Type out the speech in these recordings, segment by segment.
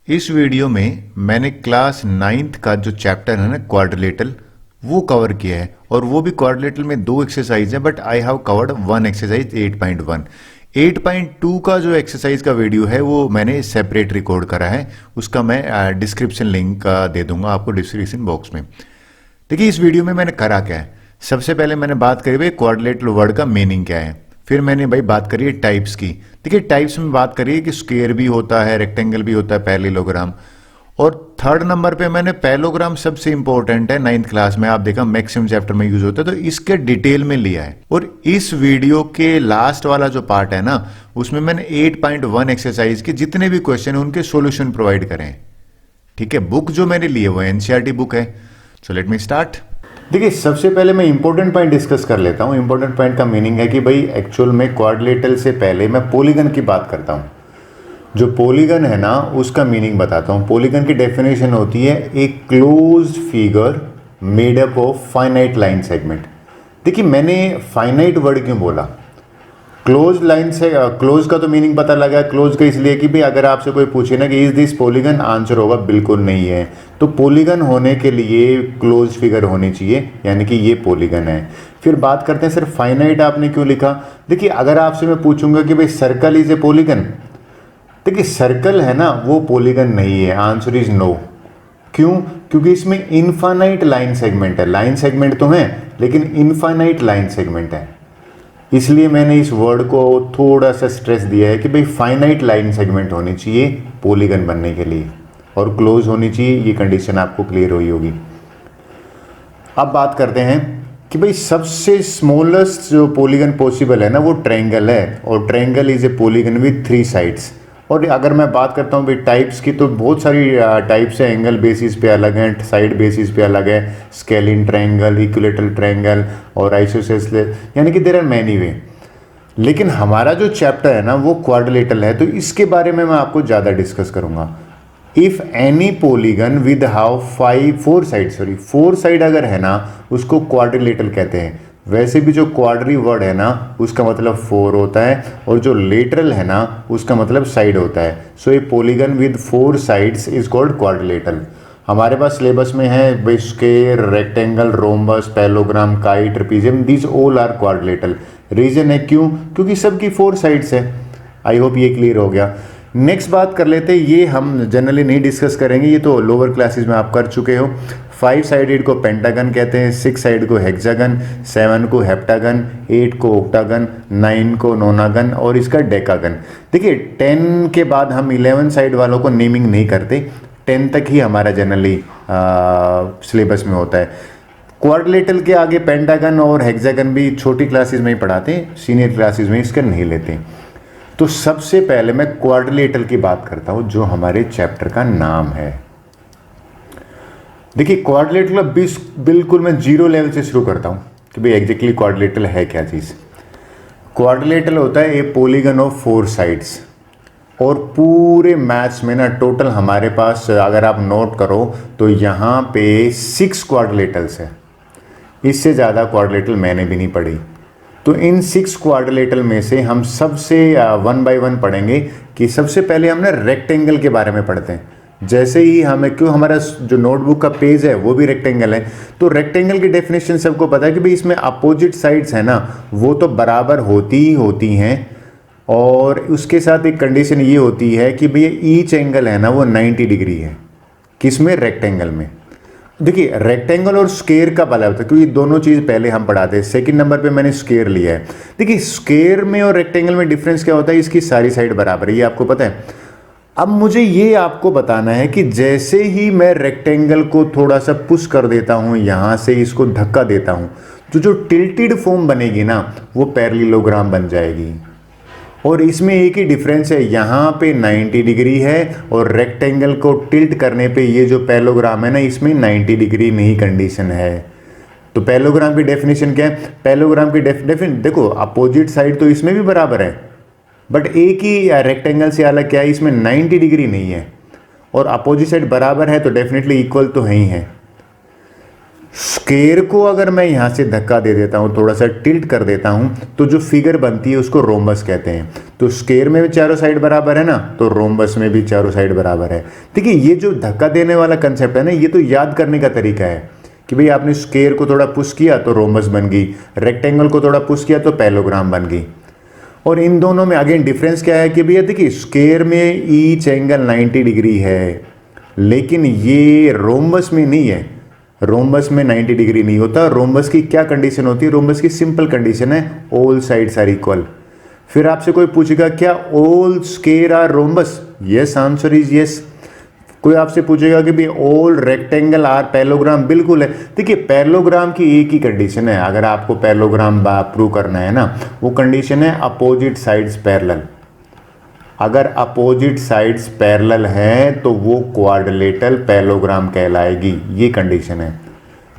इस वीडियो में मैंने क्लास 9th का जो चैप्टर है ना क्वाड्रिलेटरल वो कवर किया है और वो भी क्वाड्रिलेटरल में 2 एक्सरसाइज है but I have covered 1 exercise 8.1। 8.2 का जो एक्सरसाइज का वीडियो है वो मैंने सेपरेट रिकॉर्ड करा है, उसका मैं डिस्क्रिप्शन लिंक दे दूंगा आपको डिस्क्रिप्शन बॉक्स में। देखिए इस वीडियो में मैंने करा क्या है, सबसे पहले मैंने बात करी भाई क्वाड्रिलेटरल वर्ड का मीनिंग क्या है, फिर मैंने भाई बात करी है टाइप्स की। देखिए टाइप्स में बात करी है कि स्क्वायर भी होता है, रेक्टेंगल भी होता है, पैरेललोग्राम। और थर्ड नंबर पे मैंने पैरेललोग्राम सबसे इंपॉर्टेंट है 9th क्लास में, आप देखा मैक्सिमम चैप्टर में यूज होता है, तो इसके डिटेल में लिया है। और इस वीडियो के लास्ट वाला जो पार्ट है ना उसमें मैंने 8.1 एक्सरसाइज के जितने भी क्वेश्चन है उनके सॉल्यूशन प्रोवाइड करें। ठीक है, बुक जो मैंने ली है वो एनसीईआरटी बुक है। So let me start. देखिए सबसे पहले मैं इंपॉर्टेंट पॉइंट डिस्कस कर लेता हूँ। इंपॉर्टेंट पॉइंट का मीनिंग है कि भाई एक्चुअल में क्वाड्रिलेटरल से पहले मैं पॉलीगन की बात करता हूँ। जो पॉलीगन है ना उसका मीनिंग बताता हूँ। पॉलीगन की डेफिनेशन होती है एक closed figure made up of finite line segment. देखिए मैंने फाइनाइट वर्ड क्यों बोला, क्लोज लाइन से क्लोज का तो मीनिंग पता लगा। क्लोज का इसलिए कि भाई अगर आपसे कोई पूछे ना कि इज दिस पॉलीगन, आंसर होगा बिल्कुल नहीं है। तो पॉलीगन होने के लिए क्लोज फिगर होनी चाहिए, यानी कि ये पॉलीगन है। फिर बात करते हैं सिर्फ फाइनाइट आपने क्यों लिखा। देखिए अगर आपसे मैं पूछूंगा कि भाई सर्कल इज ए पॉलीगन, देखिए सर्कल है ना वो पॉलीगन नहीं है, आंसर इज नो। क्यों? क्योंकि इसमें इनफाइनाइट लाइन सेगमेंट है। लाइन सेगमेंट तो है लेकिन इनफाइनाइट लाइन सेगमेंट है, इसलिए मैंने इस वर्ड को थोड़ा सा स्ट्रेस दिया है कि भाई फाइनाइट लाइन सेगमेंट होनी चाहिए पॉलीगन बनने के लिए और क्लोज होनी चाहिए। ये कंडीशन आपको क्लियर हुई होगी। अब बात करते हैं कि भाई सबसे स्मॉलेस्ट जो पॉलीगन पॉसिबल है ना वो ट्रायंगल है, और triangle is a polygon with 3 sides. और अगर मैं बात करता हूँ भाई टाइप्स की, तो बहुत सारी टाइप्स है। एंगल बेसिस पे अलग है, साइड बेसिस पे अलग है, स्केलिन ट्रायंगल, इक्विलेटरल ट्रायंगल और आइसोसेलेस, यानी कि देयर आर मैनी वे। लेकिन हमारा जो चैप्टर है ना वो क्वाड्रिलेटरल है, तो इसके बारे में मैं आपको ज़्यादा डिस्कस करूँगा। If any polygon with how 4 side अगर है ना उसको क्वाड्रिलेटरल कहते हैं। वैसे भी जो क्वाड्री वर्ड है ना उसका मतलब 4 होता है, और जो लेटरल है ना उसका मतलब साइड होता है। So a polygon with 4 sides is called quadrilateral. हमारे पास सिलेबस में है square, rectangle, rhombus, parallelogram, kite, trapezium, these all are quadrilateral. Reason है क्यों? क्योंकि सबकी 4 साइड्स है। आई होप ये क्लियर हो गया। नेक्स्ट बात कर लेते हैं, ये हम जनरली नहीं डिस्कस करेंगे, ये तो लोअर क्लासेस में आप कर चुके हो। 5 साइडेड को पेंटागन कहते हैं, 6 साइड को हेक्सागन, 7 को हेप्टागन, 8 को ऑक्टागन, 9 को नोनागन और इसका डेकागन। देखिए 10 के बाद हम 11 साइड वालों को नेमिंग नहीं करते, 10 तक ही हमारा जनरली सिलेबस में होता है। क्वाड्रिलेटरल के आगे पेंटागन और हेक्सागन भी छोटी क्लासेस में ही पढ़ाते हैं, सीनियर क्लासेस में इसका नहीं लेते। तो सबसे पहले मैं क्वाड्रिलेटरल की बात करता हूं जो हमारे चैप्टर का नाम है। देखिए क्वाड्रिलेटरल बिल्कुल मैं 0 लेवल से शुरू करता हूं कि भाई एग्जैक्टली क्वाड्रिलेटरल है क्या चीज़। क्वाड्रिलेटरल होता है ए पॉलीगन ऑफ 4 साइड्स, और पूरे मैथ्स में ना टोटल हमारे पास अगर आप नोट करो तो यहाँ पे 6 क्वाड्रिलेटरल्स है। इससे ज़्यादा क्वाड्रिलेटरल मैंने भी नहीं पढ़ी। तो इन 6 क्वाड्रिलेटरल में से हम सबसे 1 बाय 1 पढ़ेंगे कि सबसे पहले हम ना रेक्टेंगल के बारे में पढ़ते हैं। जैसे ही हमें, क्यों हमारा जो नोटबुक का पेज है वो भी रेक्टेंगल है, तो रेक्टेंगल की डेफिनेशन सबको पता है कि भाई इसमें अपोजिट साइड्स है ना वो तो बराबर होती ही होती हैं, और उसके साथ एक कंडीशन ये होती है कि भाई ईच एंगल है ना वो 90 डिग्री है। किसमें? रेक्टेंगल में। देखिए रेक्टेंगल और स्क्वायर का भला होता है, क्योंकि दोनों चीज़ पहले हम पढ़ाते हैं। सेकंड नंबर पे मैंने स्क्वायर लिया है। देखिए स्क्वायर में और रेक्टेंगल में डिफरेंस क्या होता है, इसकी सारी साइड बराबर है, ये आपको पता है। अब मुझे ये आपको बताना है कि जैसे ही मैं रेक्टेंगल को थोड़ा सा पुश कर देता हूँ, यहाँ से इसको धक्का देता हूँ, तो जो टिल्टेड फॉर्म बनेगी ना वो पैरेललोग्राम बन जाएगी। और इसमें एक ही डिफरेंस है, यहाँ पे 90 डिग्री है और रेक्टेंगल को टिल्ट करने पे ये जो पैरेललोग्राम है ना इसमें 90 डिग्री नहीं कंडीशन है। तो पैरेललोग्राम की डेफिनेशन क्या है? पैरेललोग्राम की डेफिनेशन देखो, अपोजिट साइड तो इसमें भी बराबर है, बट एक ही रेक्टेंगल से अलग क्या है, इसमें 90 डिग्री नहीं है, और अपोजिट साइड बराबर है तो डेफिनेटली इक्वल तो है ही है। स्क्वायर को अगर मैं यहाँ से धक्का दे देता हूँ, थोड़ा सा टिल्ट कर देता हूँ, तो जो फिगर बनती है उसको रोम्बस कहते हैं। तो स्क्वायर में भी चारों साइड बराबर है ना, तो रोम्बस में भी चारों साइड बराबर है। देखिए ये जो धक्का देने वाला कंसेप्ट है ना, ये तो याद करने का तरीका है कि भाई आपने स्क्वायर को थोड़ा पुश किया तो रोम्बस बन गई, रेक्टेंगल को थोड़ा पुश किया तो पैरेललोग्राम बन गई। और इन दोनों में अगेन डिफरेंस क्या है कि भैया देखिए स्क्वायर में ईच एंगल 90 डिग्री है, लेकिन ये रोम्बस में नहीं है। रोम्बस में 90 डिग्री नहीं होता। रोम्बस की क्या कंडीशन होती है? रोम्बस की सिंपल कंडीशन है ऑल साइड्स आर इक्वल। फिर आपसे कोई पूछेगा क्या all square are rhombus? Yes, answer is yes. कोई आपसे पूछेगा कि भाई ऑल रेक्टेंगल आर पैरेललोग्राम? बिल्कुल है। देखिए पैरेललोग्राम की एक ही कंडीशन है, अगर आपको पैरेललोग्राम प्रूव करना है ना, वो कंडीशन है अपोजिट साइड्स पैरेलल। अगर अपोजिट साइड्स पैरेलल हैं तो वो क्वाड्रिलेटरल पैरेललोग्राम कहलाएगी, ये कंडीशन है।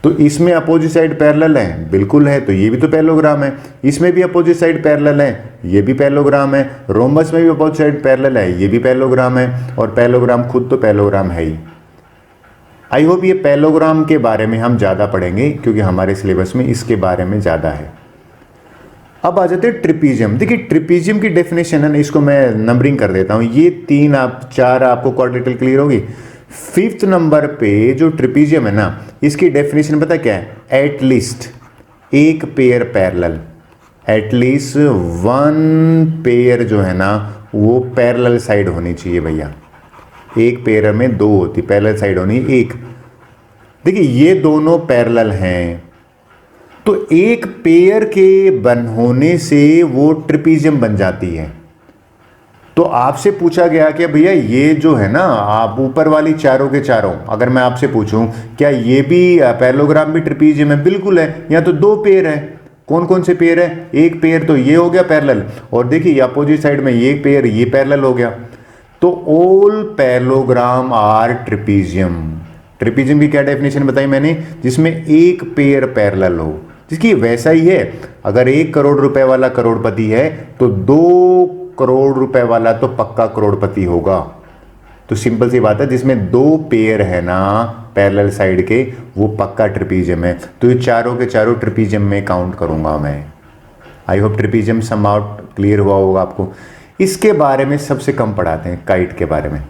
तो इसमें अपोजिट साइड पैरेलल है, बिल्कुल है, तो ये भी तो पैरेललोग्राम है। इसमें भी अपोजिट साइड पैरेलल है, ये भी पैरेललोग्राम है। रोम्बस में भी अपोजिट साइड पैरेलल है, ये भी पैरेललोग्राम है। और पैरेललोग्राम खुद तो पैरेललोग्राम है ही। आई होप ये पैरेललोग्राम के बारे में हम ज़्यादा पढ़ेंगे क्योंकि हमारे सिलेबस में इसके बारे में ज़्यादा है। अब आ जाते हैं ट्रिपीजियम। देखिए ट्रिपीजियम की डेफिनेशन है ना, इसको मैं नंबरिंग कर देता हूँ। ये 3 आप 4 आपको क्वाड्रिलेटरल क्लियर होगी। 5th नंबर पे जो ट्रिपीजियम है ना, इसकी डेफिनेशन पता क्या है? एटलीस्ट एक पेयर पैरेलल, एटलीस्ट 1 पेयर जो है ना वो पैरेलल साइड होनी चाहिए भैया। एक पेयर में 2 होती, पैरेलल साइड होनी एक। देखिए ये दोनों पैरेलल हैं, तो एक पेयर के बन होने से वो ट्रिपीजियम बन जाती है। तो आपसे पूछा गया कि भैया ये जो है ना, आप ऊपर वाली चारों के चारों, अगर मैं आपसे पूछूं क्या ये भी पैरेललोग्राम भी ट्रिपीजियम है? बिल्कुल है। यहाँ तो 2 पेयर है। कौन कौन से पेयर है? एक पेयर तो ये हो गया पैरेलल, और देखिए अपोजिट साइड में ये पेयर, ये पैरेलल हो गया। तो all parallelogram are trapezium. Trapezium की क्या डेफिनेशन बताई मैंने? जिसमें एक पेयर पैरेलल हो, जिसकी वैसा ही है। अगर 1 करोड़ रुपए वाला करोड़पति है तो 2 करोड़ रुपए वाला तो पक्का करोड़पति होगा। तो सिंपल सी बात है, जिसमें 2 पेयर है ना पैरेलल साइड के, वो पक्का ट्रिपीजियम है। तो ये चारों के चारों ट्रिपीजियम में काउंट करूंगा मैं। I hope trapezium some out clear हुआ होगा आपको। इसके बारे में सबसे कम पढ़ाते हैं, काइट के बारे में।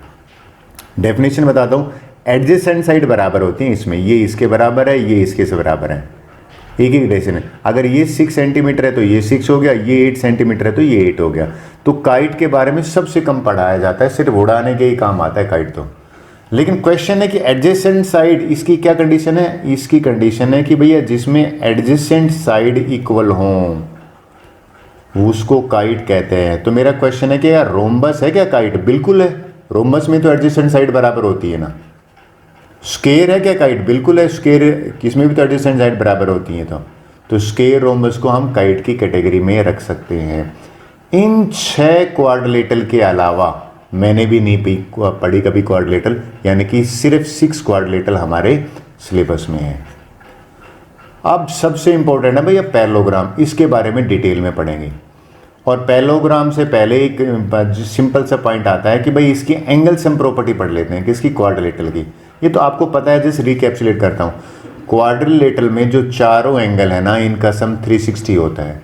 डेफिनेशन बताता हूं। एडजेसेंट साइड बराबर होती है इसमें, ये इसके बराबर है, ये इसके से बराबर है। एक ही रिलेशन है। अगर ये 6 सेंटीमीटर है तो ये 6 हो गया, ये 8 सेंटीमीटर है तो ये 8 हो गया। तो काइट के बारे में सबसे कम पढ़ाया जाता है, सिर्फ उड़ाने के ही काम आता है काइट तो। लेकिन क्वेश्चन है कि एडजेसेंट साइड, इसकी क्या कंडीशन है? इसकी कंडीशन है कि भैया जिसमें एडजेसेंट साइड इक्वल हों उसको काइट कहते हैं। तो मेरा क्वेश्चन है कि यार रोम्बस है क्या काइट? बिल्कुल है। रोम्बस में तो एडजेसेंट साइड बराबर होती है ना। स्क्वायर है क्या काइट? बिल्कुल है। स्क्वायर किसमें भी तो एडजेसेंट साइड बराबर होती है। तो स्क्वायर रोम्बस को हम काइट की कैटेगरी में रख सकते हैं। इन 6 क्वाड्रिलेटरल के अलावा मैंने भी नहीं पढ़ी कभी क्वाड्रिलेटरल, यानी कि सिर्फ 6 क्वाड्रिलेटरल हमारे सिलेबस में है। अब सबसे इंपॉर्टेंट है भैया पैरेललोग्राम, इसके बारे में डिटेल में पढ़ेंगे। और पैरेललोग्राम से पहले एक सिंपल सा पॉइंट आता है कि भाई इसकी एंगल सम प्रॉपर्टी पढ़ लेते हैं, किसकी? क्वाड्रिलेटरल की। ये तो आपको पता है, जस्ट रिकैप्सुलेट करता हूँ। क्वाड्रिलेटरल में जो चारों एंगल है ना, इनका सम 360 होता है।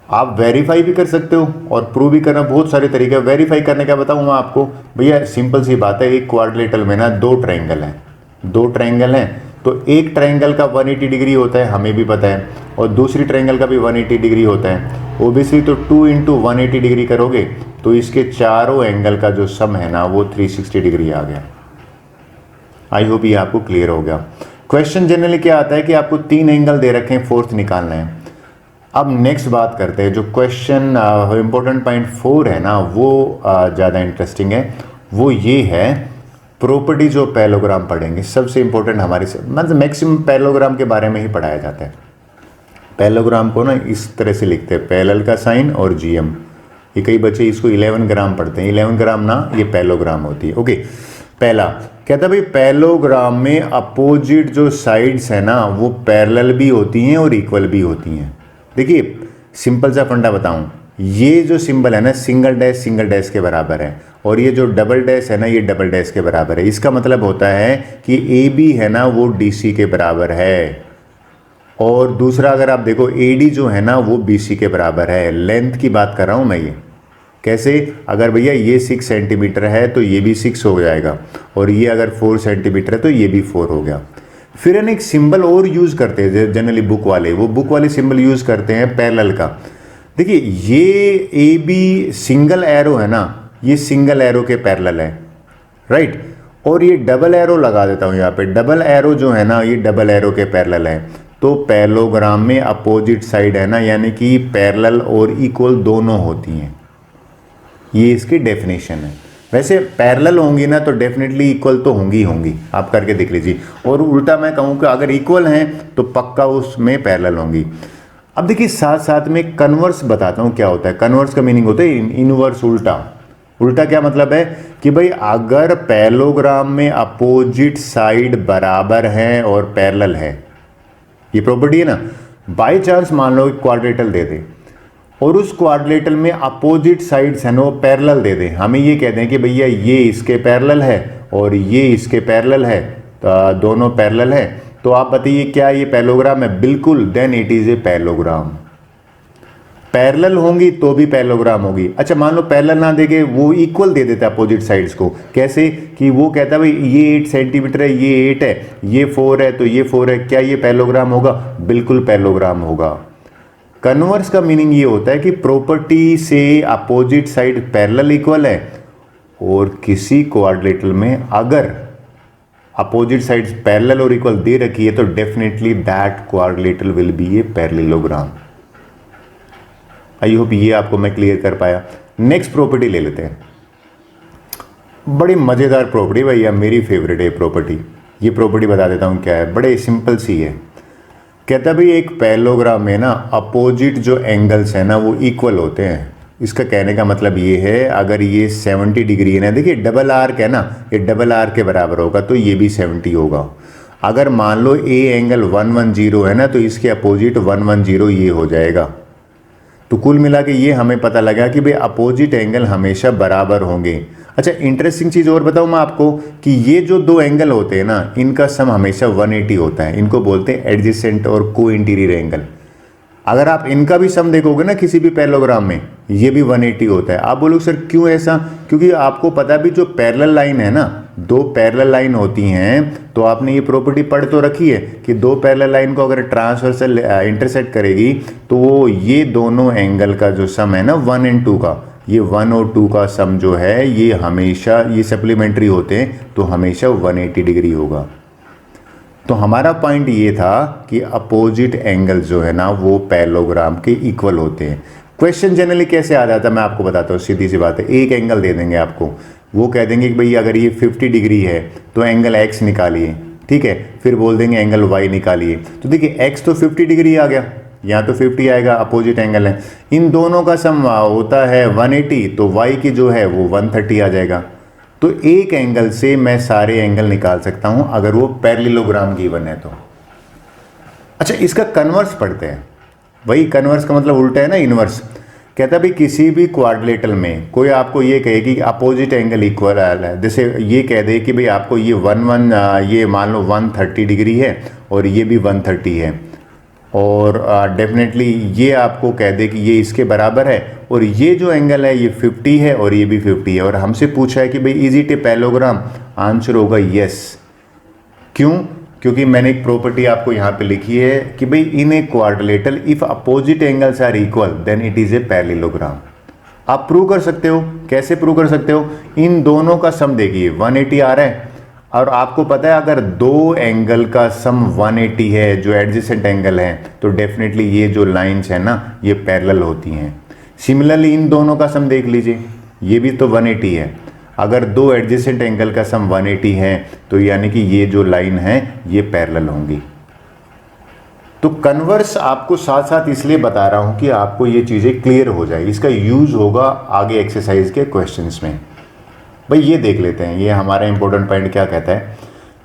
आप वेरीफाई भी कर सकते हो और प्रूव भी करना, बहुत सारे तरीके। वेरीफाई करने का बताऊँ मैं आपको भैया, सिंपल सी बात है। एक क्वाड्रिलेटरल में ना 2 ट्रायंगल हैं, 2 ट्रायंगल हैं। तो एक ट्रायंगल का 180 डिग्री होता है, हमें भी पता है, और दूसरी ट्रायंगल का भी 180 डिग्री होता है। ओबियसली तो 2 × 180 डिग्री करोगे तो इसके चारों एंगल का जो सम है ना वो 360 डिग्री आ गया। आई होप ये आपको क्लियर हो गया। क्वेश्चन जनरली क्या आता है कि आपको 3 एंगल दे रखे हैं, 4th निकालना है। अब नेक्स्ट बात करते हैं, जो क्वेश्चन इंपॉर्टेंट पॉइंट 4 है ना, वो ज़्यादा इंटरेस्टिंग है। वो ये है प्रॉपर्टी जो पैरेललोग्राम पढ़ेंगे, सबसे इंपॉर्टेंट हमारे से, मतलब मैक्सिमम पैरेललोग्राम के बारे में ही पढ़ाया जाता है। पैरेललोग्राम को ना इस तरह से लिखते हैं, पैरेलल का साइन और GM। ये कई बच्चे इसको 11 ग्राम पढ़ते हैं। 11 ग्राम ना, ये पैरेललोग्राम होती है। ओके, पहला कहता भाई पैरेललोग्राम में अपोजिट जो साइड्स है ना वो पैरेलल भी होती हैं और इक्वल भी होती हैं। देखिए सिंपल सा फंडा बताऊं, ये जो सिंबल है ना सिंगल डैश के बराबर है, और ये जो डबल डैश है ना ये डबल डैश के बराबर है। इसका मतलब होता है कि AB है ना वो DC के बराबर है, और दूसरा अगर आप देखो AD जो है ना वो BC के बराबर है। लेंथ की बात कर रहा हूं मैं। ये कैसे, अगर भैया ये 6 सेंटीमीटर है तो ये भी 6 हो जाएगा, और ये अगर 4 सेंटीमीटर है तो ये भी 4 हो गया। फिर हम एक सिंबल और यूज़ करते हैं जनरली बुक वाले, वो बुक वाले सिंबल यूज़ करते हैं पैरेलल का। देखिए ये ए बी सिंगल एरो है ना, ये सिंगल एरो के पैरेलल है, राइट। और ये डबल एरो लगा देता हूँ यहाँ पे, डबल एरो जो है ना ये डबल एरो के पैरेलल है। तो पैरेललोग्राम में अपोजिट साइड है ना, यानी कि पैरेलल और इक्वल दोनों होती हैं, ये इसकी डेफिनेशन है। वैसे पैरेलल होंगी ना तो डेफिनेटली इक्वल तो होंगी होंगी, आप करके देख लीजिए। और उल्टा मैं कहूँ कि अगर इक्वल हैं तो पक्का उसमें पैरेलल होंगी। अब देखिए साथ साथ में कन्वर्स बताता हूँ क्या होता है। कन्वर्स का मीनिंग होता है इनवर्स, उल्टा। उल्टा क्या मतलब है कि भाई अगर पैरेललोग्राम में अपोजिट साइड बराबर है और पैरेलल है, ये प्रॉपर्टी है ना। बाय चांस मान लो क्वाड्रेटल दे दे और उस क्वाड्रेटल में अपोजिट साइड्स है ना वो पैरेलल दे दे, हमें ये कहते हैं कि भैया ये इसके पैरेलल है और ये इसके पैरेलल है, तो दोनों पैरेलल है। तो आप बताइए क्या ये पैरेललोग्राम है? बिल्कुल, then it is a parallelogram. Parallel होंगी तो भी पैरेललोग्राम होगी। अच्छा मान लो पैरेलल ना देके वो इक्वल दे देता है अपोजिट साइड्स को, कैसे कि वो कहता है भाई ये 8 सेंटीमीटर है, ये 8 है, ये 4 है तो ये 4 है, क्या ये पैरेललोग्राम होगा? बिल्कुल पैरेललोग्राम होगा। कन्वर्स का मीनिंग ये होता है कि प्रॉपर्टी से अपोजिट साइड पैरेलल इक्वल है और किसी क्वाड्रेटल में अगर अपोजिट साइड्स पैरेलल और इक्वल दे रखी है तो definitely that quadrilateral will be A parallelogram. I hope ये आपको मैं क्लियर कर पाया। नेक्स्ट प्रॉपर्टी ले लेते हैं, बड़ी मज़ेदार प्रॉपर्टी भैया, मेरी फेवरेट है प्रॉपर्टी। ये प्रॉपर्टी बता देता हूँ क्या है, बड़े सिंपल सी है। कहता है भाई एक पैरेललोग्राम में ना अपोजिट जो एंगल्स हैं ना वो इक्वल होते हैं। इसका कहने का मतलब ये है अगर ये 70 डिग्री है ना, देखिए डबल आर्क है ना, ये डबल आर्क के बराबर होगा तो ये भी 70 होगा। अगर मान लो ए एंगल 110 है ना तो इसके अपोजिट 110 ये हो जाएगा। तो कुल मिला के ये हमें पता लगा कि भाई अपोजिट एंगल हमेशा बराबर होंगे। अच्छा इंटरेस्टिंग चीज़ और बताऊँ मैं आपको कि ये जो दो एंगल होते हैं ना इनका सम हमेशा 180 होता है। इनको बोलते हैं एडजेसेंट और को इंटीरियर एंगल। अगर आप इनका भी सम देखोगे ना किसी भी पैरेललोग्राम में, ये भी 180 होता है। आप बोलोगे सर क्यों ऐसा? क्योंकि आपको पता है भी जो पैरेलल लाइन है ना, दो पैरेलल लाइन होती हैं, तो आपने ये प्रॉपर्टी पढ़ तो रखी है कि दो पैरेलल लाइन को अगर ट्रांसवर्सल इंटरसेक्ट करेगी तो वो ये दोनों एंगल का जो सम है ना 1 और 2 का, ये 1 और 2 का सम जो है ये हमेशा ये सप्लीमेंट्री होते हैं तो हमेशा 180 डिग्री होगा। तो हमारा पॉइंट ये था कि अपोजिट एंगल जो है ना वो पैरेललोग्राम के इक्वल होते हैं। क्वेश्चन जनरली कैसे आ जाता है मैं आपको बताता हूँ, सीधी सी बात है। एक एंगल दे देंगे आपको, वो कह देंगे कि भाई अगर ये 50 डिग्री है तो एंगल x निकालिए, ठीक है। फिर बोल देंगे एंगल y निकालिए। तो देखिए x तो 50 डिग्री आ गया, यहाँ तो 50 आएगा, अपोजिट एंगल है। इन दोनों का सम होता है 180, तो y की जो है वो 130 आ जाएगा। तो एक एंगल से मैं सारे एंगल निकाल सकता हूं अगर वो पैरेललोग्राम गिवन है तो। अच्छा इसका कन्वर्स पढ़ते हैं। वही कन्वर्स का मतलब उल्टा है ना, इनवर्स। कहता है भाई किसी भी क्वाड्रिलेटरल में कोई आपको ये कहे कि अपोजिट एंगल इक्वल है, जैसे ये कह दे कि भाई आपको ये ये मान लो 130 डिग्री है और ये भी 130 है, और डेफिनेटली ये आपको कह दे कि ये इसके बराबर है और ये जो एंगल है ये 50 है और ये भी 50 है, और हमसे पूछा है कि भाई is it a parallelogram? Answer होगा यस। क्यों? क्योंकि मैंने एक प्रॉपर्टी आपको यहाँ पे लिखी है कि भाई in a quadrilateral if opposite angles are equal then it is a parallelogram. आप प्रूव कर सकते हो। कैसे प्रूव कर सकते हो? इन दोनों का सम देखिए 180 आ रहा है, और आपको पता है अगर दो एंगल का सम 180 है जो एडजेसेंट एंगल है तो डेफिनेटली ये जो लाइंस है ना ये पैरेलल होती हैं। सिमिलरली इन दोनों का सम देख लीजिए, ये भी तो 180 है। अगर दो एडजेसेंट एंगल का सम 180 है तो यानी कि ये जो लाइन है ये पैरेलल होंगी। तो कन्वर्स आपको साथ साथ इसलिए बता रहा हूं कि आपको ये चीज़ें क्लियर हो जाए। इसका यूज होगा आगे एक्सरसाइज के क्वेश्चंस में। भाई ये देख लेते हैं, ये हमारा इंपॉर्टेंट पॉइंट क्या कहता है।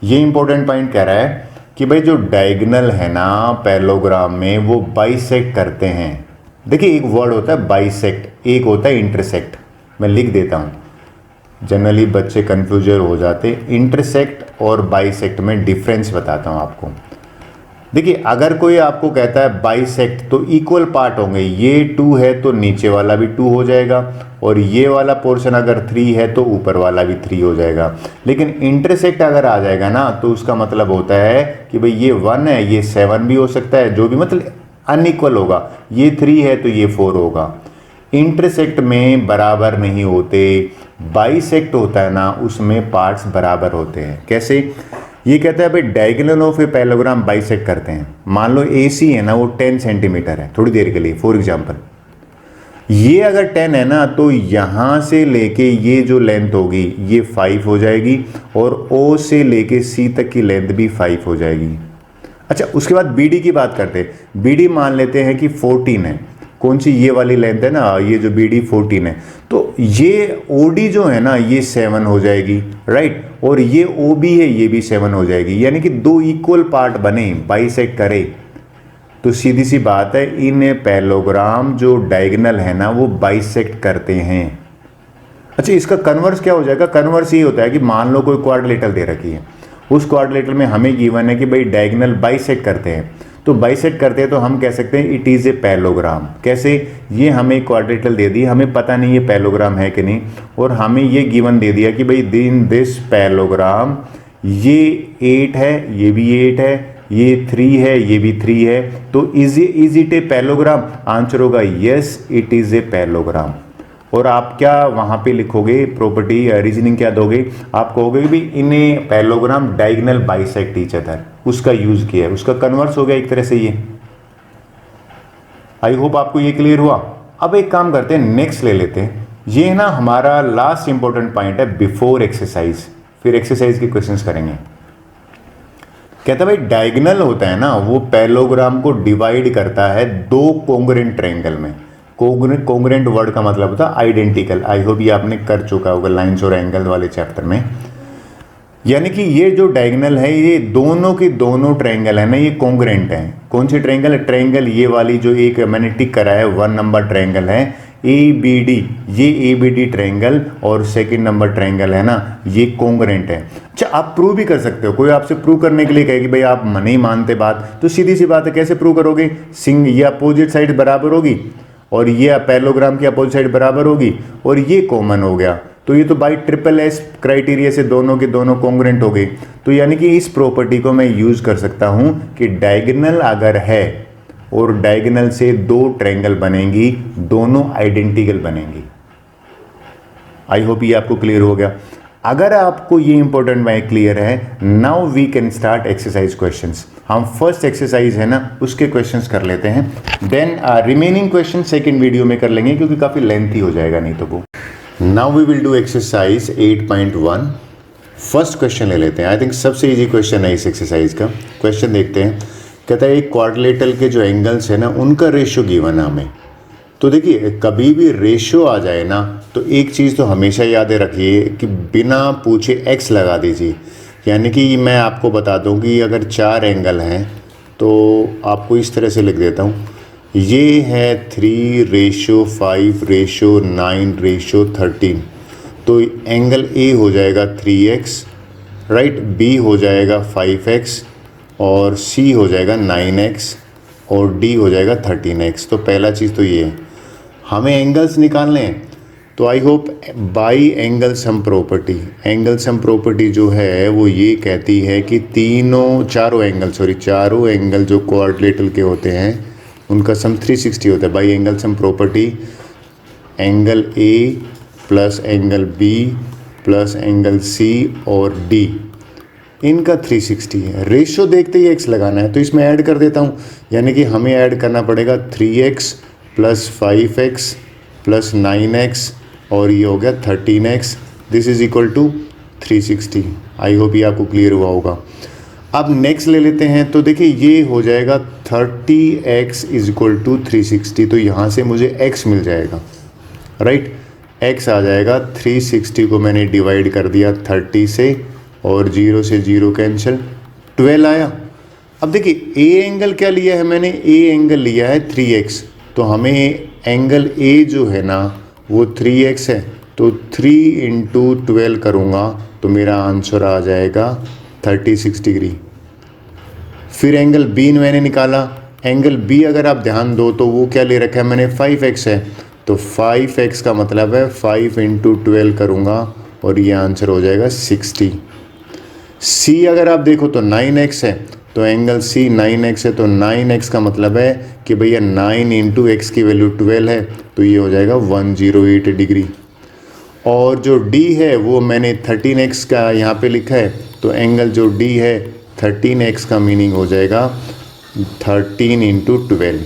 ये इंपॉर्टेंट पॉइंट कह रहा है कि भाई जो डायगोनल है ना पैरेललोग्राम में वो बाइसेक्ट करते हैं। देखिए एक वर्ड होता है बाइसेक्ट, एक होता है इंटरसेक्ट। मैं लिख देता हूँ, जनरली बच्चे कन्फ्यूजन हो जाते। इंटरसेक्ट और बाइसेक्ट में डिफरेंस बताता हूँ आपको। देखिए अगर कोई आपको कहता है बाइसेक्ट तो इक्वल पार्ट होंगे, ये 2 है तो नीचे वाला भी 2 हो जाएगा, और ये वाला पोर्शन अगर 3 है तो ऊपर वाला भी 3 हो जाएगा। लेकिन इंटरसेक्ट अगर आ जाएगा ना तो उसका मतलब होता है कि भाई ये 1 है, ये 7 भी हो सकता है, जो भी मतलब अनइक्वल होगा, ये 3 है तो ये 4 होगा। इंटरसेक्ट में बराबर नहीं होते, बाइसेक्ट होता है ना उसमें पार्ट्स बराबर होते हैं। कैसे? ये कहता है भाई diagonal of a parallelogram bisect करते हैं। मान लो AC है ना वो 10 सेंटीमीटर है थोड़ी देर के लिए फॉर एग्जांपल, ये अगर 10 है ना तो यहाँ से लेके ये जो लेंथ होगी ये 5 हो जाएगी, और O से लेके C तक की लेंथ भी 5 हो जाएगी। अच्छा उसके बाद BD की बात करते हैं। BD मान लेते हैं कि 14 है, कौन सी ये वाली लेंथ है ना, ये जो BD 14 है, तो ये OD जो है ना ये 7 हो जाएगी, राइट, और ये OB है ये भी 7 हो जाएगी। यानी कि दो इक्वल पार्ट बने, बाइसेक्ट करे, तो सीधी सी बात है इन पैरेललोग्राम जो डायगोनल है ना वो बाइसेक्ट करते हैं। अच्छा इसका कन्वर्स क्या हो जाएगा? कन्वर्स ये होता है कि मान लो कोई क्वाड्रिलेटरल दे रखी है, उस क्वाड्रिलेटरल में हमें गिवन है कि भाई डायगोनल बाइसेक्ट करते हैं, तो बाइसेक्ट करते हैं तो हम कह सकते हैं इट इज़ ए पैरेललोग्राम। कैसे? ये हमें क्वाड्रिलेटरल दे दी, हमें पता नहीं ये पैरेललोग्राम है कि नहीं, और हमें ये गिवन दे दिया कि भाई इन दिस पैरेललोग्राम ये 8 है, ये भी 8 है, ये 3 है, ये भी 3 है, तो is it a parallelogram? Answer होगा yes it is a parallelogram. और आप क्या वहाँ पे लिखोगे, प्रॉपर्टी रीजनिंग क्या दोगे? आप कहोगे भी in a parallelogram diagonal bisect each other, उसका यूज किया है, उसका कन्वर्स हो गया एक तरह से ये। आई होप आपको ये क्लियर हुआ। अब एक काम करते हैं, नेक्स्ट ले लेते हैं। ये ना हमारा लास्ट इंपॉर्टेंट पॉइंट है बिफोर एक्सरसाइज, फिर एक्सरसाइज के क्वेश्चंस करेंगे। कहता है भाई डायगोनल होता है ना वो पैरेललोग्राम को डिवाइड करता है दो कोंग्रुएंट ट्रायंगल में। कोंग्रुएंट वर्ड का मतलब होता है आइडेंटिकल। आई होप ये आपने कर चुका होगा लाइंस और एंगल वाले चैप्टर में। यानी कि ये जो डायगोनल है ये दोनों के दोनों ट्रायंगल है ना ये कोंग्रुएंट हैं। कौन सी ट्रायंगल है? ट्रायंगल ये वाली जो एक मैंने टिक करा है 1 नंबर ट्रायंगल है ABD, ये ABD ट्रायंगल और सेकंड नंबर ट्रायंगल है ना ये कोंग्रुएंट है। अच्छा आप प्रूव भी कर सकते हो, कोई आपसे प्रूव करने के लिए कहे कि भाई आप नहीं मानते बात, तो सीधी सी बात है कैसे प्रूव करोगे? ये अपोजिट साइड बराबर होगी और ये पैरेललोग्राम की अपोजिट साइड बराबर होगी और ये कॉमन हो गया, तो ये तो बाई SSS क्राइटेरिया से दोनों के दोनों कोंग्रुएंट हो गए। तो यानी कि इस प्रॉपर्टी को मैं यूज कर सकता हूं कि डायगोनल अगर है और डायगोनल से दो ट्रायंगल बनेंगी, दोनों आइडेंटिकल बनेंगी। आई होप ये आपको क्लियर हो गया। अगर आपको ये इंपॉर्टेंट बात क्लियर है, now we can start exercise questions. हम फर्स्ट एक्सरसाइज है ना उसके क्वेश्चंस कर लेते हैं, then remaining question second video में कर लेंगे क्योंकि काफ़ी लेंथी हो जाएगा नहीं तो वो। Now we will do exercise 8.1। First question ले लेते हैं। आई थिंक सबसे इजी क्वेश्चन है इस एक्सरसाइज का। क्वेश्चन देखते हैं। कहता है एक क्वाड्रिलेटरल के जो एंगल्स है ना उनका रेशियो गिवन है हमें। तो देखिए कभी भी रेशियो आ जाए ना तो एक चीज़ तो हमेशा याद रखिए कि बिना पूछे x लगा दीजिए। यानी कि मैं आपको बता दूं कि अगर 4 एंगल हैं तो आपको इस तरह से लिख देता हूं, ये है 3:5:9:13, तो एंगल A हो जाएगा 3x, राइट, B हो जाएगा 5x और C हो जाएगा 9x और D हो जाएगा 13x। तो पहला चीज़ तो ये है, हमें एंगल्स निकालने हैं। तो I hope by angle sum property, angle sum property जो है वो ये कहती है कि चारों एंगल जो क्वाड्रिलेटरल के होते हैं उनका सम 360 होता है। By angle sum property angle A plus angle B plus angle C और D इनका 360 है। रेशियो देखते ही x लगाना है तो इसमें ऐड कर देता हूँ, यानी कि हमें ऐड करना पड़ेगा 3x plus 5x plus 9x और ये हो गया 13x। This is equal to 360। I hope ये आपको क्लियर हुआ होगा। अब नेक्स्ट ले लेते हैं। तो देखिए ये हो जाएगा 30x इज इक्वल टू 360, तो यहाँ से मुझे x मिल जाएगा, राइट। x आ जाएगा 360 को मैंने डिवाइड कर दिया 30 से और 0 से 0 कैंसिल, 12 आया। अब देखिए a एंगल क्या लिया है मैंने, a एंगल लिया है 3x, तो हमें एंगल A जो है ना वो 3x है, तो 3 × 12 करूँगा तो मेरा आंसर आ जाएगा 36 डिग्री। फिर एंगल बी मैंने निकाला, एंगल बी अगर आप ध्यान दो तो वो क्या ले रखा है मैंने 5x है, तो 5x का मतलब है 5 इंटू 12 करूँगा और ये आंसर हो जाएगा 60। सी अगर आप देखो तो 9x है, तो एंगल सी 9x है, तो 9x का मतलब है कि भैया 9 इंटू एक्स की वैल्यू 12 है, तो ये हो जाएगा 108 डिग्री। और जो D है वो मैंने 13x का यहाँ पे लिखा है, तो एंगल जो D है 13x का मीनिंग हो जाएगा 13 इंटू 12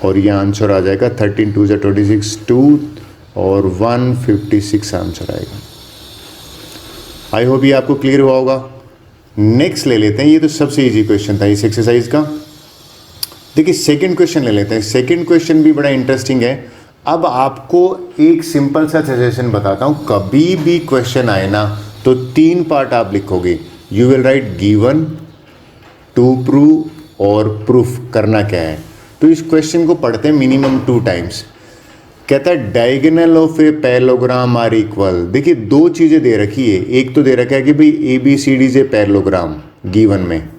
और ये आंसर आ जाएगा 13 2 26 2 और 156 आंसर आएगा। आई होप ये आपको क्लियर हुआ होगा। नेक्स्ट ले लेते हैं, ये तो सबसे इजी क्वेश्चन था इस एक्सरसाइज का। देखिए सेकंड क्वेश्चन ले लेते हैं। सेकंड क्वेश्चन भी बड़ा इंटरेस्टिंग है। अब आपको एक सिंपल सा सजेशन बताता हूँ, कभी भी क्वेश्चन आए ना तो 3 पार्ट आप लिखोगे। You will write given, to prove और प्रूफ करना क्या है। तो इस क्वेश्चन को पढ़ते हैं मिनिमम 2 टाइम्स। कहता है diagonal of a parallelogram are equal. देखिए 2 चीज़ें दे रखी है, एक तो दे रखा है कि भाई ABCD से पैरेललोग्राम गिवन में,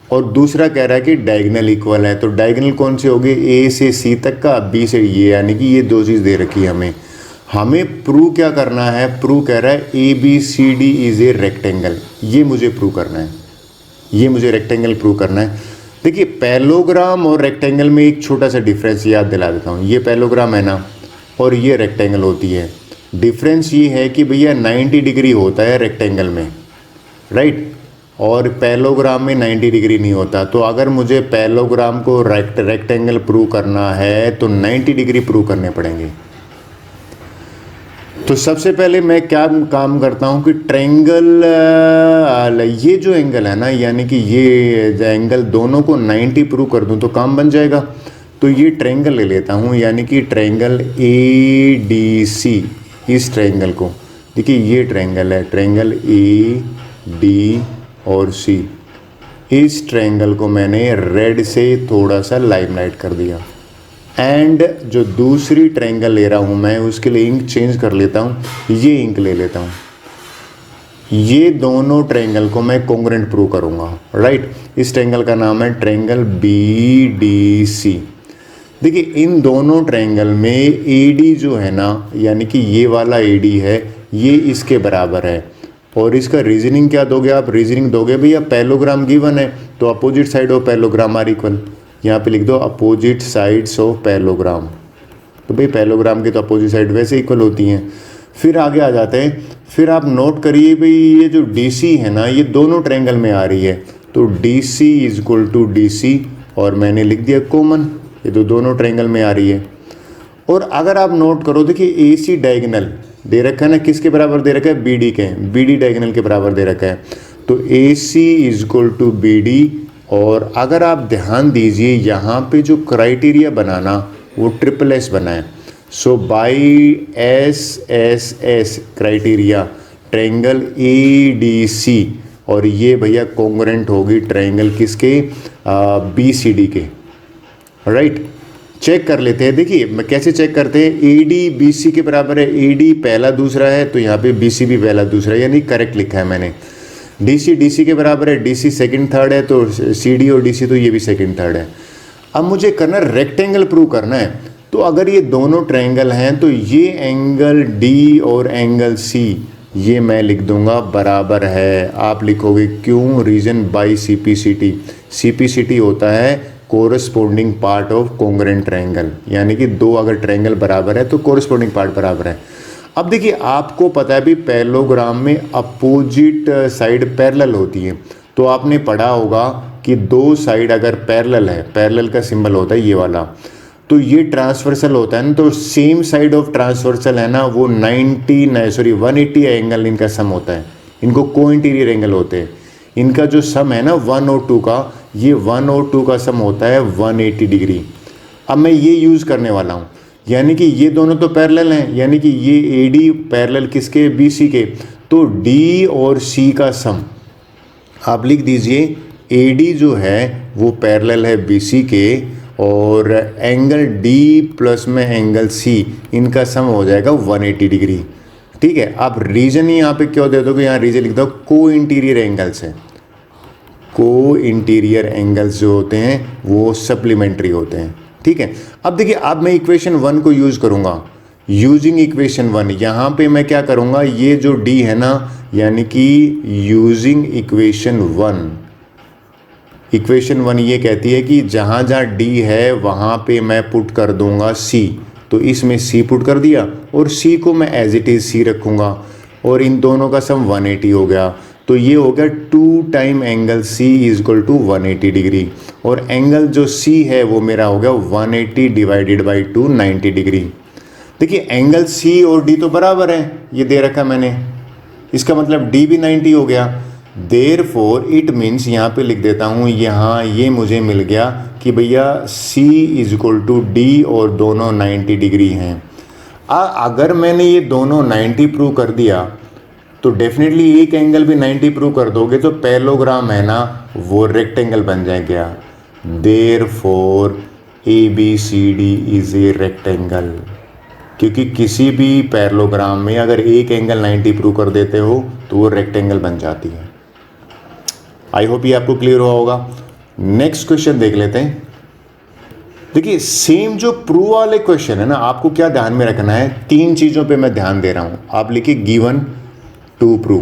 और दूसरा कह रहा है कि डायगोनल इक्वल है। तो डायगोनल कौन से होगी, A से C तक का, B से ये, यानी कि ये 2 चीज़ दे रखी है हमें प्रूव क्या करना है। प्रूव कह रहा है ABCD इज ए रेक्टेंगल, ये मुझे प्रूव करना है, ये मुझे रेक्टेंगल प्रूव करना है। देखिए पैरेललोग्राम और रेक्टेंगल में एक छोटा सा डिफरेंस याद दिला देता हूँ। ये पैरेललोग्राम है ना और ये रेक्टेंगल होती है। डिफरेंस ये है कि भैया 90 डिग्री होता है रेक्टेंगल में, राइट, और पैरेललोग्राम में 90 डिग्री नहीं होता। तो अगर मुझे पैरेललोग्राम को रेक्टेंगल प्रूव करना है तो 90 डिग्री प्रूव करने पड़ेंगे। तो सबसे पहले मैं क्या काम करता हूँ कि ट्रायंगल, ये जो एंगल है ना, यानी कि ये एंगल दोनों को 90 प्रूव कर दूँ तो काम बन जाएगा। तो ये ट्रायंगल ले लेता हूँ, यानी कि ट्रायंगल ADC, इस ट्रायंगल को, देखिए ये ट्रायंगल है, ट्रायंगल AD और C, इस ट्रायंगल को मैंने रेड से थोड़ा सा लाइमलाइट कर दिया। एंड जो दूसरी ट्रायंगल ले रहा हूँ मैं, उसके लिए इंक चेंज कर लेता हूँ, ये इंक ले लेता हूँ। ये दोनों ट्रायंगल को मैं कॉन्ग्रुएंट प्रूव करूँगा, राइट। इस ट्रायंगल का नाम है ट्रायंगल BDC। देखिए इन दोनों ट्रायंगल में AD जो है ना, यानी कि ये वाला AD है, ये इसके बराबर है। और इसका रीजनिंग क्या दोगे आप, रीजनिंग दोगे भैया पैरेललोग्राम गिवन है तो opposite side of parallelogram are equal. यहाँ पे लिख दो अपोजिट साइड्स ऑफ पैरेललोग्राम। तो भाई पैरेललोग्राम की तो अपोजिट साइड वैसे इक्वल होती हैं। फिर आगे आ जाते हैं, फिर आप नोट करिए भाई ये जो DC है ना, ये दोनों ट्रायंगल में आ रही है, तो DC is equal to DC, और मैंने लिख दिया कॉमन, ये तो दोनों ट्रायंगल में आ रही है। और अगर आप नोट करो, देखिए AC डायगोनल दे रखा है ना, किसके बराबर दे रखा है, BD के, BD डायगोनल के बराबर दे रखा है। तो AC is equal to BD। और अगर आप ध्यान दीजिए यहाँ पे जो क्राइटेरिया बनाना वो SSS बना है। So by SSS criteria triangle ADC, और ये भैया कॉन्ग्रुएंट होगी ट्रायंगल किसके, BCD के, राइट। चेक कर लेते हैं। देखिए मैं कैसे चेक करते हैं, AD BC के बराबर है, AD पहला दूसरा है तो यहाँ पे BC भी पहला दूसरा है, यानी करेक्ट लिखा है मैंने। DC DC के बराबर है, DC सेकंड थर्ड है, तो CD और DC तो ये भी सेकंड थर्ड है। अब मुझे करना रेक्टेंगल प्रूव करना है। तो अगर ये दोनों ट्रायंगल हैं तो ये एंगल D और एंगल C, ये मैं लिख दूंगा बराबर है। आप लिखोगे क्यों, रीजन बाई CPCT। CPCT होता है corresponding part of congruent triangle, यानी कि 2 अगर ट्रायंगल बराबर है तो कोरस्पोंडिंग पार्ट बराबर है। अब देखिए आपको पता है भी पैरेललोग्राम में अपोजिट साइड पैरेलल होती है। तो आपने पढ़ा होगा कि 2 साइड अगर पैरेलल है, पैरेलल का सिंबल होता है ये वाला, तो ये ट्रांसवर्सल होता है ना, तो सेम साइड ऑफ ट्रांसवर्सल है ना, वो 180 एंगल इनका सम होता है। इनको को इंटीरियर एंगल होते हैं। इनका जो सम है ना 1 और 2 का, ये 1 और 2 का सम होता है 180 डिग्री। अब मैं ये यूज़ करने वाला हूँ, यानी कि ये दोनों तो पैरेलल हैं, यानी कि ये AD पैरेलल किसके, BC के, तो D और C का सम आप लिख दीजिए। AD जो है वो पैरेलल है BC के, और एंगल D प्लस में एंगल C, इनका सम हो जाएगा 180 डिग्री। ठीक है, आप रीजन ही यहाँ पे क्यों दे दोगे, यहाँ रीजन लिख दो को इंटीरियर एंगल्स है। को इंटीरियर एंगल्स जो होते हैं वो सप्लीमेंट्री होते हैं, ठीक है। अब देखिए, अब मैं इक्वेशन 1 को यूज़ करूँगा। यूजिंग इक्वेशन 1, यहाँ पे मैं क्या करूँगा, ये जो डी है ना, यानी कि यूजिंग इक्वेशन 1 ये कहती है कि जहाँ जहाँ डी है वहाँ पे मैं पुट कर दूँगा सी, तो इसमें सी पुट कर दिया और सी को मैं एज इट इज़ सी रखूँगा और इन दोनों का सम 180 हो गया। तो ये हो गया 2 time angle C is equal to 180 degree, और एंगल जो C है वो मेरा हो गया 180 डिवाइडेड बाई 2 90 डिग्री। देखिए एंगल C और D तो बराबर है, ये दे रखा मैंने, इसका मतलब D भी 90 हो गया। देयरफॉर इट मीन्स, यहाँ पे लिख देता हूँ, यहाँ ये मुझे मिल गया कि भैया C is equal to D और दोनों 90 डिग्री हैं। अगर मैंने ये दोनों 90 प्रूव कर दिया तो डेफिनेटली एक एंगल भी 90 प्रूव कर दोगे तो पैरेललोग्राम है ना वो रेक्टेंगल बन जाएगा। Therefore ABCD is a rectangle, क्योंकि किसी भी पैरेललोग्राम में अगर एक एंगल 90 प्रूव कर देते हो तो वो रेक्टेंगल बन जाती है। आई होप ये आपको क्लियर हुआ होगा। नेक्स्ट क्वेश्चन देख लेते हैं। देखिए सेम जो प्रूव वाले क्वेश्चन है ना, आपको क्या ध्यान में रखना है, 3 चीज़ों पे मैं ध्यान दे रहा हूँ। आप लिखिए गिवन टू प्रूव,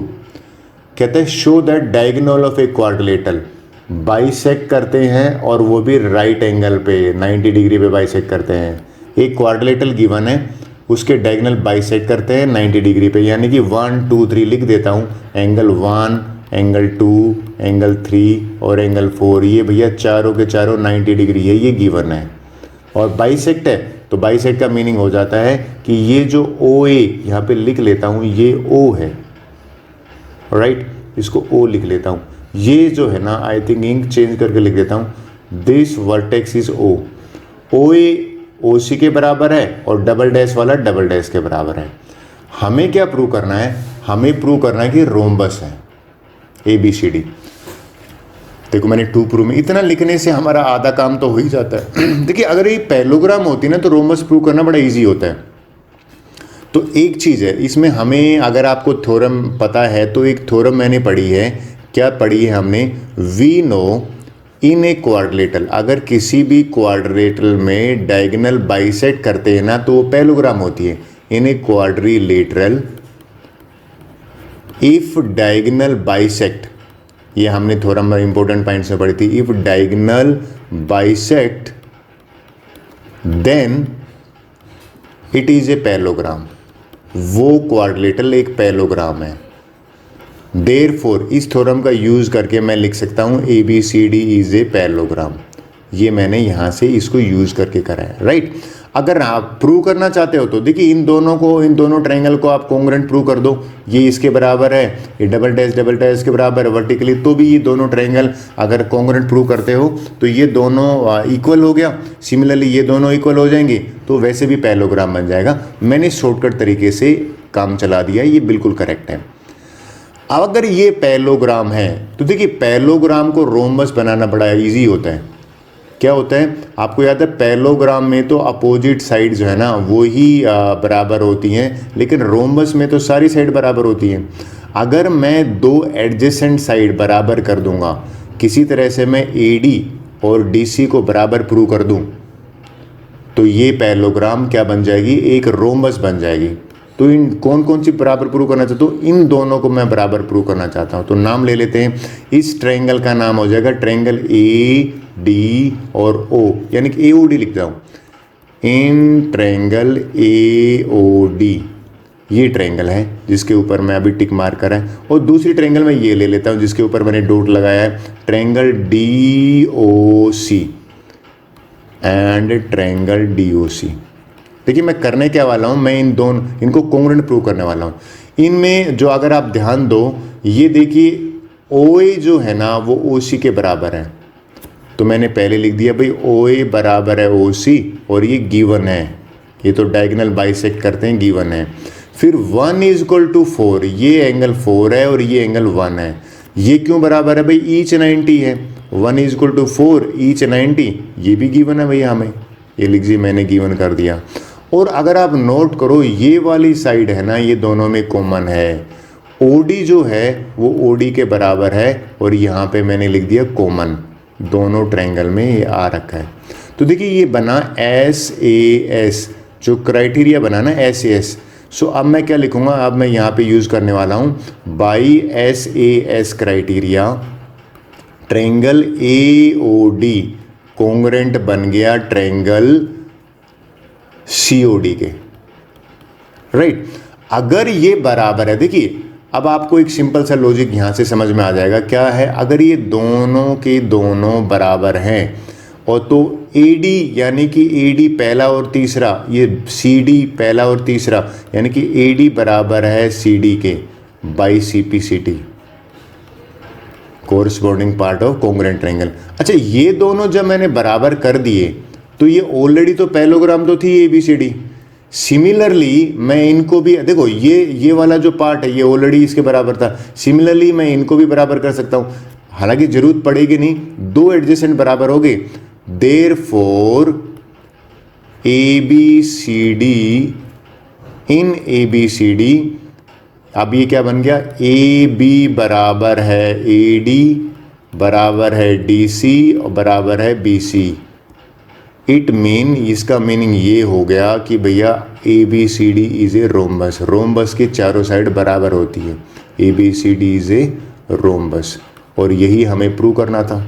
कहते हैं show that diagonal of a quadrilateral, bisect करते हैं और वो भी राइट एंगल पे 90 डिग्री पे बाइसेक्ट करते हैं। एक क्वाड्रिलेटरल गिवन है, उसके डायगोनल बाइसेक्ट करते हैं 90 डिग्री पे, यानी कि 1 2 3 लिख देता हूँ। एंगल 1, एंगल 2, एंगल 3 और एंगल 4, ये भैया चारों के चारों 90 डिग्री है, ये गिवन है। और बाइसेक्ट है तो बाइसेक्ट का मीनिंग हो जाता है कि ये जो OA यहाँ पे लिख लेता हूँ, ये O है, राइट, इसको O लिख लेता हूँ। ये जो है ना, आई थिंक इंक चेंज करके लिख देता हूँ, this vertex is O। OA OC के बराबर है और डबल डैश वाला डबल डैश के बराबर है। हमें क्या प्रूव करना है, हमें प्रूव करना है कि रोम्बस है ABCD। देखो मैंने 2 प्रूव में, इतना लिखने से हमारा आधा काम तो हो ही जाता है। देखिए अगर ये पैरेललोग्राम होती है ना तो रोम्बस प्रूव करना बड़ा इजी होता है। तो एक चीज़ है इसमें, हमें अगर आपको थ्योरम पता है तो एक थ्योरम मैंने पढ़ी है, क्या पढ़ी है हमने, we know in a quadrilateral, अगर किसी भी क्वाड्रिलेटरल में डायगोनल बाइसेक्ट करते हैं ना तो वो पैरेललोग्राम होती है। In a quadrilateral if diagonal bisect, ये हमने थोड़ा में इंपॉर्टेंट पॉइंट्स में पढ़ी थी, if diagonal bisect then it is a parallelogram, वो क्वाड्रिलेटरल एक पैरेललोग्राम है। देयरफॉर इस थ्योरम का यूज करके मैं लिख सकता हूँ ABCD इज ए पैरेललोग्राम। ये मैंने यहाँ से इसको यूज करके करा है, राइट। अगर आप प्रूव करना चाहते हो तो देखिए इन दोनों ट्रायंगल को आप कॉन्ग्रुएंट प्रूव कर दो, ये इसके बराबर है, ये डबल डैश के बराबर है वर्टिकली, तो भी ये दोनों ट्रायंगल अगर कॉन्ग्रुएंट प्रूव करते हो तो ये दोनों इक्वल हो गया। सिमिलरली ये दोनों इक्वल हो जाएंगे तो वैसे भी पैरेललोग्राम बन जाएगा। मैंने शॉर्टकट तरीके से काम चला दिया, ये बिल्कुल करेक्ट है। अब अगर ये पैरेललोग्राम है तो देखिए पैरेललोग्राम को रोम्बस बनाना बड़ा इजी होता है। क्या होता है आपको याद है, पैरेललोग्राम में तो अपोजिट साइड जो है ना वो ही बराबर होती हैं, लेकिन रोम्बस में तो सारी साइड बराबर होती हैं। अगर मैं 2 एडजेसेंट साइड बराबर कर दूंगा, किसी तरह से मैं AD और DC को बराबर प्रूव कर दूं, तो ये पैरेललोग्राम क्या बन जाएगी, एक रोम्बस बन जाएगी। तो इन कौन कौन सी बराबर प्रूव करना चाहता हूँ, इन दोनों को मैं बराबर प्रूव करना चाहता हूँ। तो नाम ले लेते हैं, इस ट्रायंगल का नाम हो जाएगा ट्रायंगल AD और O, यानी कि AOD लिख जाऊँ, इन ट्रायंगल AOD, ये ट्रायंगल है जिसके ऊपर मैं अभी टिक मार्क करा है। और दूसरी ट्रायंगल मैं ये ले लेता हूँ जिसके ऊपर मैंने डॉट लगाया है, triangle DOC and triangle DOC। देखिए मैं करने क्या वाला हूँ, मैं इनको कॉन्ग्रुएंट प्रूव करने वाला हूँ। इनमें जो अगर आप ध्यान दो, ये देखिए OA जो है ना वो OC के बराबर है, तो मैंने पहले लिख दिया भाई OA बराबर है OC और ये गिवन है, ये तो डायगोनल बाइसेक्ट करते हैं, गिवन है। फिर 1 इज इक्वल टू 4, ये एंगल 4 है और ये एंगल 1 है। ये क्यों बराबर है भाई, ईच 90 है, 1 इज इक्वल टू 4 ईच 90, ये भी गिवन है भैया हमें, ये लिख दिए मैंने, गिवन कर दिया। और अगर आप नोट करो ये वाली साइड है ना, ये दोनों में कॉमन है, ओडी जो है वो ओडी के बराबर है, और यहाँ पे मैंने लिख दिया कॉमन, दोनों ट्रायंगल में ये आ रखा है। तो देखिए ये बना एस ए एस, जो क्राइटेरिया बना ना एस ए एस। सो अब मैं क्या लिखूंगा, अब मैं यहाँ पे यूज़ करने वाला हूँ by S A S criteria triangle A O D congruent बन गया ट्रायंगल सी ओ डी के, राइट। अगर ये बराबर है, देखिए अब आपको एक सिंपल सा लॉजिक यहाँ से समझ में आ जाएगा। क्या है, अगर ये दोनों के दोनों बराबर हैं और तो AD यानी कि AD पहला और तीसरा, ये CD पहला और तीसरा, यानी कि AD बराबर है CD के by CPCT, corresponding part of congruent triangle. अच्छा, ये दोनों जब मैंने बराबर कर दिए तो ये ऑलरेडी तो पैरेललोग्राम तो थी ABCD। सिमिलरली मैं इनको भी, देखो ये वाला जो पार्ट है ये ऑलरेडी इसके बराबर था, सिमिलरली मैं इनको भी बराबर कर सकता हूँ। हालांकि जरूरत पड़ेगी नहीं, दो एडजेसेंट बराबर हो गए, देयरफॉर ABCD इन ABCD, अब ये क्या बन गया, AB बराबर है AD बराबर है DC और बराबर है BC। इट मीन, इसका मीनिंग ये हो गया कि भैया ABCD is a rhombus, rhombus के चारों साइड बराबर होती है, ABCD इज ए रोम्बस, और यही हमें प्रूव करना था।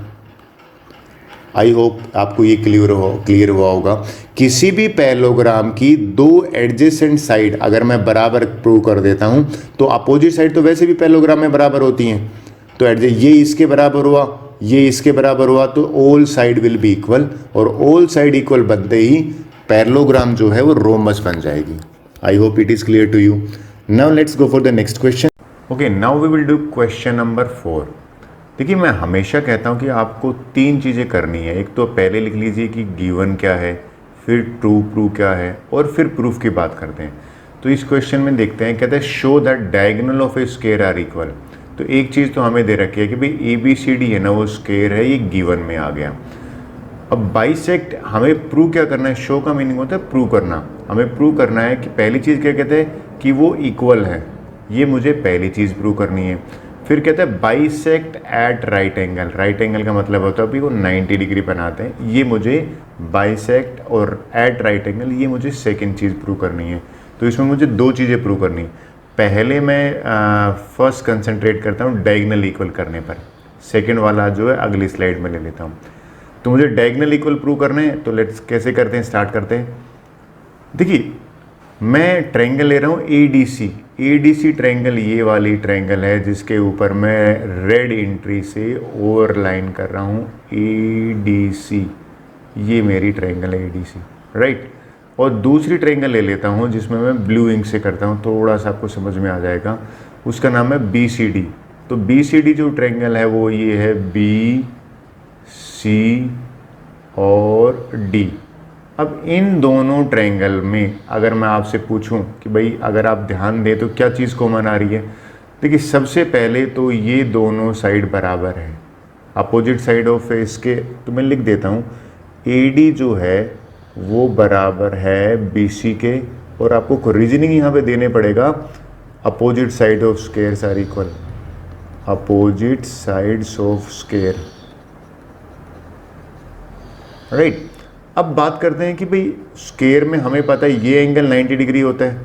आई होप आपको ये क्लियर हुआ होगा। किसी भी पैरेललोग्राम की दो एडजेसेंट साइड अगर मैं बराबर प्रूव कर देता हूँ तो अपोजिट साइड तो वैसे भी पैरेललोग्राम में बराबर होती हैं, तो ये इसके बराबर हुआ, ये इसके बराबर हुआ, तो all side will be equal, और ऑल साइड इक्वल बनते ही पैरेललोग्राम जो है वो रोम्बस बन जाएगी। I hope it is clear to you. Now let's go for the next question. Okay, now we will do question number 4। देखिए, मैं हमेशा कहता हूँ कि आपको तीन चीज़ें करनी है। एक तो पहले लिख लीजिए कि गिवन क्या है, फिर ट्रू प्रूव क्या है, और फिर प्रूफ की बात करते हैं। तो इस क्वेश्चन में देखते हैं, कहते हैं show that diagonal of a square are equal. तो एक चीज़ तो हमें दे रखी है कि भाई ABCD है ना वो स्क्वायर है, ये गिवन में आ गया। अब बाइसेक्ट हमें प्रूव क्या करना है, शो का मीनिंग होता है प्रूव करना। हमें प्रूव करना है कि पहली चीज़ क्या कहते हैं कि वो इक्वल है, ये मुझे पहली चीज़ प्रूव करनी है। फिर कहते हैं bisect at right angle. Right angle का मतलब होता है अभी वो 90 डिग्री बनाते हैं, ये मुझे बाइसेक्ट और एट राइट एंगल, ये मुझे सेकंड चीज़ प्रूव करनी है। तो इसमें मुझे दो चीज़ें प्रूव करनी। पहले मैं फर्स्ट कंसंट्रेट करता हूँ डायगोनल इक्वल करने पर, सेकंड वाला जो है अगली स्लाइड में ले लेता हूँ। तो मुझे डायगोनल इक्वल प्रूव करने हैं, तो लेट्स कैसे करते हैं, स्टार्ट करते हैं। देखिए, मैं ट्रायंगल ले रहा हूँ ADC ट्रायंगल, ये वाली ट्रायंगल है जिसके ऊपर मैं रेड इंट्री से ओवरलाइन कर रहा हूँ ADC, ये मेरी ट्रायंगल है ADC, राइट। और दूसरी ट्रायंगल ले लेता हूँ जिसमें मैं ब्लू इंक से करता हूँ, थोड़ा सा आपको समझ में आ जाएगा, उसका नाम है BCD। तो BCD जो ट्रायंगल है वो ये है BC और D। अब इन दोनों ट्रायंगल में अगर मैं आपसे पूछूं कि भाई अगर आप ध्यान दें तो क्या चीज़ कॉमन आ रही है, देखिए सबसे पहले तो ये दोनों साइड बराबर है, अपोजिट साइड ऑफ इसके, तो मैं लिख देता हूँ AD जो है वो बराबर है BC के, और आपको रीजनिंग यहाँ पे देने पड़ेगा, opposite side of squares are equal, opposite sides of square, right. अब बात करते हैं कि भाई स्क्वायर में हमें पता है ये एंगल 90 डिग्री होता है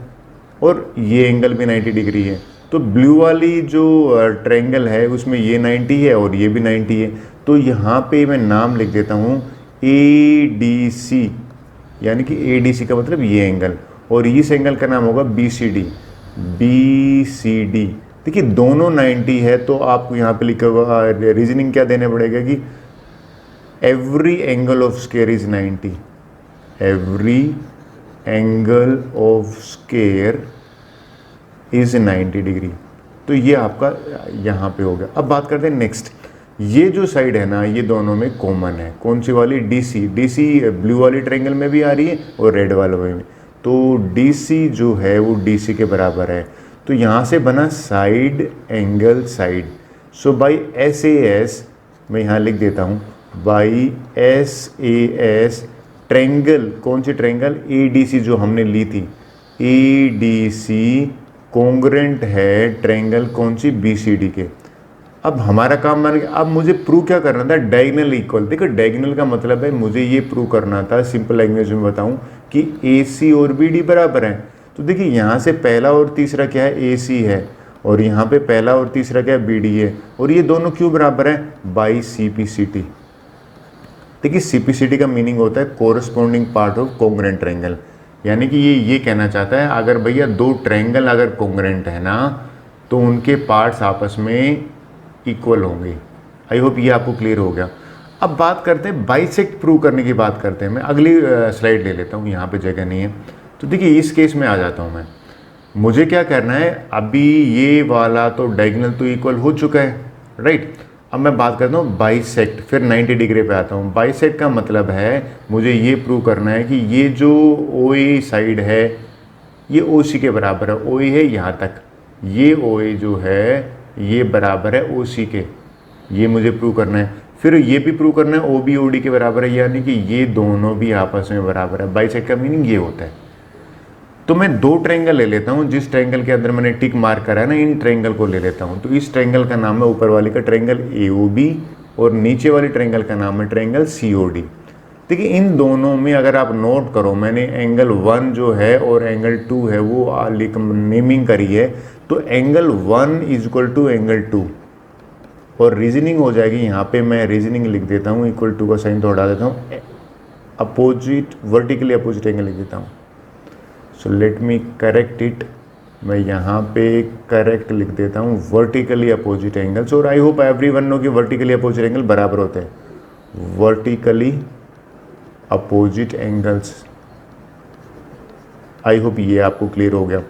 और ये एंगल भी 90 डिग्री है। तो ब्लू वाली जो ट्रायंगल है उसमें ये 90 है और ये भी 90 है। तो यहाँ पे मैं नाम लिख देता हूँ ADC, यानी कि ADC का मतलब ये एंगल, और इस एंगल का नाम होगा BCD। देखिए दोनों 90 है, तो आपको यहाँ पे लिखा हुआ रीजनिंग क्या देने पड़ेगा कि every angle of square is 90, every angle of square is 90 degree. तो ये आपका यहाँ पे हो गया। अब बात करते हैं नेक्स्ट, ये जो साइड है ना ये दोनों में कॉमन है, कौन सी वाली, DC ब्लू वाली ट्रायंगल में भी आ रही है और रेड वाले में भी। तो DC जो है वो DC के बराबर है, तो यहाँ से बना side angle side. So by SAS मैं यहाँ लिख देता हूँ बाई SAS ट्रायंगल, कौन सी ट्रायंगल, ADC जो हमने ली थी, ADC कॉन्ग्रेंट है ट्रायंगल कौन सी, BCD के। अब हमारा काम बन गया, अब मुझे प्रूव क्या करना था, डायगोनल इक्वल। देखो डायगोनल का मतलब है मुझे ये प्रूव करना था, सिंपल लैंग्वेज में बताऊं, कि AC और BD बराबर हैं। तो देखिए यहाँ से पहला और तीसरा क्या है, AC है, और यहाँ पे पहला और तीसरा क्या है, BD है, और ये दोनों क्यों बराबर हैं, बाई CPCT। देखिए CPCT का मीनिंग होता है corresponding part of congruent triangle, यानी कि ये कहना चाहता है अगर भैया दो ट्रायंगल अगर कॉन्ग्रेंट है ना, तो उनके पार्ट्स आपस में इक्वल होंगे। आई होप ये आपको क्लियर हो गया। अब बात करते हैं बाइसेक्ट प्रूव करने की बात करते हैं। मैं अगली स्लाइड ले लेता हूँ, यहाँ पे जगह नहीं है। तो देखिए इस केस में आ जाता हूँ मैं, मुझे क्या करना है, अभी ये वाला तो डायगोनल तो इक्वल हो चुका है, राइट। अब मैं बात करता हूँ बाइसेक्ट, फिर 90 डिग्री पे आता हूँ। बाइसेक्ट का मतलब है मुझे ये प्रूव करना है कि ये जो OA साइड है ये OC के बराबर है। OA है यहाँ तक, ये OA जो है ये बराबर है OC के, ये मुझे प्रूव करना है। फिर ये भी प्रूव करना है OB OD के बराबर है, यानी कि ये दोनों भी आपस में बराबर है। बाइसेक्ट का मीनिंग ये होता है। तो मैं दो ट्रायंगल ले लेता हूँ, जिस ट्रायंगल के अंदर मैंने टिक मार्क करा है ना, इन ट्रायंगल को ले लेता हूँ। तो इस ट्रायंगल का नाम है ऊपर वाले का ट्रायंगल AOB, और नीचे वाले ट्रायंगल का नाम है ट्रायंगल COD। देखिए इन दोनों में अगर आप नोट करो, मैंने एंगल 1 जो है और एंगल 2 है वो नेमिंग करी है। तो angle 1 is equal to angle 2, और रीजनिंग हो जाएगी। यहाँ पे मैं रीजनिंग लिख देता हूँ, इक्वल टू का साइन तो हटा देता हूँ, अपोजिट वर्टिकली अपोजिट एंगल लिख देता हूँ। So let me correct it, मैं यहाँ पे करेक्ट लिख देता हूँ वर्टिकली अपोजिट एंगल्स। और आई होप एवरीवन नो कि वर्टिकली अपोजिट एंगल बराबर होते हैं, वर्टिकली अपोजिट एंगल्स। आई होप ये आपको क्लियर हो गया।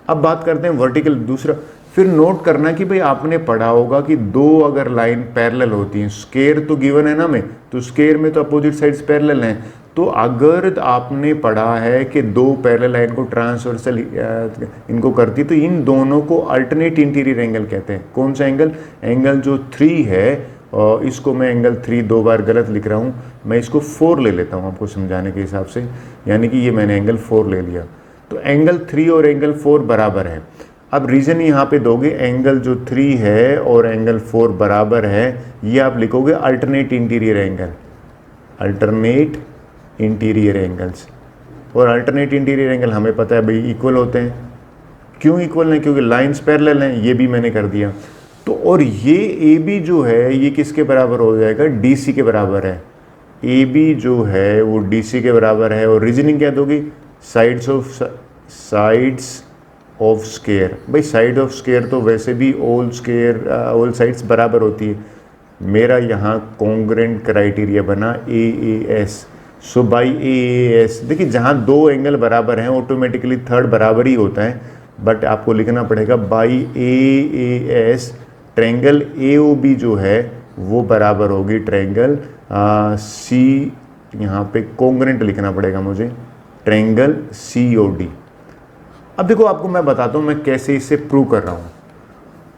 अब बात करते हैं वर्टिकल दूसरा। फिर नोट करना कि भाई आपने पढ़ा होगा कि दो अगर लाइन पैरेलल होती हैं, स्क्वायर तो गिवन है ना में, तो स्क्वायर में तो अपोजिट साइड्स पैरेलल हैं। तो अगर आपने पढ़ा है कि दो पैरेलल लाइन को ट्रांसवर्सल इनको करती, तो इन दोनों को अल्टरनेट इंटीरियर एंगल कहते हैं। कौन सा एंगल, एंगल जो 3 है, और इसको मैं एंगल 3 दो बार गलत लिख रहा हूँ, मैं इसको 4 ले लेता हूँ आपको समझाने के हिसाब से, यानी कि ये मैंने एंगल 4 ले लिया। तो एंगल 3 और एंगल 4 बराबर है। अब रीजन यहाँ पे दोगे, एंगल जो 3 है और एंगल 4 बराबर है, ये आप लिखोगे alternate interior angle, alternate interior angles. और अल्टरनेट इंटीरियर एंगल हमें पता है भाई इक्वल होते हैं। क्यों इक्वल हैं, क्योंकि लाइंस पैरेलल हैं, ये भी मैंने कर दिया। तो और ये AB जो है ये किसके बराबर हो जाएगा, DC के बराबर है। AB जो है वो DC के बराबर है। और रीजनिंग क्या दोगी, साइड्स ऑफ स्क्वायर। भाई साइड ऑफ स्क्वायर तो वैसे भी ऑल साइड्स बराबर होती है। मेरा यहाँ कॉन्ग्रेंट क्राइटेरिया बना AAS। सो बाई AAS, देखिए जहाँ दो एंगल बराबर हैं ऑटोमेटिकली थर्ड बराबर ही होता है, बट आपको लिखना पड़ेगा बाई AAS। ट्रायंगल AOB जो है वो बराबर होगी ट्रायंगल C, यहाँ पे कॉन्ग्रेंट लिखना पड़ेगा मुझे, ट्रायंगल COD। अब देखो आपको मैं बताता हूँ मैं कैसे इसे प्रूव कर रहा हूँ।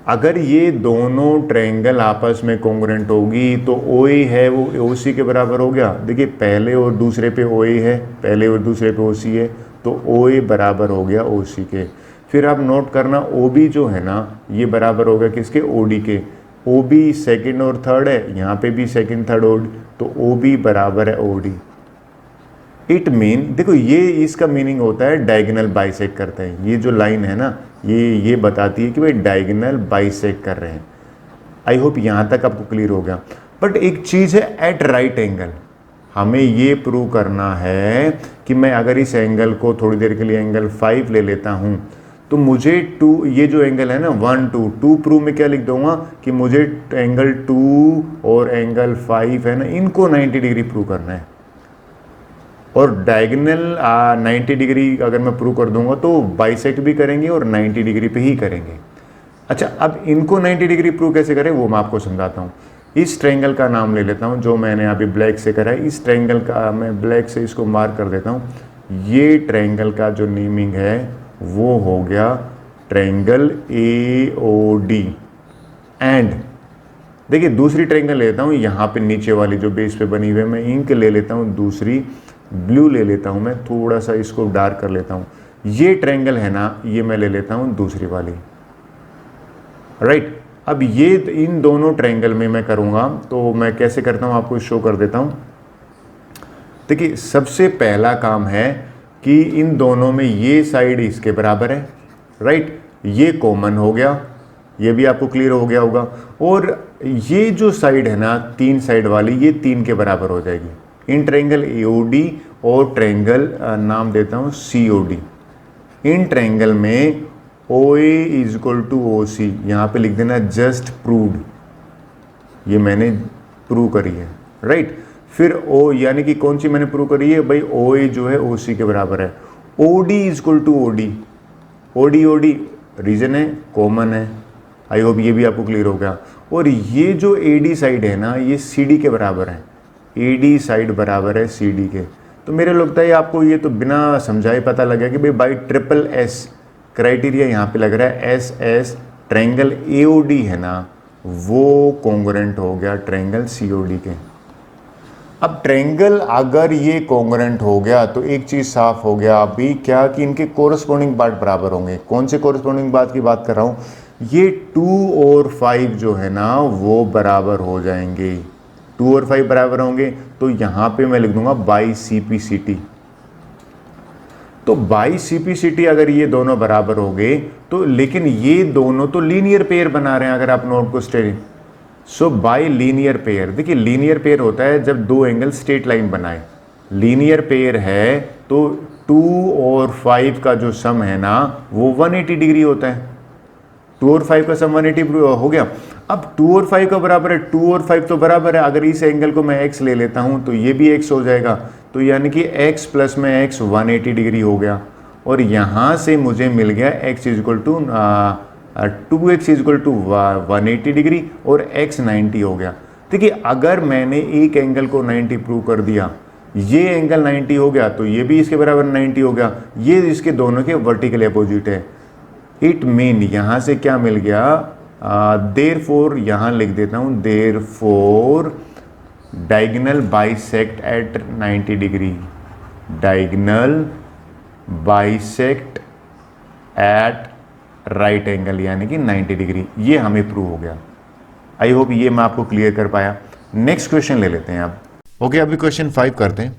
अगर ये दोनों ट्रायंगल आपस में कॉन्ग्रेंट होगी तो OA है वो OC के बराबर हो गया। देखिए पहले और दूसरे पे OA है, पहले और दूसरे पे OC है, तो OA बराबर हो गया OC के। फिर आप नोट करना OB जो है ना ये बराबर हो गया किसके, OD के। OB सेकंड और थर्ड है, यहाँ पे भी सेकंड थर्ड OD, तो OB बराबर है OD। इट मीन, देखो ये इसका मीनिंग होता है डायगोनल बाइसेक्ट करते हैं। ये जो लाइन है ना ये बताती है कि भाई डायगोनल बाइसेक्ट कर रहे हैं। आई होप यहाँ तक आपको क्लियर हो गया। बट एक चीज़ है एट राइट एंगल, हमें ये प्रूव करना है कि मैं अगर इस एंगल को थोड़ी देर के लिए एंगल 5 ले लेता हूँ, तो मुझे 2, ये जो एंगल है ना 1 2 प्रूव में क्या लिख दूंगा कि मुझे एंगल 2 और एंगल 5 है ना इनको 90 डिग्री प्रूव करना है। और डायगोनल 90 डिग्री अगर मैं प्रूव कर दूंगा तो बाइसेक्ट भी करेंगे और 90 डिग्री पे ही करेंगे। अच्छा, अब इनको 90 डिग्री प्रूव कैसे करें वो मैं आपको समझाता हूँ। इस ट्रायंगल का नाम ले लेता हूँ जो मैंने अभी ब्लैक से करा है। इस ट्रायंगल का मैं ब्लैक से इसको मार्क कर देता हूँ। ये ट्रायंगल का जो नेमिंग है वो हो गया ट्रायंगल AOD। एंड देखिए दूसरी ट्रायंगल लेता हूँ, यहाँ पे नीचे वाली जो बेस पे बनी हुई है, मैं इंक ले लेता हूँ दूसरी, ब्लू ले लेता हूँ मैं, थोड़ा सा इसको डार्क कर लेता हूँ। ये ट्रायंगल है ना, ये मैं ले लेता हूं दूसरी वाली, राइट। अब ये इन दोनों ट्रायंगल में मैं करूंगा, तो मैं कैसे करता हूं आपको शो कर देता हूं। देखिए सबसे पहला काम है कि इन दोनों में ये साइड इसके बराबर है, राइट, ये कॉमन हो गया, ये भी आपको क्लियर हो गया होगा। और ये जो साइड है ना 3 साइड वाली, ये 3 के बराबर हो जाएगी। इन ट्रायंगल एओडी और ट्रायंगल नाम देता हूँ सीओडी, इन ट्रायंगल में ओ ए इज इक्वल टू ओ सी, यहाँ पर लिख देना जस्ट प्रूव्ड, ये मैंने प्रूव करी है, राइट। फिर ओ यानी कि कौन सी मैंने प्रूव करी है भाई, ओ ए जो है ओ सी के बराबर है। O D is equal to O D, O D O D reason है, कॉमन है, आई होप ये भी आपको क्लियर हो गया। और ये जो ए डी साइड है ना, ये सी डी के बराबर है, ए डी साइड बराबर है सी डी के। तो मेरे लगता है आपको ये तो बिना समझाए पता लग गया कि भाई बाई ट्रिपल एस क्राइटेरिया यहाँ पे लग रहा है, S S triangle A O D है ना, वो कॉन्ग्रुएंट हो गया ट्रायंगल सी ओ डी के। अब ट्रायंगल अगर ये कॉन्ग्रुएंट हो गया तो एक चीज साफ हो गया अभी क्या, कि इनके कोरस्पॉन्डिंग पार्ट बराबर होंगे। कौन से कोरस्पॉन्डिंग पार्ट की बात कर रहा हूं, ये 2 और 5 जो है ना वो बराबर हो जाएंगे, 2 और 5 बराबर होंगे। तो यहां पे मैं लिख दूंगा बाई सीपीसीटी। तो बाई सीपीसीटी अगर ये दोनों बराबर हो गए तो, लेकिन ये दोनों तो लीनियर पेयर बना रहे हैं अगर आप नोट को स्ट्रेट। सो बाय लीनियर पेयर, देखिए लीनियर पेयर होता है जब दो एंगल स्ट्रेट लाइन बनाए। लीनियर पेयर है तो 2 और 5 का जो सम है ना वो 180 डिग्री होता है। 2 और 5 का सम 180 हो गया। अब 2 और 5 का बराबर है, 2 और 5 तो बराबर है। अगर इस एंगल को मैं x ले लेता हूं तो ये भी x हो जाएगा, तो यानी कि x प्लस में x 180 डिग्री हो गया। और यहां से मुझे मिल गया x equal to 2x equal to 180 degree और x 90 हो गया। देखिए अगर मैंने एक एंगल को 90 प्रूव कर दिया, ये एंगल 90 हो गया तो ये भी इसके बराबर 90 हो गया, ये इसके दोनों के वर्टिकल अपोजिट है। इट मीन यहाँ से क्या मिल गया, देयरफॉर यहाँ लिख देता हूँ, therefore diagonal bisect at 90 degree, diagonal bisect at right angle यानी कि 90 डिग्री। ये हमें प्रूव हो गया। आई होप ये मैं आपको क्लियर कर पाया। नेक्स्ट क्वेश्चन ले लेते हैं आप। ओके अभी क्वेश्चन 5 करते हैं।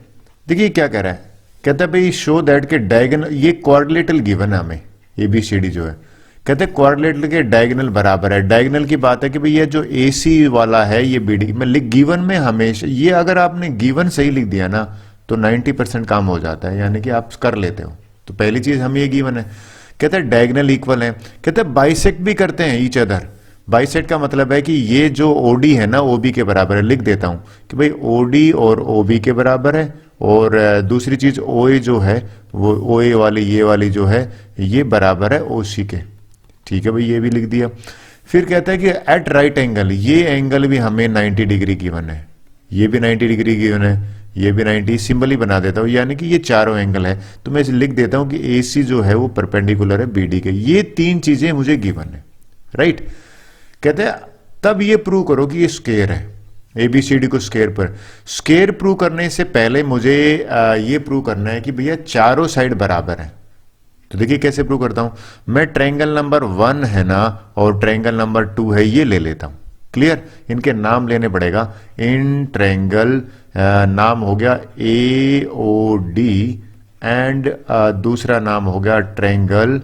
देखिए क्या कह रहा है, कहता है भाई शो दैट के डायगोनल, ये क्वाड्रिलेटरल गिवन है हमें, ABCD जो है, कहते हैं क्वाड्रिलेटरल के डायगोनल बराबर है। डायगोनल की बात है कि भाई ये जो AC वाला है ये BD में लिख, गिवन में हमेशा ये अगर आपने गिवन सही लिख दिया ना तो 90% काम हो जाता है, यानी कि आप कर लेते हो। तो पहली चीज हम ये गिवन है। कहते हैं डायगोनल इक्वल है, कहते हैं बाइसेक्ट भी करते हैं ईच अदर। बाइसेक्ट का मतलब है कि ये जो OD है ना OB के बराबर है। लिख देता हूं कि भाई OD और OB के बराबर है, और दूसरी चीज OA जो है वो OA वाली ये वाली जो है ये बराबर है OC के। ठीक है भाई ये भी लिख दिया। फिर कहता है कि एट राइट एंगल, ये एंगल भी हमें 90 डिग्री गिवन है, ये भी 90 डिग्री गिवन है, ये भी 90, सिंबल ही बना देता हूं, यानी कि ये चारों एंगल है। तो मैं इसे लिख देता हूं कि AC जो है वो परपेंडिकुलर है BD के। ये 3 चीजें मुझे गिवन है, राइट। कहते हैं तब ये प्रूव करो कि ये स्क्वायर है, ABCD को स्क्वायर पर। स्क्वायर प्रूव करने से पहले मुझे ये प्रूव करना है कि भैया चारों साइड बराबर है। तो देखिए कैसे प्रूव करता हूं, मैं ट्रायंगल नंबर 1 है ना और ट्रायंगल नंबर 2 है ये ले लेता हूं। क्लियर, इनके नाम लेने पड़ेगा। इन ट्रायंगल नाम हो गया AOD एंड दूसरा नाम हो गया ट्रायंगल,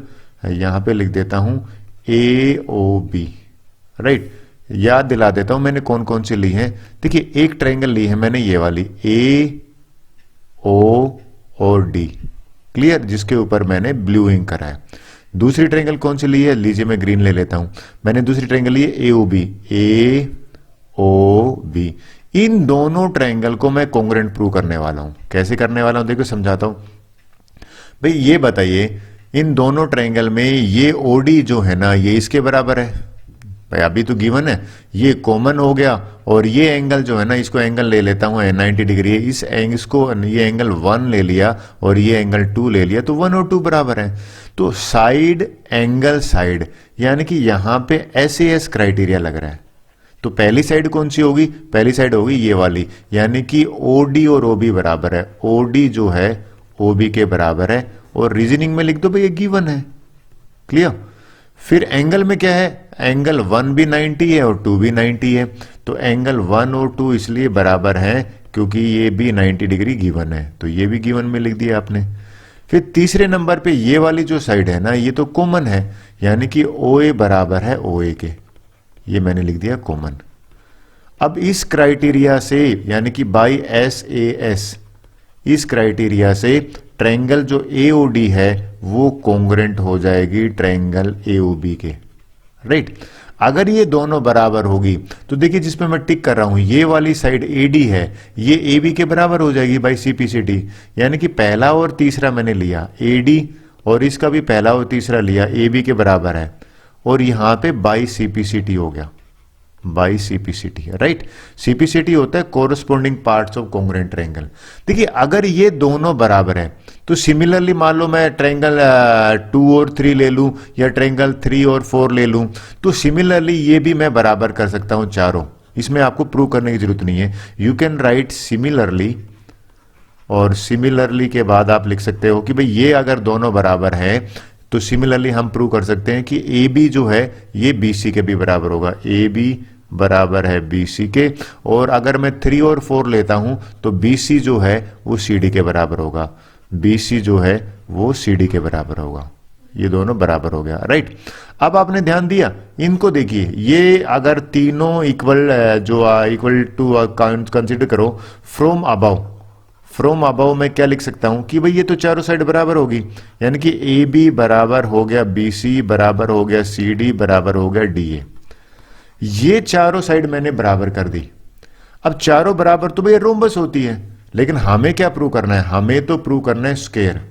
यहां पे लिख देता हूं AOB, राइट। याद दिला देता हूं मैंने कौन कौन सी ली है। देखिए एक ट्रायंगल ली है मैंने ये वाली AO और D, क्लियर, जिसके ऊपर मैंने ब्लू इंक करा है। दूसरी ट्रायंगल कौन सी ली है, लीजिए मैं ग्रीन ले लेता हूं। मैंने दूसरी ट्रायंगल ली है AOB। इन दोनों ट्रायंगल को मैं कॉन्ग्रुएंट प्रूव करने वाला हूं। कैसे करने वाला हूं देखो समझाता हूं। भाई ये बताइए इन दोनों ट्रायंगल में ये OD जो है ना ये इसके बराबर है। भाई अभी तो गिवन है, ये कॉमन हो गया। और ये एंगल जो है ना इसको एंगल ले लेता हूं 90 डिग्री, इस एंगल को ये एंगल 1 ले लिया और ये एंगल 2 ले लिया, तो 1 और 2 बराबर है। तो साइड एंगल साइड यानी कि यहां पे SAS क्राइटेरिया लग रहा है। तो पहली साइड कौन सी होगी, पहली साइड होगी ये वाली, यानी कि OD और OB बराबर है। OD जो है OB के बराबर है और रीजनिंग में लिख दो भाई ये गिवन है। क्लियर। फिर एंगल में क्या है, एंगल 1 भी 90 है और 2 भी 90 है, तो एंगल 1 और 2 इसलिए बराबर है क्योंकि ये भी 90 डिग्री गिवन है, तो ये भी गिवन में लिख दिया आपने। फिर तीसरे नंबर पे ये वाली जो साइड है ना ये तो कॉमन है, यानी कि OA बराबर है OA के, ये मैंने लिख दिया कॉमन। अब इस क्राइटेरिया से यानी कि बाई SAS, इस क्राइटेरिया से ट्रायंगल जो AOD है वो कॉन्ग्रुएंट हो जाएगी ट्रायंगल AOB के, राइट। अगर ये दोनों बराबर होगी तो देखिए जिसमें मैं टिक कर रहा हूं ये वाली साइड AD है, ये AB के बराबर हो जाएगी बाई CPCT, यानी कि पहला और तीसरा मैंने लिया AD और इसका भी पहला और तीसरा लिया AB के बराबर है, और यहां पे बाई CPCT हो गया, बाई CPCT, राइट। CPCT होता है corresponding parts of congruent triangle. देखिए अगर ये दोनों बराबर है तो सिमिलरली मान लो मैं ट्रायंगल 2 और 3 ले लूं या ट्रायंगल 3 और 4 ले लूं, तो सिमिलरली ये भी मैं बराबर कर सकता हूं चारों, इसमें आपको प्रूव करने की जरूरत नहीं है। यू कैन राइट सिमिलरली, और सिमिलरली के बाद आप लिख सकते हो कि भाई ये अगर दोनों बराबर है तो सिमिलरली हम प्रूव कर सकते हैं कि AB जो है ये BC के भी बराबर होगा, AB बराबर है BC के, और अगर मैं 3 और 4 लेता हूं तो BC जो है वो CD के बराबर होगा, BC जो है वो CD के बराबर होगा, ये दोनों बराबर हो गया, राइट। अब आपने ध्यान दिया इनको, देखिए ये अगर तीनों इक्वल जो इक्वल टू कंसिडर करो फ्रॉम अबव, फ्रॉम अबव में क्या लिख सकता हूं कि भाई ये तो चारों साइड बराबर होगी, यानी कि AB बराबर हो गया BC बराबर हो गया CD बराबर हो गया DA, ये चारों साइड मैंने बराबर कर दी। अब चारों बराबर तो भाई रोम्बस होती है, लेकिन हमें क्या प्रूव करना है, हमें तो प्रूव करना है स्क्वायर।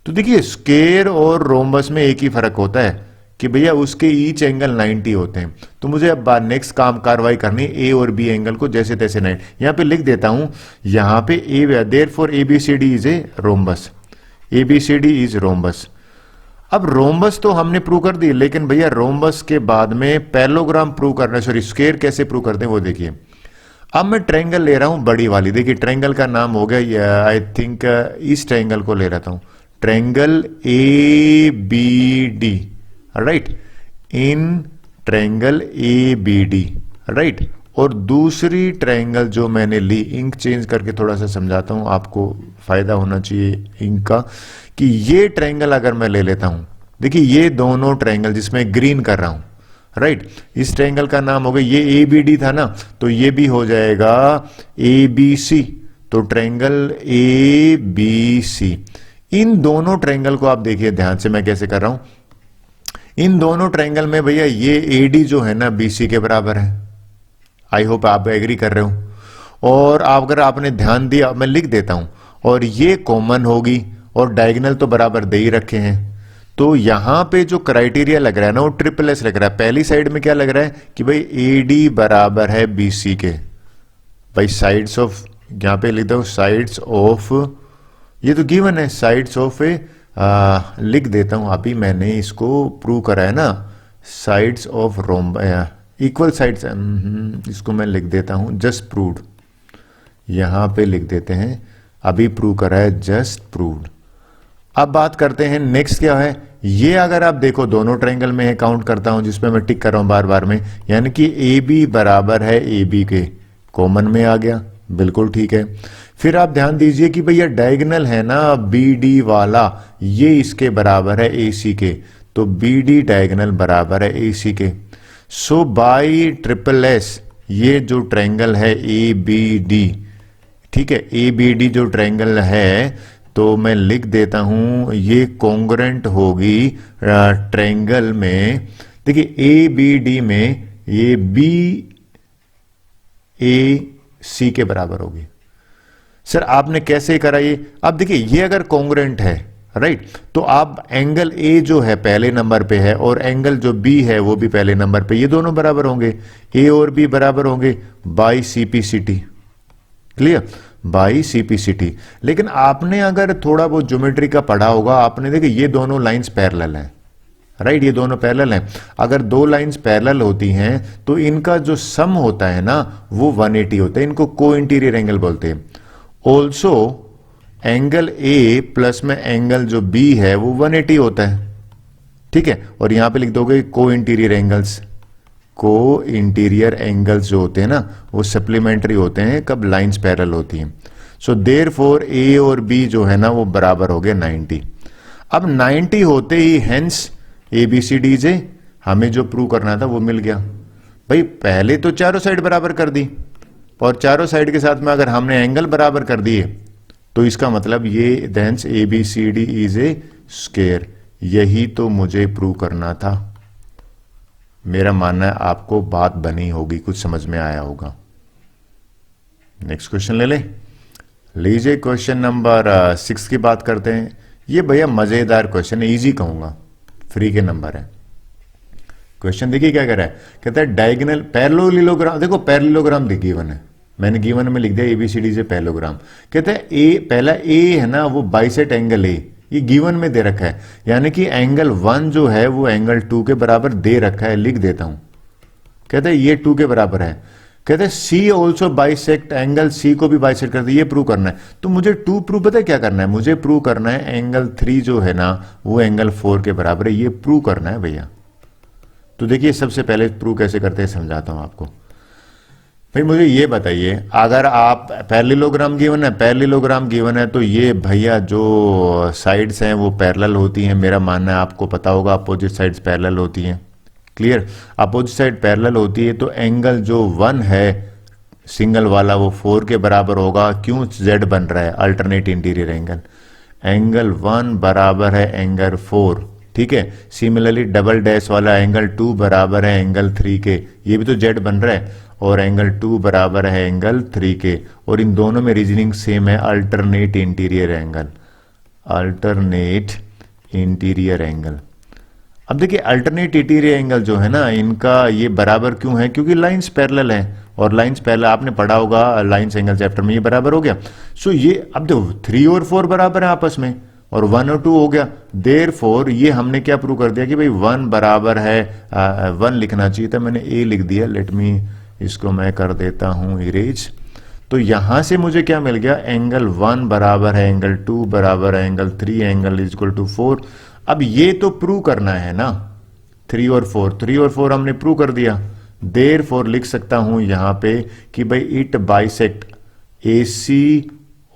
तो देखिए स्क्वायर और रोम्बस में एक ही फर्क होता है कि भैया उसके ईच एंगल 90 होते हैं। तो मुझे अब नेक्स्ट कार्रवाई करनी A और B एंगल को जैसे तैसे 90, यहां पे लिख देता हूं, यहां पे therefore ABCD is a rhombus, ABCD is rhombus. अब रोम्बस तो हमने प्रूव कर दी, लेकिन भैया रोम्बस के बाद में पैरेललोग्राम प्रूव करना, सॉरी स्क्वायर कैसे प्रूव करते हैं वो देखिए। अब मैं ट्रायंगल ले रहा हूं बड़ी वाली, देखिए ट्रायंगल का नाम हो गया आई थिंक इस ट्रायंगल को ले रहा हूं, triangle ABD, right, in triangle ABD, right. और दूसरी ट्रायंगल जो मैंने ली, इंक चेंज करके थोड़ा सा समझाता हूं, आपको फायदा होना चाहिए इंक का, कि ये ट्रायंगल अगर मैं ले लेता हूं, देखिए ये दोनों ट्रायंगल जिसमें ग्रीन कर रहा हूं, राइट, इस ट्रायंगल का नाम हो गया, ये ABD था ना, तो ये भी हो जाएगा ABC, तो ट्रायंगल ABC। इन दोनों ट्रायंगल को आप देखिए ध्यान से मैं कैसे कर रहा हूं, इन दोनों ट्रायंगल में भैया ये AD जो है ना BC के बराबर है, आई होप आप एग्री कर रहे हो। और अगर आपने ध्यान दिया, मैं लिख देता हूं, और ये कॉमन होगी और डायगोनल तो बराबर दे ही रखे हैं, तो यहां पे जो क्राइटेरिया लग रहा है ना वो SSS लग रहा है। पहली साइड में क्या लग रहा है कि भाई AD बराबर है BC के, भाई साइड्स ऑफ, यहां पे लिख दो साइड्स ऑफ, ये तो गिवन है, साइड्स ऑफ ए लिख देता हूं, अभी मैंने इसको प्रूव करा है ना, साइड्स ऑफ रोम्ब इक्वल साइड्स, इसको मैं लिख देता हूं जस्ट प्रूव्ड, यहां पे लिख देते हैं, अभी प्रूव करा है जस्ट प्रूव्ड। अब बात करते हैं नेक्स्ट क्या है, ये अगर आप देखो दोनों ट्रायंगल में है, काउंट करता हूं जिसमें मैं टिक कर रहा हूं बार बार में, यानी कि AB बराबर है AB के, कॉमन में आ गया, बिल्कुल ठीक है। फिर आप ध्यान दीजिए कि भैया डायगोनल है ना BD वाला, ये इसके बराबर है AC के, तो BD डायगोनल बराबर है AC के। सो बाई SSS ये जो ट्रायंगल है ABD, ठीक है, ABD जो ट्रायंगल है, तो मैं लिख देता हूं ये कॉन्ग्रुएंट होगी ट्रायंगल में, देखिए ABD में ये BAC के बराबर होगी। सर आपने कैसे करा ये, अब देखिए ये अगर कॉन्ग्रुएंट है, राइट, तो आप एंगल A जो है पहले नंबर पे है और एंगल जो B है वो भी पहले नंबर पे, ये दोनों बराबर होंगे, A और B बराबर होंगे by CPCT, clear, by CPCT। लेकिन आपने अगर थोड़ा बहुत ज्योमेट्री का पढ़ा होगा, आपने देखिए ये दोनों लाइंस पैरेलल हैं, राइट, ये दोनों पैरेलल हैं। अगर दो लाइंस पैरेलल होती हैं तो इनका जो सम होता है ना वो 180 होता है, इनको को इंटीरियर एंगल बोलते हैं। ऑल्सो एंगल ए प्लस में एंगल जो बी है वो 180 होता है, ठीक है। और यहां पे लिख दोगे को इंटीरियर एंगल्स। को इंटीरियर एंगल्स जो होते हैं ना वो सप्लीमेंट्री होते हैं कब लाइंस पैरेलल होती हैं। सो देयरफॉर ए और बी जो है ना वो बराबर हो गए 90। अब 90 होते ही hence A B C D जे हमें जो प्रूव करना था वो मिल गया। भाई पहले तो चारों साइड बराबर कर दी और चारों साइड के साथ में अगर हमने एंगल बराबर कर दिए तो इसका मतलब ये thence A B C D is a square. यही तो मुझे प्रूव करना था। मेरा मानना है आपको बात बनी होगी, कुछ समझ में आया होगा। नेक्स्ट क्वेश्चन ले ले लीजिए। क्वेश्चन नंबर 6 की बात करते हैं। ये भैया मजेदार क्वेश्चन है, इजी कहूंगा, फ्री के नंबर है। क्वेश्चन देखिए क्या कह रहा है, कहता है डायगोनल पैरेललोग्राम। देखो पैरेललोग्राम गिवन है, मैंने गिवन में लिख दिया एबीसीडी से पैरेललोग्राम। कहता है ए पहला ए है ना वो बाइसेक्ट एंगल ए, ये गिवन में दे रखा है, यानी कि एंगल 1 जो है वो एंगल 2 के बराबर दे रखा है, लिख देता हूं। कहता है ये 2 के बराबर है। कहते हैं सी ऑल्सो बाइसेक्ट, एंगल सी को भी बाइसेक्ट करते, ये प्रूव करना है। तो मुझे 2 प्रूव पता है क्या करना है, मुझे प्रूव करना है एंगल 3 जो है ना वो एंगल 4 के बराबर है, ये प्रूव करना है भैया। तो देखिए सबसे पहले प्रूव कैसे करते हैं समझाता हूं आपको। भाई मुझे ये बताइए, अगर आप पैरेललोग्राम गिवन है, पैरेललोग्राम गिवन है तो ये भैया जो साइड्स हैं वो पैरेलल होती हैं। मेरा मानना है आपको पता होगा अपोजिट साइड्स पैरेलल होती हैं। क्लियर, अपोजिट साइड पैरेलल होती है तो एंगल जो 1 है सिंगल वाला वो 4 के बराबर होगा। क्यों, z बन रहा है अल्टरनेट इंटीरियर एंगल। एंगल 1 बराबर है एंगल 4, ठीक है। सिमिलरली डबल डैश वाला एंगल 2 बराबर है एंगल 3 के, ये भी तो z बन रहा है। और एंगल 2 बराबर है एंगल 3 के, और इन दोनों में रीजनिंग सेम है, alternate interior angle, alternate interior angle. अब देखिए अल्टरनेट इंटीरियर एंगल जो है ना इनका ये बराबर क्यों है, क्योंकि लाइंस पैरेलल है, और लाइंस पैरेलल आपने पढ़ा होगा लाइंस एंगल चैप्टर में, ये बराबर हो गया। सो ये अब देखो 3 और 4 बराबर है आपस में, और 1 और 2 हो गया। देयरफॉर ये हमने क्या प्रूव कर दिया कि भाई 1 बराबर है 1 लिखना चाहिए था, मैंने ए लिख दिया। लेट मी इसको मैं कर देता हूं इरेज। तो यहां से मुझे क्या मिल गया, एंगल 1 बराबर है एंगल 2 बराबर है angle 3, angle is equal to 4। अब ये तो प्रूव करना है ना, 3 और 4 हमने प्रूव कर दिया। देयरफॉर लिख सकता हूं यहां पे कि भाई it bisect AC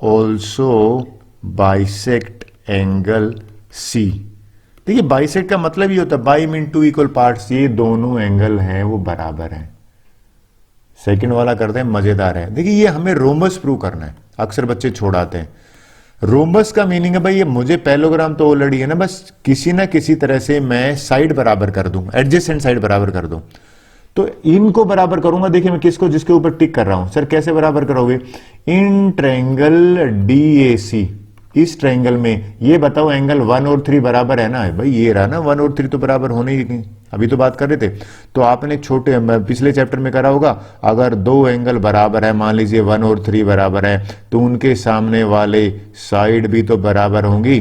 also bisect angle C। देखिए बाइसेक्ट का मतलब ये होता है बाई मीन 2 इक्वल पार्ट्स, ये दोनों एंगल हैं वो बराबर हैं। सेकंड वाला करते हैं, मजेदार है। देखिए ये हमें रोम्बस प्रूव करना है, अक्सर बच्चे छोड़ाते हैं। रोम्बस का मीनिंग है भाई ये मुझे पैरेललोग्राम तो ऑलरेडी है ना, बस किसी ना किसी तरह से मैं साइड बराबर कर दूं, एडजेसेंट साइड बराबर कर दूं। तो इनको बराबर करूंगा। देखिए मैं किसको, जिसके ऊपर टिक कर रहा हूं। सर कैसे बराबर करोगे, इन ट्रायंगल DAC, इस ट्रायंगल में ये बताओ एंगल 1 और 3 बराबर है ना। भाई ये रहा ना 1 और 3 तो बराबर होने ही नहीं, अभी तो बात कर रहे थे। तो आपने छोटे पिछले चैप्टर में करा होगा, अगर 2 एंगल बराबर है, मान लीजिए 1 और 3 बराबर है, तो उनके सामने वाले साइड भी तो बराबर होंगी।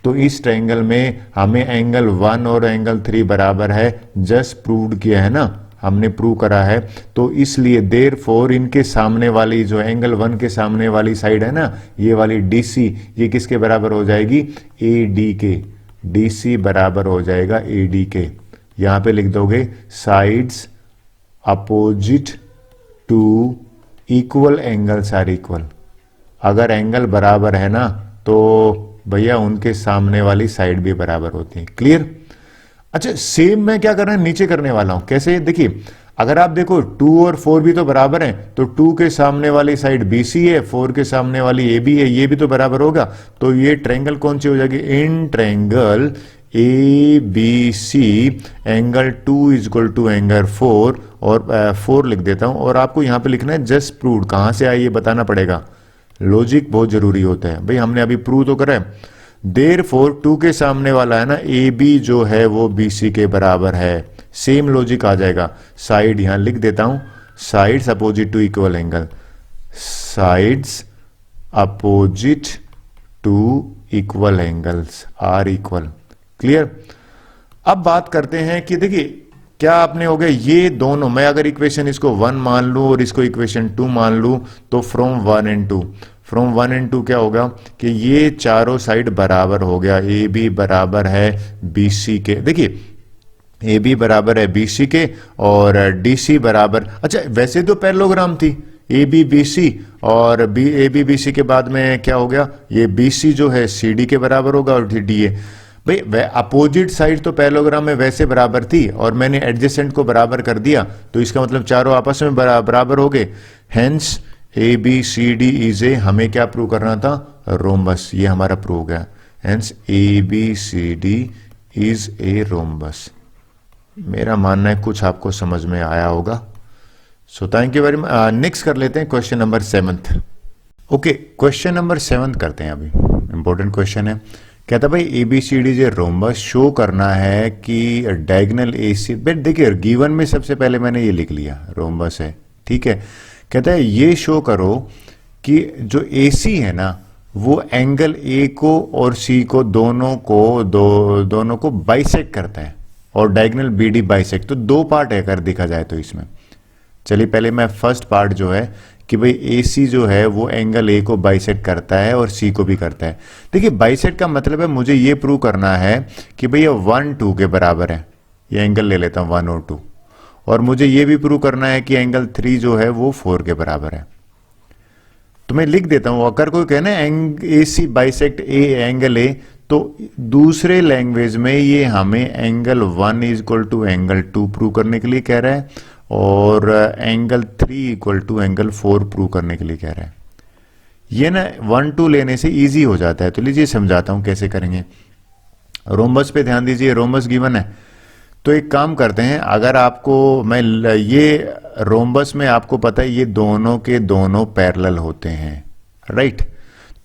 तो इस ट्रायंगल में हमें एंगल 1 और एंगल 3 बराबर है, जस्ट प्रूव्ड किया है ना, हमने प्रूव करा है। तो इसलिए देयरफॉर इनके सामने वाली जो एंगल 1 के सामने वाली साइड है ना, ये वाली DC, ये किसके बराबर हो जाएगी, AD के। DC बराबर हो जाएगा AD के। यहां पे लिख दोगे sides opposite to equal angles are equal. अगर एंगल बराबर है ना तो भैया उनके सामने वाली साइड भी बराबर होती है। क्लियर। अच्छा सेम मैं क्या करना है, नीचे करने वाला हूं। कैसे, देखिए अगर आप देखो 2 और 4 भी तो बराबर हैं, तो 2 के सामने वाली साइड BC है, 4 के सामने वाली AB है, ये भी तो बराबर होगा। तो ये ट्रायंगल कौन सी हो जाएगी, in triangle ABC angle 2 is equal to angle 4, और 4 लिख देता हूं। और आपको यहां पे लिखना है जस्ट प्रूव्ड, कहां से आया ये बताना पड़ेगा, लॉजिक बहुत जरूरी होता है। भाई हमने अभी प्रूव तो करा है। देयरफॉर 2 के सामने वाला है ना AB जो है वो BC के बराबर है, सेम लॉजिक आ जाएगा। साइड यहां लिख देता हूं, sides opposite to equal angle, sides opposite to equal angles are equal. Clear. अब बात करते हैं कि देखिए क्या आपने हो गया ये दोनों, मैं अगर इक्वेशन इसको 1 मान लूं और इसको इक्वेशन 2 मान लूं, तो फ्रॉम 1 and 2, फ्रॉम 1 एंड 2 क्या होगा कि ये चारों साइड बराबर हो गया, ए बी बराबर है बी सी के। देखिए ए बी बराबर है बी सी के और डी सी बराबर, अच्छा वैसे तो पैरेललोग्राम थी ए बी बी सी, और B A B B C के बाद में क्या हो गया, ये बी सी जो है सी डी के बराबर होगा और डी ए। भाई वह अपोजिट साइड तो पैरेललोग्राम में वैसे बराबर थी और मैंने एडजेसेंट को बराबर कर दिया, तो इसका मतलब चारों आपस में बराबर हो गए। Hence A B C D is a, हमें क्या प्रूव करना था, रोम्बस। ये हमारा प्रूव हो गया। Hence A B C D is a rhombus. मेरा मानना है कुछ आपको समझ में आया होगा। So thank you very much. Next कर लेते हैं question number 7। Okay, question number 7 करते हैं। अभी इंपॉर्टेंट क्वेश्चन है। कहता भाई ए बी सी डी जे रोम्बस शो करना है कि डायगोनल ए सी। बेट देखिए गिवन में सबसे पहले मैंने ये लिख लिया रोम्बस है, ठीक है। कहता है ये शो करो कि जो ए सी है ना वो एंगल ए को और सी को दोनों को बाइसेक्ट करता है और डायगोनल बी डी बाइसेक्ट। तो दो पार्ट है अगर देखा जाए तो इसमें। चलिए पहले मैं फर्स्ट पार्ट जो है कि भाई ए सी जो है वो एंगल ए को बाइसेक्ट करता है और सी को भी करता है। देखिए बाइसेक्ट का मतलब है मुझे ये प्रूव करना है कि भाई ये 1 2 के बराबर है। ये एंगल ले लेता हूं 1 और 2, और मुझे ये भी प्रूव करना है कि एंगल 3 जो है वो 4 के बराबर है। तो मैं लिख देता हूं, अगर कोई कहना ए सी बाइसेक्ट ए एंगल ए, तो दूसरे लैंग्वेज में ये हमें angle 1 is equal to angle 2 prove करने के लिए कह रहा है और angle 3 equal to angle 4 prove करने के लिए कह रहा है। ये ना 1 2 लेने से इजी हो जाता है। तो लीजिए समझाता हूं कैसे करेंगे। रोम्बस पे ध्यान दीजिए, रोम्बस गिवन है। तो एक काम करते हैं, अगर आपको मैं ये रोम्बस में आपको पता है ये दोनों के दोनों पैरेलल होते हैं, राइट।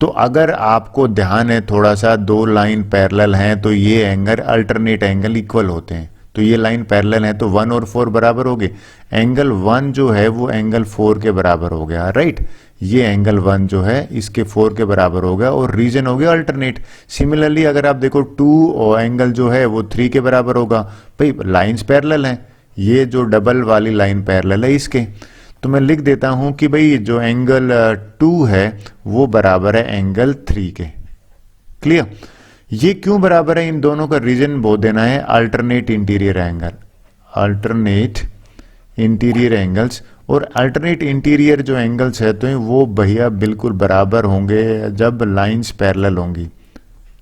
तो अगर आपको ध्यान है थोड़ा सा, दो लाइन पैरेलल हैं तो ये एंगल अल्टरनेट एंगल इक्वल होते हैं। तो ये लाइन पैरेलल है तो 1 और 4 बराबर हो गए। एंगल 1 जो है वो एंगल 4 के बराबर हो गया, राइट। ये एंगल 1 जो है इसके 4 के बराबर हो गया और रीजन हो गया अल्टरनेट। सिमिलरली अगर आप देखो 2 और एंगल जो है वो 3 के बराबर होगा। भाई लाइंस पैरेलल हैं, ये जो डबल वाली लाइन पैरेलल है इसके। तो मैं लिख देता हूं कि भाई जो एंगल 2 है वो बराबर है एंगल 3 के। क्लियर। ये क्यों बराबर है, इन दोनों का रीजन बोल देना है alternate interior angle, alternate interior angles. और अल्टरनेट इंटीरियर जो एंगल्स है तो वो भैया बिल्कुल बराबर होंगे जब लाइंस पैरेलल होंगी।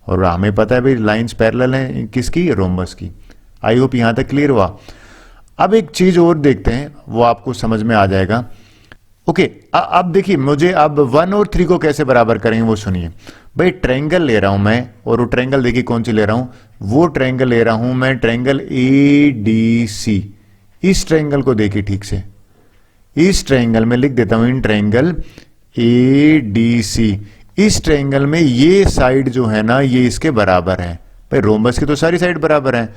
और हमें पता है भाई लाइंस पैरेलल हैं किसकी, रोम्बस की। आई होप यहां तक क्लियर हुआ। अब एक चीज और देखते हैं, वो आपको समझ में आ जाएगा। ओके, अब देखिए मुझे अब 1 और 3 को कैसे बराबर करेंगे वो सुनिए। भाई ट्रायंगल ले रहा हूं मैं, और वो ट्रायंगल देखिए कौन सी ले रहा हूं, वो ट्रायंगल ले रहा हूं मैं ट्रायंगल ए डी सी। इस ट्रायंगल को देखिए ठीक से, इस ट्रायंगल में लिख देता हूं in triangle A D C. इस ट्रायंगल में ये साइड जो है ना ये इसके बराबर है। भाई रोम्बस की तो सारी साइड बराबर है।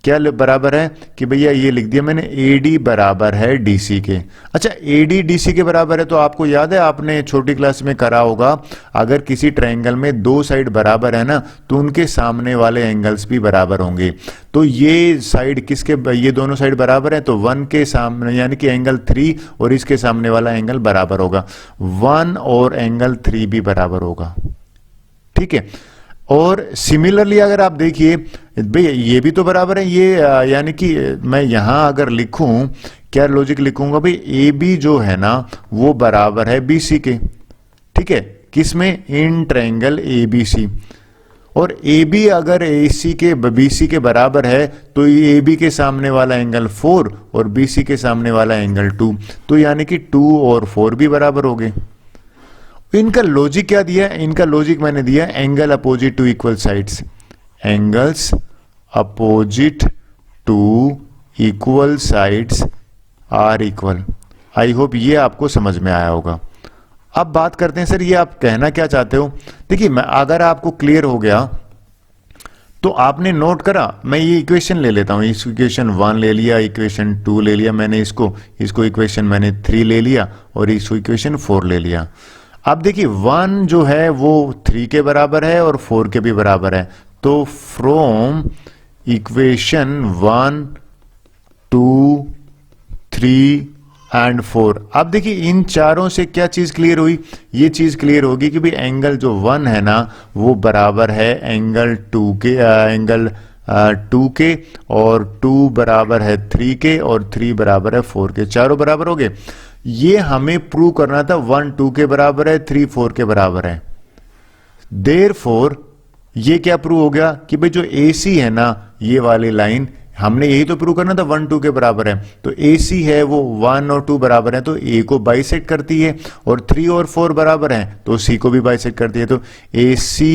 क्या बराबर है कि भैया ये लिख दिया मैंने AD बराबर है DC के। अच्छा AD DC के बराबर है तो आपको याद है आपने छोटी क्लास में करा होगा, अगर किसी ट्रायंगल में दो साइड बराबर है ना तो उनके सामने वाले एंगल्स भी बराबर होंगे। तो ये साइड किसके, ये दोनों साइड बराबर है तो 1 के सामने यानी कि एंगल 3 और इसके सामने वाला एंगल बराबर होगा। 1 और एंगल 3 भी बराबर होगा, ठीक है। और सिमिलरली अगर आप देखिए भाई ये भी तो बराबर है, ये यानी कि मैं यहां अगर लिखूं क्या लॉजिक लिखूंगा भाई ए बी जो है ना वो बराबर है बी सी के, ठीक है। किसमें, इन ट्रायंगल ए बी सी। और ए बी अगर ए सी के बी सी के बराबर है तो ए बी के सामने वाला एंगल 4 और बी सी के सामने वाला एंगल 2, तो यानी कि 2 और 4 भी बराबर हो गए। इनका लॉजिक क्या दिया, इनका लॉजिक मैंने दिया angle opposite to equal sides, angles opposite to equal sides are equal. I hope ये आपको समझ में आया होगा। अब बात करते हैं सर ये आप कहना क्या चाहते हो। देखिए मैं अगर आपको क्लियर हो गया तो आपने नोट करा, मैं ये इक्वेशन ले लेता हूं, इस इक्वेशन 1 ले लिया, इक्वेशन 2 ले लिया मैंने, इसको इक्वेशन मैंने 3 ले लिया और इसको इक्वेशन 4 ले लिया। अब देखिए 1 जो है वो 3 के बराबर है और 4 के भी बराबर है। तो फ्रॉम इक्वेशन 1 2 3 एंड 4। अब देखिए इन चारों से क्या चीज क्लियर हुई, ये चीज क्लियर होगी कि भाई एंगल जो 1 है ना वो बराबर है एंगल 2 के, एंगल 2 के, और 2 बराबर है 3 के, और 3 बराबर है 4 के। चारों बराबर हो गए। ये हमें प्रूव करना था 1 2 के बराबर है, 3 4 के बराबर है। देयरफॉर ये क्या प्रूव हो गया कि भाई जो AC है ना ये वाली लाइन, हमने यही तो प्रूव करना था 1 2 के बराबर है, तो AC है वो 1 और 2 बराबर है तो A को बाइसेक्ट करती है, और 3 और 4 बराबर है तो C को भी बाइसेक्ट करती है। तो AC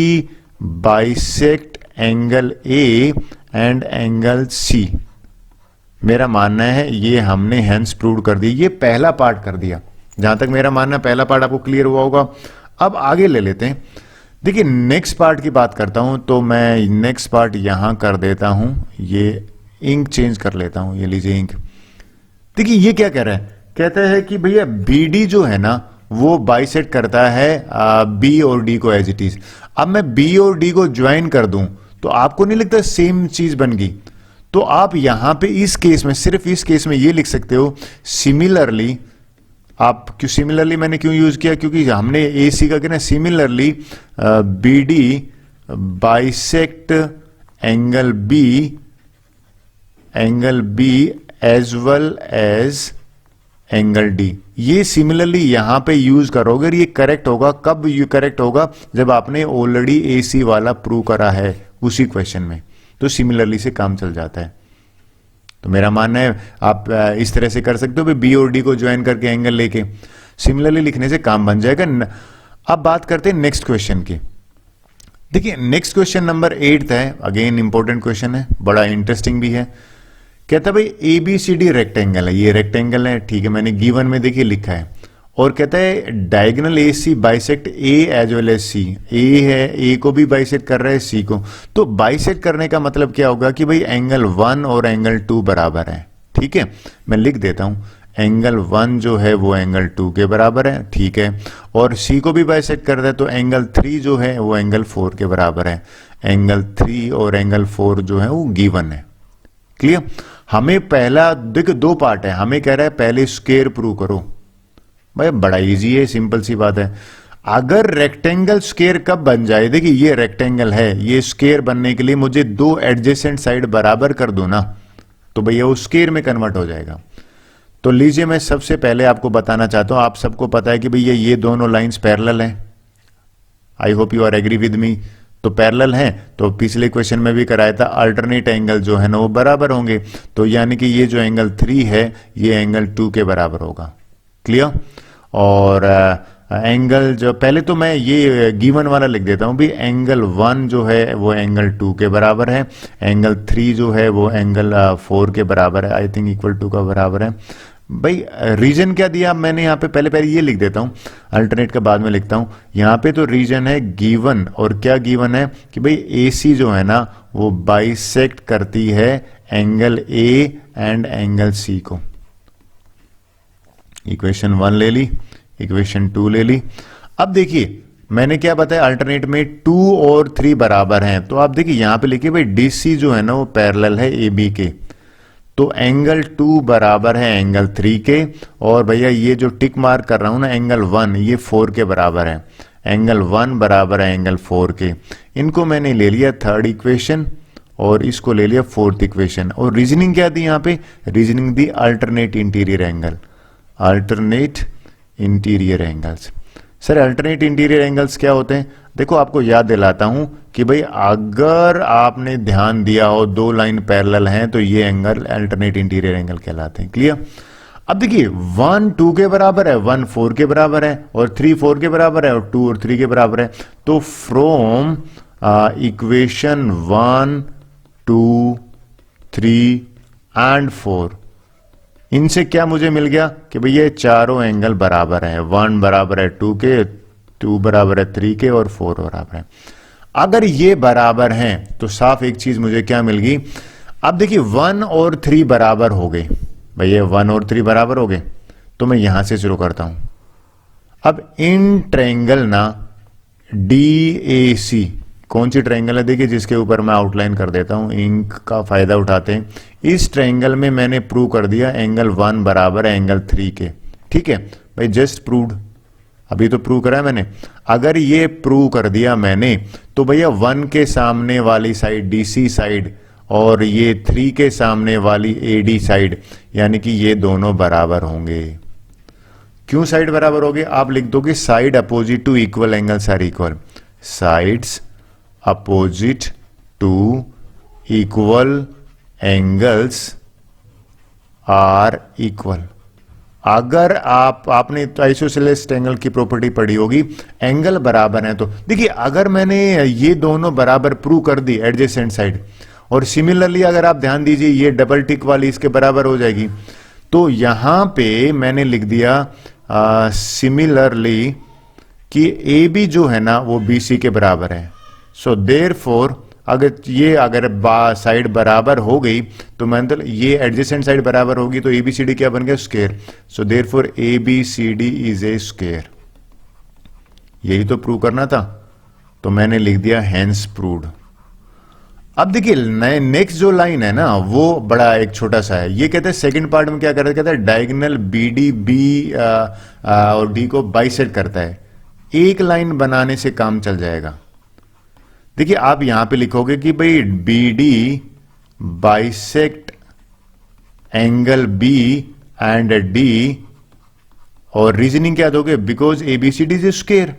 bisect angle A and angle C। मेरा मानना है ये हमने हेंस प्रूव कर दिया, ये पहला पार्ट कर दिया। जहां तक मेरा मानना है पहला पार्ट आपको क्लियर हुआ होगा। अब आगे ले लेते हैं। देखिए नेक्स्ट पार्ट की बात करता हूं, तो मैं नेक्स्ट पार्ट यहां कर देता हूं, ये इंक चेंज कर लेता हूं, ये लीजिए इंक। देखिए ये क्या कह रहा है, कहता है कि भैया BD जो है ना वो बाइसेक्ट करता है B और D को एज इट इज। अब मैं B और D को ज्वाइन कर दूं तो आपको नहीं लगता सेम चीज बन गई? तो आप यहां पे इस केस में, सिर्फ इस केस में ये लिख सकते हो सिमिलरली। आप क्यों सिमिलरली मैंने क्यों यूज किया, क्योंकि हमने AC का कहना similarly BD bisect angle B as well as angle D। ये सिमिलरली यहां पे यूज करोगे और ये करेक्ट होगा। कब ये करेक्ट होगा? जब आपने ऑलरेडी AC वाला प्रूव करा है उसी क्वेश्चन में, तो सिमिलरली से काम चल जाता है। तो मेरा मानना है आप इस तरह से कर सकते हो भी B और D को ज्वाइन करके एंगल लेके सिमिलरली लिखने से काम बन जाएगा। अब बात करते हैं नेक्स्ट क्वेश्चन की। देखिए नेक्स्ट क्वेश्चन नंबर 8 है, अगेन इंपॉर्टेंट क्वेश्चन है, बड़ा इंटरेस्टिंग भी है। कहता है भाई ABCD रेक्टेंगल है, ये रेक्टेंगल है, ठीक है, मैंने गिवन में देखिए लिखा है, और कहता है diagonal AC bisect A as well as C। A है, A को भी बाइसेक्ट कर रहा है C को। तो बाइसेक्ट करने का मतलब क्या होगा कि भाई एंगल 1 और एंगल 2 बराबर है, ठीक है। मैं लिख देता हूं, एंगल 1 जो है वो एंगल 2 के बराबर है, ठीक है, और C को भी बाइसेक्ट कर रहा है तो एंगल 3 जो है वो एंगल 4 के बराबर है। एंगल 3 और एंगल 4 जो है वो गिवन है। क्लियर? हमें पहला देखो दो पार्ट है, हमें कह रहा है पहले स्क्वायर प्रूव करो। भाई बड़ा इजी है, सिंपल सी बात है। अगर रेक्टेंगल स्क्वायर कब बन जाए, देखिए ये रेक्टेंगल है, ये स्क्वायर बनने के लिए मुझे दो एडजेसेंट साइड बराबर कर दो ना, तो भैया वो स्क्वायर में कन्वर्ट हो जाएगा। तो लीजिए मैं सबसे पहले आपको बताना चाहता हूं, आप सबको पता है कि भैया ये दोनों लाइंस पैरेलल हैं। I hope you are agree with me. तो पैरेलल हैं, तो पिछले क्वेश्चन में भी कराया था अल्टरनेट एंगल जो है ना वो बराबर होंगे, तो यानी कि ये जो एंगल 3 है ये एंगल 2 के बराबर होगा। क्लियर? और एंगल जो पहले तो मैं ये गिवन वाला लिख देता हूं भी, एंगल 1 जो है वो एंगल 2 के बराबर है, एंगल 3 जो है वो एंगल 4 के बराबर है, आई थिंक इक्वल टू का बराबर है। भाई रीजन क्या दिया मैंने यहाँ पे, पहले ये लिख देता हूँ, अल्टरनेट का बाद में लिखता हूँ। यहाँ पे तो रीजन है गिवन, और क्या गिवन है कि भाई AC जो है ना वो बाइसेक्ट करती है angle A and angle C को। इक्वेशन 1 ले ली, इक्वेशन 2 ले ली। अब देखिए मैंने क्या बताया, अल्टरनेट में 2 और 3 बराबर हैं, तो आप देखिए यहाँ पे लिखिए भाई DC जो है ना वो पैरेलल है AB के, तो एंगल 2 बराबर है एंगल 3 के, और भैया ये जो टिक मार्क कर रहा हूं ना एंगल 1 ये 4 के बराबर है, एंगल 1 बराबर है एंगल 4 के। इनको मैंने ले लिया थर्ड इक्वेशन और इसको ले लिया फोर्थ इक्वेशन। और रीजनिंग क्या दी यहाँ पे, रीजनिंग दी alternate interior angle, alternate interior angles. Sir alternate interior angles क्या होते हैं? देखो आपको याद दिलाता हूं कि भाई अगर आपने ध्यान दिया हो दो लाइन पैरेलल हैं तो ये एंगल अल्टरनेट इंटीरियर एंगल कहलाते हैं। क्लियर? अब देखिए 1 2 के बराबर है, 1 4 के बराबर है, और 3 4 के बराबर है, और 2 और 3 के बराबर है। तो फ्रॉम इक्वेशन 1 2 3 एंड 4 इनसे क्या मुझे मिल गया कि भाई ये चारों एंगल बराबर है, 1 बराबर है 2 के, 2 बराबर है 3 के, और 4 बराबर है। अगर ये बराबर हैं तो साफ एक चीज मुझे क्या मिल गई, अब देखिए 1 और 3 बराबर हो गए, भाई ये 1 और 3 बराबर हो गए, तो मैं यहां से शुरू करता हूं। अब इन ट्रायंगल ना DAC कौन सी ट्रायंगल है, देखिए जिसके ऊपर मैं आउटलाइन कर देता हूँ, इंक का फायदा उठाते हैं। इस ट्रायंगल में मैंने प्रूव कर दिया एंगल 1 बराबर है एंगल 3 के। ठीक है भाई, जस्ट प्रूव्ड, अभी तो प्रूव करा है मैंने। अगर ये प्रूव कर दिया मैंने तो भैया 1 के सामने वाली साइड डीसी साइड और ये 3 के सामने वाली एडी साइड, यानी कि ये दोनों बराबर होंगे। क्यों साइड बराबर होगी, आप लिख दोगे side opposite to equal angles are equal. Sides opposite to equal angles are equal. अगर आपने आइसोसेलेस एंगल की प्रॉपर्टी पढ़ी होगी, एंगल बराबर है तो देखिए अगर मैंने ये दोनों बराबर प्रूव कर दी एडजेसेंट साइड, और सिमिलरली अगर आप ध्यान दीजिए ये डबल टिक वाली इसके बराबर हो जाएगी, तो यहां पे मैंने लिख दिया सिमिलरली कि ए बी जो है ना वो बी सी के बराबर है। सो देयरफॉर अगर साइड बराबर हो गई तो मतलब ये एडजेसेंट साइड बराबर होगी तो ए बी सी डी क्या बन गया, square. So therefore A B C D is a square. यही तो प्रूव करना था, तो मैंने लिख दिया हेंस प्रूव्ड। अब देखिए नेक्स्ट जो लाइन है ना वो बड़ा एक छोटा सा है। ये कहते हैं सेकंड पार्ट में क्या कर रहा है, कहता है डायगोनल बी डी बी और डी को बाइसेक्ट करता है। एक लाइन बनाने से काम चल जाएगा। देखिए आप यहां पे लिखोगे कि भाई B D bisect angle B and D, और रीजनिंग क्या दोगे, because A B C D is a square,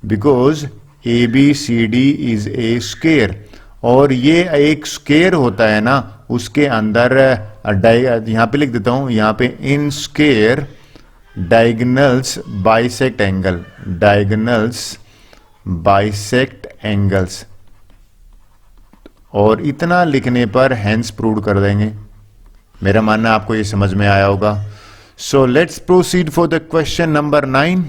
because A B C D is a square. और ये एक स्क्वायर होता है ना, उसके अंदर यहां पे लिख देता हूं, यहां पे in square diagonals bisect angle, diagonals bisect angles, और इतना लिखने पर हेंस प्रूव कर देंगे। मेरा मानना आपको ये समझ में आया होगा। सो let's proceed for the question number 9।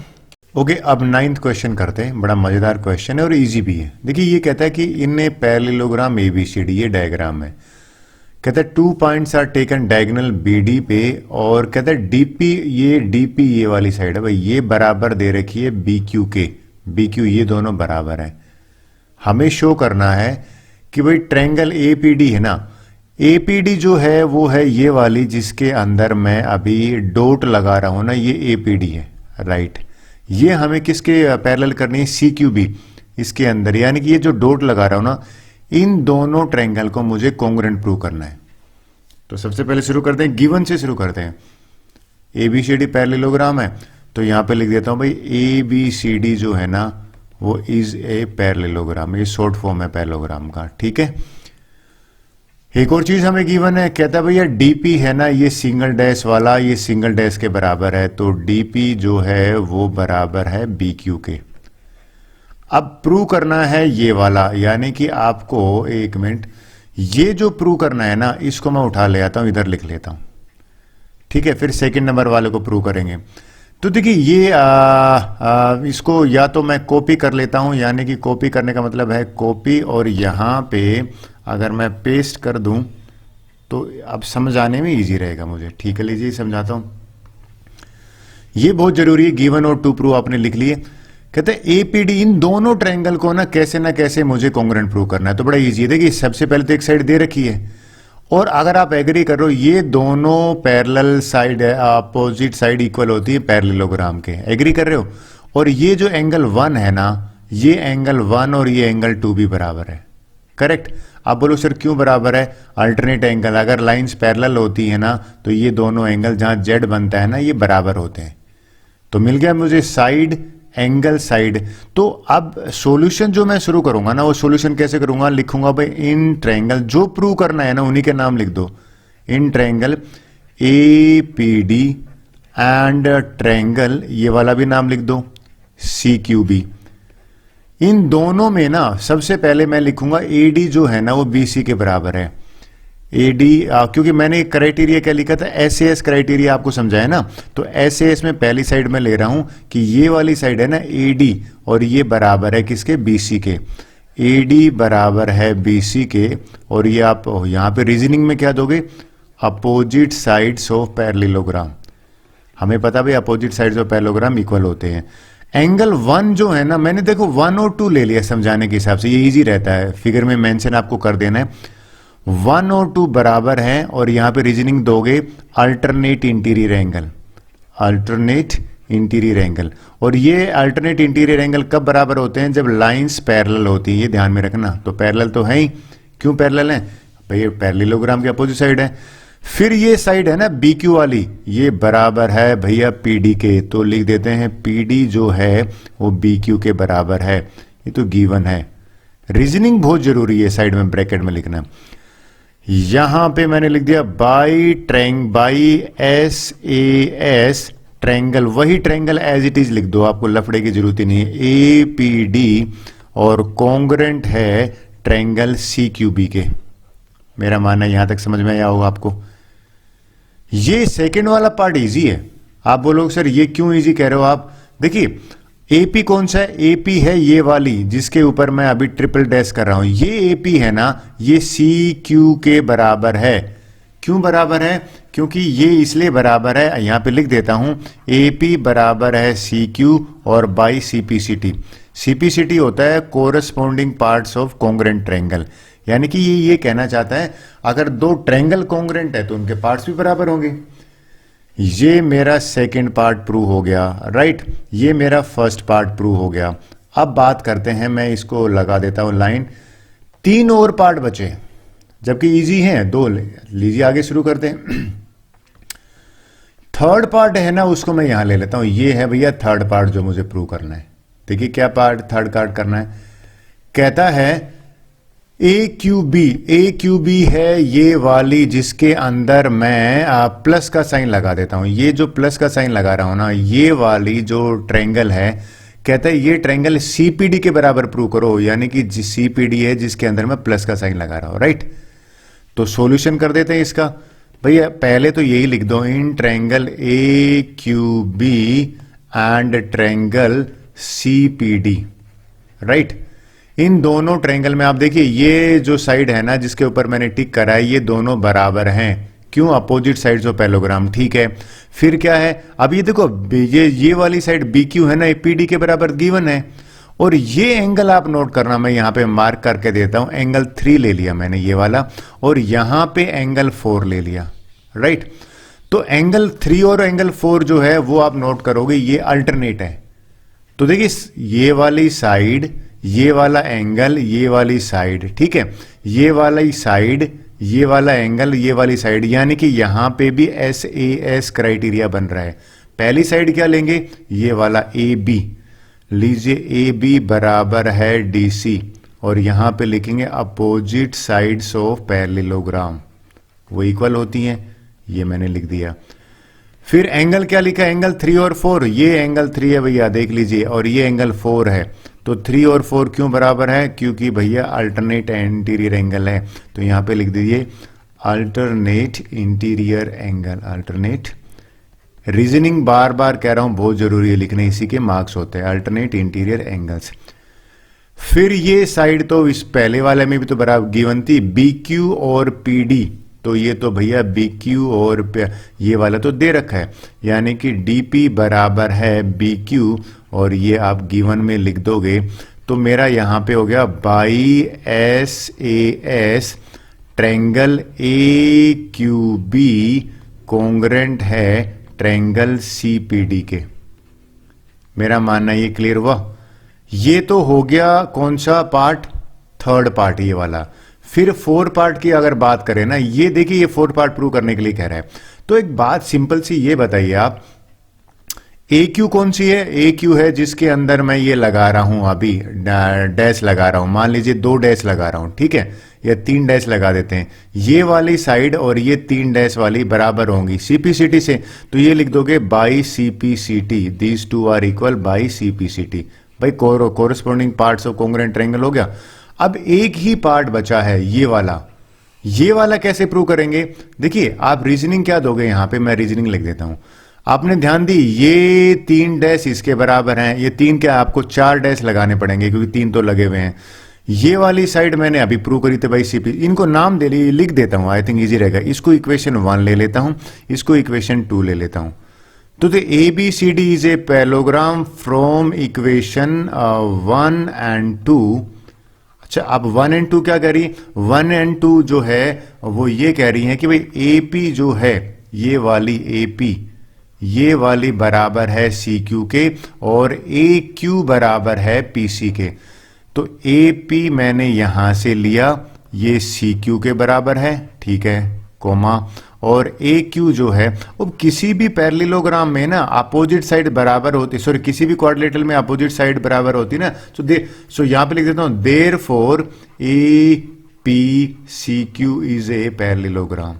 Okay, अब 9th क्वेश्चन करते हैं। बड़ा मजेदार क्वेश्चन है और इजी भी है। देखिए ये कहता है कि इन ए पैरेललोग्राम एबीसीडी, ये डायग्राम है, कहता है 2 points are taken diagonal B D पे, और कहता है डीपी, ये डीपी ये वाली साइड है भाई, ये बराबर दे रखी है बीक्यू के, बीक्यू ये दोनों बराबर है। हमें शो करना है कि भाई ट्रायंगल एपीडी है ना, एपीडी जो है वो है ये वाली जिसके अंदर मैं अभी डॉट लगा रहा हूं ना, ये एपीडी है, राइट। ये हमें किसके पैरेलल करनी है, सीक्यूबी इसके अंदर, यानी कि ये जो डॉट लगा रहा हूं ना, इन दोनों ट्रायंगल को मुझे कॉन्ग्रुएंट प्रूव करना है। तो सबसे पहले शुरू करते हैं, गिवन से शुरू करते हैं। एबीसीडी पैरेललोग्राम है तो यहां पे लिख देता हूं भाई एबीसीडी जो है ना वो इज ए पैरेललोग्राम, ये शॉर्ट फॉर्म है पैरेललोग्राम का, ठीक है। एक और चीज हमें गिवन है, कहता है भैया डीपी है ना, ये सिंगल डैश वाला, ये सिंगल डैश के बराबर है, तो डीपी जो है वो बराबर है बीक्यू के। अब प्रूव करना है ये वाला, यानी कि आपको एक मिनट, ये जो प्रूव करना है ना, इसको मैं उठा ले आता हूं, इधर लिख लेता हूं, ठीक है। फिर सेकंड नंबर वाले को प्रूव करेंगे। तो देखिए ये इसको या तो मैं कॉपी कर लेता हूं, यानी कि कॉपी करने का मतलब है कॉपी, और यहां पे अगर मैं पेस्ट कर दूं तो अब समझ आने में इजी रहेगा मुझे, ठीक है। लीजिए समझाता हूं, ये बहुत जरूरी है। गिवन और टू प्रूव आपने लिख लिए। कहते हैं एपीडी, इन दोनों ट्रायंगल को ना कैसे मुझे कॉन्ग्रुएंट प्रूव करना है। तो बड़ा इजी है। देखिए सबसे पहले तो एक साइड दे रखी है, और अगर आप एग्री कर रहे हो ये दोनों पैरेलल साइड है, अपोजिट साइड इक्वल होती है पैरेललोग्राम के, एग्री कर रहे हो। और ये जो एंगल 1 है ना, ये एंगल 1 और ये एंगल 2 भी बराबर है, करेक्ट। आप बोलो सर क्यों बराबर है, अल्टरनेट एंगल, अगर लाइंस पैरेलल होती है ना तो ये दोनों एंगल जहां जेड बनता है ना ये बराबर होते हैं। तो मिल गया मुझे साइड एंगल साइड। तो अब सॉल्यूशन जो मैं शुरू करूंगा ना, वो सॉल्यूशन कैसे करूंगा, लिखूंगा भाई इन ट्रायंगल, जो प्रूव करना है ना उन्हीं के नाम लिख दो, in triangle APD and triangle, ये वाला भी नाम लिख दो सीक्यूबी। इन दोनों में ना सबसे पहले मैं लिखूंगा एडी जो है ना वो बीसी के बराबर है। एडी क्योंकि मैंने क्राइटेरिया क्या लिखा था, एसएएस क्राइटेरिया आपको समझाया ना, तो एसएएस में पहली साइड में ले रहा हूं कि ये वाली साइड है ना एडी, और ये बराबर है किसके, बीसी के। एडी बराबर है बीसी के, और ये आप यहां पे रीजनिंग में क्या दोगे, अपोजिट साइड्स ऑफ पैरेललोग्राम। हमें पता भाई opposite sides of parallelogram equal होते हैं। एंगल 1 जो है ना, मैंने देखो 1 और 2 ले लिया समझाने के हिसाब से, ये इजी रहता है, फिगर में मेंशन आपको कर देना है। 1 और 2 बराबर है और यहां पे रीजनिंग दोगे alternate interior angle, alternate interior angle. और ये अल्टरनेट इंटीरियर एंगल कब बराबर होते हैं? जब लाइंस पैरेलल होती है, ये ध्यान में रखना। तो पैरेलल तो है ही, क्यों पैरेलल है भाई? ये पैरेललोग्राम के अपोजिट साइड है। फिर ये साइड है ना बी क्यू वाली, ये बराबर है भैया पी डी के, तो लिख देते हैं पी डी जो है वो बी क्यू के बराबर है। ये तो गिवन है। रीजनिंग बहुत जरूरी है, साइड में ब्रैकेट में लिखना। यहां पे मैंने लिख दिया by S A S triangle, वही ट्रायंगल एज इट इज लिख दो, आपको लफड़े की जरूरत ही नहीं है। ए पी डी और कॉन्ग्रेंट है ट्रायंगल सी क्यू बी के। मेरा मानना यहां तक समझ में आया होगा आपको। ये सेकंड वाला पार्ट इजी है। आप बोलोगे सर ये क्यों इजी कह रहे हो आप? देखिए एपी कौन सा है? एपी है ये वाली जिसके ऊपर मैं अभी ट्रिपल डैश कर रहा हूं। ये एपी है ना, ये सी क्यू के बराबर है। क्यों बराबर है? क्योंकि ये इसलिए बराबर है, यहां पे लिख देता हूं, एपी बराबर है सी क्यू और बाई सीपीसीटी। सीपीसीटी होता है corresponding parts of congruent triangle, यानी कि ये कहना चाहता है अगर दो ट्रायंगल कॉन्ग्रेंट है तो उनके पार्ट्स भी बराबर होंगे। ये मेरा सेकंड पार्ट प्रूव हो गया, राइट। ये मेरा फर्स्ट पार्ट प्रूव हो गया। अब बात करते हैं, मैं इसको लगा देता हूं लाइन। 3 और पार्ट बचे, जबकि इजी हैं 2। लीजिए आगे शुरू करते हैं। थर्ड पार्ट है ना, उसको मैं यहां ले लेता हूं। ये है भैया थर्ड पार्ट जो मुझे प्रूव करना है। देखिए क्या पार्ट थर्ड पार्ट करना है। कहता है ए क्यू बी है ये वाली जिसके अंदर मैं प्लस का साइन लगा देता हूं। ये जो प्लस का साइन लगा रहा हूं ना, ये वाली जो ट्रायंगल है, कहता है ये ट्रायंगल सीपीडी के बराबर प्रूव करो, यानी कि सीपीडी है जिसके अंदर मैं प्लस का साइन लगा रहा हूं, राइट। तो सॉल्यूशन कर देते हैं इसका। भैया पहले तो यही लिख दो, in triangle A Q B and triangle CPD, right. इन दोनों ट्रायंगल में आप देखिए ये जो साइड है ना जिसके ऊपर मैंने टिक करा है, ये दोनों बराबर हैं। क्यों? अपोजिट साइड्स ऑफ पैरेललोग्राम, ठीक है। फिर क्या है, अब ये देखो ये वाली साइड बी क्यू है ना, पीडी के बराबर गिवन है। और ये एंगल आप नोट करना, मैं यहां पे मार्क करके देता हूं, एंगल 3 ले लिया मैंने ये वाला, और यहां पे एंगल 4 ले लिया, राइट। तो एंगल 3 और एंगल 4 जो है वो आप नोट करोगे, ये अल्टरनेट है। तो देखिए ये वाली साइड, ये वाला एंगल, ये वाली साइड, ठीक है, ये वाली साइड, ये वाला एंगल, ये वाली साइड, यानी कि यहां पे भी एस ए एस क्राइटेरिया बन रहा है। पहली साइड क्या लेंगे? ये वाला ए बी लीजिए, ए बी बराबर है डी सी, और यहां पे लिखेंगे अपोजिट साइड्स ऑफ पैरेललोग्राम, वो इक्वल होती हैं, ये मैंने लिख दिया। फिर एंगल क्या लिखा? एंगल 3 और 4, ये एंगल 3 है भैया देख लीजिए, और ये एंगल 4 है। तो 3 और 4 क्यों बराबर है? क्योंकि भैया अल्टरनेट इंटीरियर एंगल है। तो यहां पे लिख दीजिए alternate interior angle, alternate. Reasoning बार बार कह रहा हूं बहुत जरूरी है लिखने, इसी के मार्क्स होते हैं, अल्टरनेट इंटीरियर एंगल्स। फिर ये साइड तो इस पहले वाले में भी तो बराबर गिवन थी, बी क्यू और पी डी, तो ये तो भैया बी क्यू और ये वाला तो दे रखा है, यानी कि डी पी बराबर है बी क्यू, और ये आप गिवन में लिख दोगे तो मेरा यहां पे हो गया by S A S triangle A Q B congruent है ट्रायंगल सी पी डी के। मेरा मानना ये क्लियर हुआ। ये तो हो गया कौन सा पार्ट? थर्ड पार्ट ये वाला। फिर 4 पार्ट की अगर बात करें ना, ये देखिए ये 4 पार्ट प्रूव करने के लिए कह रहा है। तो एक बात सिंपल सी ये बताइए आप, ए क्यू कौन सी है? ए क्यू है जिसके अंदर मैं ये लगा रहा हूं, अभी डैश लगा रहा हूं, मान लीजिए 2 डैश लगा रहा हूं, ठीक है, या 3 डैश लगा देते हैं। ये वाली साइड और ये 3 डैश वाली बराबर होंगी सीपीसीटी से, तो ये लिख दोगे by CPCT, these two are equal by CPCT. भाई corresponding parts of congruent triangle हो गया। अब एक ही पार्ट बचा है ये वाला। ये वाला कैसे प्रूव करेंगे? देखिए आप रीजनिंग क्या दोगे, यहां पे मैं रीजनिंग लिख देता हूं। आपने ध्यान दी ये 3 डैश इसके बराबर हैं, ये 3 क्या, आपको 4 डैश लगाने पड़ेंगे क्योंकि 3 तो लगे हुए हैं। ये वाली साइड मैंने अभी प्रूव करी थी भाई सीपी, इनको नाम दे लिख देता हूं, आई थिंक इजी रहेगा। इसको इक्वेशन 1 ले लेता हूं, इसको इक्वेशन 2 ले लेता हूं। तो A B C D is a parallelogram from equation 1 and 2। अच्छा, अब 1 एंड 2 क्या कह रही है? 1 एंड 2 जो है वो ये कह रही है कि भाई ए पी जो है, ये वाली ए पी, ये वाली बराबर है सी क्यू के, और ए क्यू बराबर है पी सी के। तो ए पी मैंने यहां से लिया, ये सी क्यू के बराबर है, ठीक है, कोमा, और ए क्यू जो है, अब किसी भी पैरेललोग्राम में ना अपोजिट साइड बराबर होती, सॉरी किसी भी क्वाड्रिलेटरल में अपोजिट साइड बराबर होती ना, सो यहां पे लिख देता हूं therefore A P C Q is a parallelogram.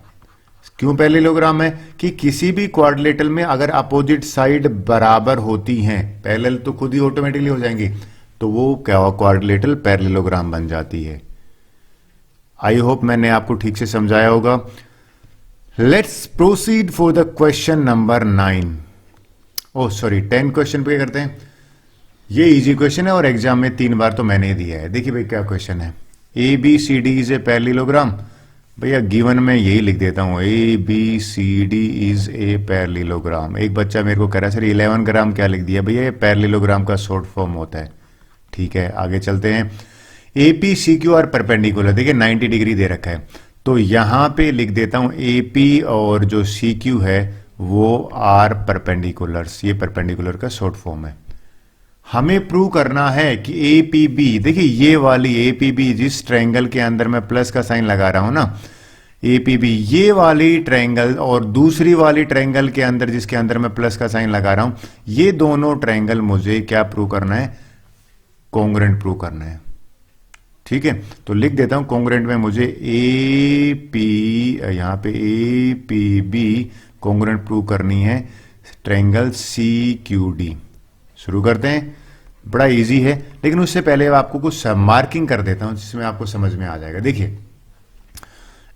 क्यों पैरेललोग्राम है? कि किसी भी क्वाड्रिलेटरल में अगर अपोजिट साइड बराबर होती हैं, पैरेलल तो खुद ही ऑटोमेटिकली हो जाएंगी, तो वो क्या क्वाड्रिलेटरल पैरेललोग्राम बन जाती है। आई होप मैंने आपको ठीक से समझाया होगा। Let's proceed for the question number 9। Oh sorry 10 question पे करते हैं। ये इजी क्वेश्चन है और एग्जाम में 3 बार तो मैंने ही दिया है। देखिए भाई क्या क्वेश्चन है, A B C D is a parallelogram. भैया गिवन में यही लिख देता हूं, A B C D is a parallelogram. एक बच्चा मेरे को कह रहा है सर 11 ग्राम क्या लिख दिया? भैया ये पैरेललोग्राम का शॉर्ट फॉर्म होता है। ठीक है, आगे चलते हैं। A P C Q are perpendicular, देखिए 90 डिग्री दे रखा है, तो यहां पे लिख देता हूं ए पी और जो सी क्यू है वो आर परपेंडिकुलर्स। ये परपेंडिकुलर का शॉर्ट फॉर्म है। हमें प्रूव करना है कि ए पी बी, देखिए ये वाली ए पी बी जिस ट्रायंगल के अंदर मैं प्लस का साइन लगा रहा हूं ना, ए पी बी, ये वाली ट्रायंगल और दूसरी वाली ट्रायंगल के अंदर जिसके अंदर मैं प्लस का साइन लगा रहा हूं, ये दोनों ट्रायंगल मुझे क्या प्रूव करना है? कॉन्ग्रुएंट प्रूव करना है। ठीक है, तो लिख देता हूं कॉन्ग्रुएंट में मुझे ए पी, यहां पे A P B congruent prove करनी है ट्रायंगल सी क्यू डी। शुरू करते हैं। बड़ा इजी है, लेकिन उससे पहले आपको कुछ मार्किंग कर देता हूं जिसमें आपको समझ में आ जाएगा। देखिए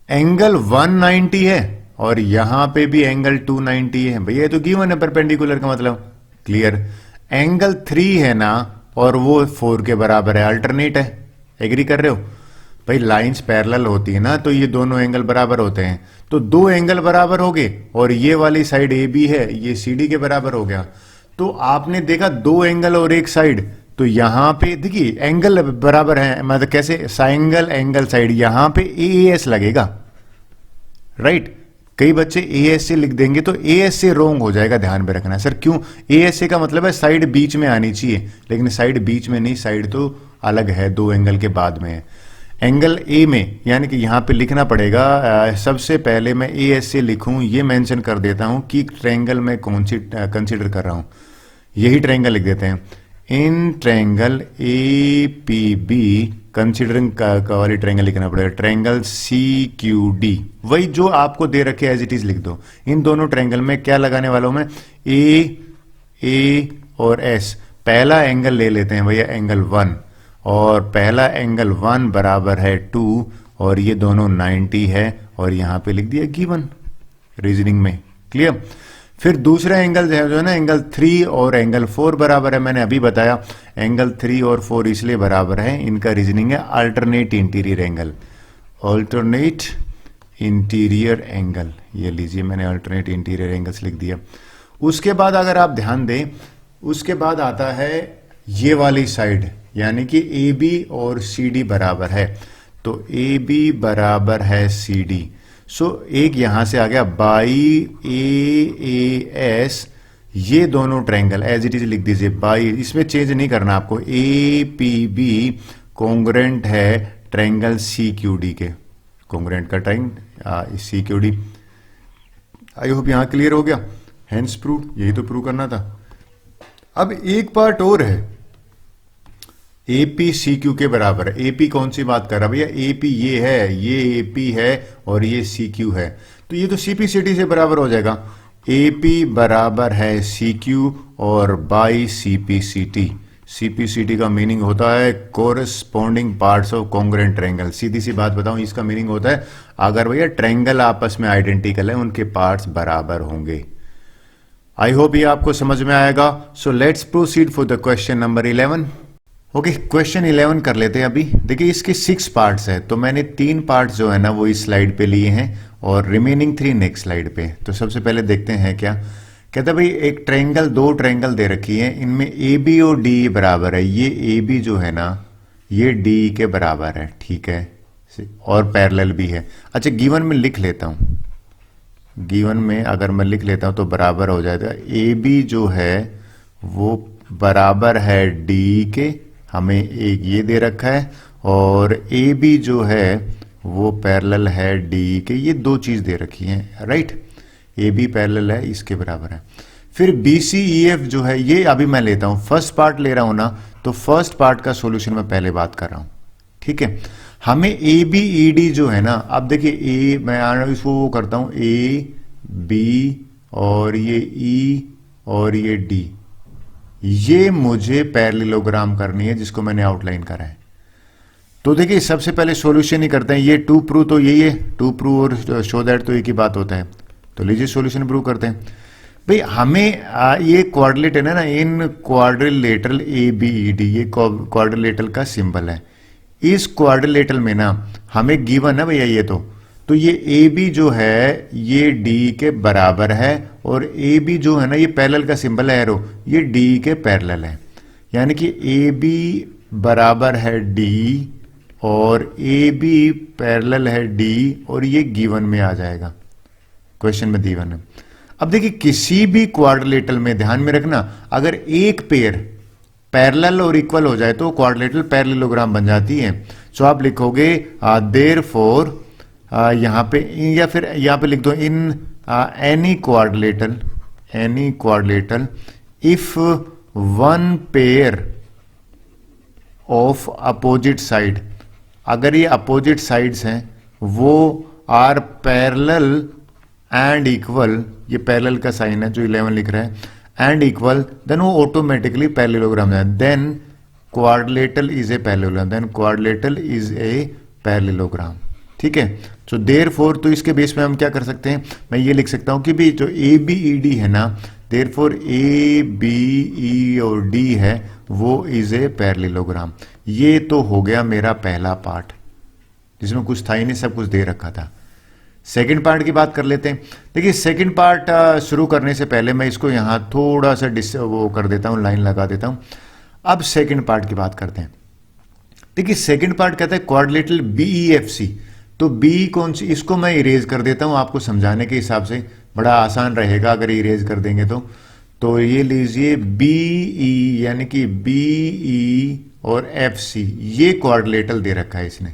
एंगल 190 है और यहां पे भी एंगल 290 है। भैया ये तो गिवन है परपेंडिकुलर का मतलब, क्लियर। एंगल 3 है ना और वो 4 के बराबर है, अल्टरनेट है। एग्री कर रहे हो? भाई लाइंस पैरेलल होती है ना, तो ये दोनों एंगल बराबर होते हैं, तो 2 एंगल बराबर हो गए, और ये वाली साइड ए बी है, ये सी डी के बराबर हो गया। तो आपने देखा 2 एंगल और एक साइड, तो यहां पे देखिए एंगल बराबर है, मतलब कैसे? साइंगल एंगल साइड, यहां पे ए एस लगेगा, राइट। कई बच्चे ए एस से लिख देंगे तो ए एस से रोंग हो जाएगा, ध्यान में रखना। सर क्यों? ए एस से का मतलब है साइड बीच में आनी चाहिए, लेकिन साइड बीच में नहीं, साइड तो अलग है, 2 एंगल के बाद में है। एंगल ए में, यानी कि यहां पे लिखना पड़ेगा, सबसे पहले मैं ए एस से लिखूं, ये मेंशन कर देता हूं कि ट्रायंगल में कौन सी कंसीडर कर रहा हूं, यही ट्रायंगल लिख देते हैं। In triangle A P B considering का वाली ट्रायंगल लिखना पड़ेगा, ट्रायंगल सी क्यू डी, वही जो आपको दे रखे एज इट इज लिख दो। इन दोनों ट्रायंगल में क्या लगाने वाला हूं मैं? ए और एस। पहला एंगल ले लेते हैं भैया, एंगल 1, और पहला एंगल 1 बराबर है 2, और ये दोनों 90 है, और यहां पे लिख दिया गिवन रीजनिंग में, क्लियर। फिर दूसरा एंगल जो है ना, एंगल 3 और एंगल 4 बराबर है। मैंने अभी बताया एंगल 3 और 4 इसलिए बराबर है, इनका रीजनिंग है alternate interior angle, alternate interior angle. ये लीजिए मैंने अल्टरनेट इंटीरियर एंगल्स लिख दिया। उसके बाद अगर आप ध्यान दें, उसके बाद आता है ये वाली साइड, यानी कि ए बी और सी डी बराबर है, तो ए बी बराबर है सी डी। सो एक यहां से आ गया बाई ए एस, ये दोनों ट्रायंगल एज इट इज लिख दीजिए बाई, इसमें चेंज नहीं करना आपको। ए पी बी कॉन्ग्रुएंट है ट्रायंगल सी क्यू डी के, कॉन्ग्रुएंट का triangle C Q D. I hope यहां क्लियर हो गया। हेंस प्रूव, यही तो प्रूव करना था। अब एक पार्ट और है, ए पी सी क्यू के बराबर है। ए पी कौन सी बात कर रहा है भैया? ए पी ये है, ये ए पी है और ये सी क्यू है, तो ये तो सी पी सी टी से बराबर हो जाएगा। ए पी बराबर है सी क्यू और by C P C T. C P C T का मीनिंग होता है corresponding parts of congruent triangle. सीधी सी बात बताऊं, इसका मीनिंग होता है अगर भैया ट्रायंगल आपस में आइडेंटिकल है, उनके पार्ट्स बराबर होंगे। आई होप ये आपको समझ में आएगा। सो let's proceed for the question number 11। Okay, question 11 कर लेते हैं अभी। देखिए इसके 6 पार्ट्स है, तो मैंने 3 पार्ट्स जो है ना वो इस स्लाइड पे लिए हैं और रिमेनिंग 3 नेक्स्ट स्लाइड पे। तो सबसे पहले देखते हैं क्या कहता है भाई एक ट्रायंगल, दो ट्रायंगल दे रखी है, इनमें ए बी और डी बराबर है, ये ए बी जो है ना ये डी के बराबर है, ठीक है, और पैरेलल भी है। अच्छा गिवन में लिख लेता हूं, गिवन में अगर मैं लिख लेता हूं तो बराबर हो जाएगा, ए बी जो है वो बराबर है डी के, हमें एक ये दे रखा है, और ए बी जो है वो पैरेलल है डी के, ये दो चीज दे रखी है, राइट, ए बी पैरेलल है इसके बराबर है। फिर बी सी ई एफ जो है ये अभी मैं लेता हूं, फर्स्ट पार्ट ले रहा हूं ना, तो फर्स्ट पार्ट का सॉल्यूशन मैं पहले बात कर रहा हूं, ठीक है। हमें ए बी ई डी जो है ना, अब देखिए ए मैं इसको वो करता हूं, ए बी और ये ई और ये डी, ये मुझे पैरेललोग्राम करनी है जिसको मैंने आउटलाइन करा है। तो देखिए सबसे पहले सॉल्यूशन ही करते हैं, ये टू प्रूव तो यही है, टू प्रूव और शो दैट तो एक ही बात होता है, तो लीजिए सॉल्यूशन प्रूव करते हैं। भाई हमें ये क्वाड्रिलेटरल है ना, in quadrilateral A B E D, ये क्वाड्रिलेटरल का सिंबल है। इस क्वाड्रिलेटरल में ना हमें गिवन है भैया ये तो ये ए बी जो है ये डी के बराबर है, और ए बी जो है ना ये पैरेलल का सिंबल है एरो, ये डी के पैरेलल है, यानी कि ए बी बराबर है डी और ए बी पैरेलल है डी, और ये गिवन में आ जाएगा, क्वेश्चन में गिवन है। अब देखिए किसी भी क्वाड्रिलेटरल में ध्यान में रखना, अगर एक पेयर पैरेलल और इक्वल हो जाए तो क्वाड्रिलेटरल पैरेललोग्राम बन जाती है। सो आप लिखोगे देयरफॉर, यहां पे या फिर यहां पे लिख दो in any quadrilateral if one pair of opposite side, अगर ये अपोजिट साइड्स हैं वो आर पैरेलल एंड इक्वल, ये पैरेलल का साइन है जो 11 लिख रहा है, एंड इक्वल, देन वो ऑटोमेटिकली पैरेललोग्राम है, then quadrilateral is a parallelogram, then quadrilateral is a parallelogram, ठीक है। तो देयरफॉर, तो इसके बेस पे हम क्या कर सकते हैं, मैं ये लिख सकता हूं कि भी जो ए बी ई डी है ना, देयरफॉर ए बी ई और डी है वो इज ए पैरेललोग्राम। ये तो हो गया मेरा पहला पार्ट जिसमें कुछ था ही नहीं, सब कुछ दे रखा था। सेकंड पार्ट की बात कर लेते हैं। देखिए सेकंड पार्ट शुरू करने से पहले मैं इसको यहां थोड़ा सा वो कर देता हूं, लाइन लगा देता हूं। अब सेकंड पार्ट की बात करते हैं। देखिए सेकंड पार्ट कहता है quadrilateral B E F C, तो बी कौन सी, इसको मैं इरेज कर देता हूं आपको समझाने के हिसाब से, बड़ा आसान रहेगा अगर इरेज कर देंगे तो ये लीजिए बी ई, यानी कि बी ई और एफ सी, ये क्वाड्रिलेटरल दे रखा है इसने,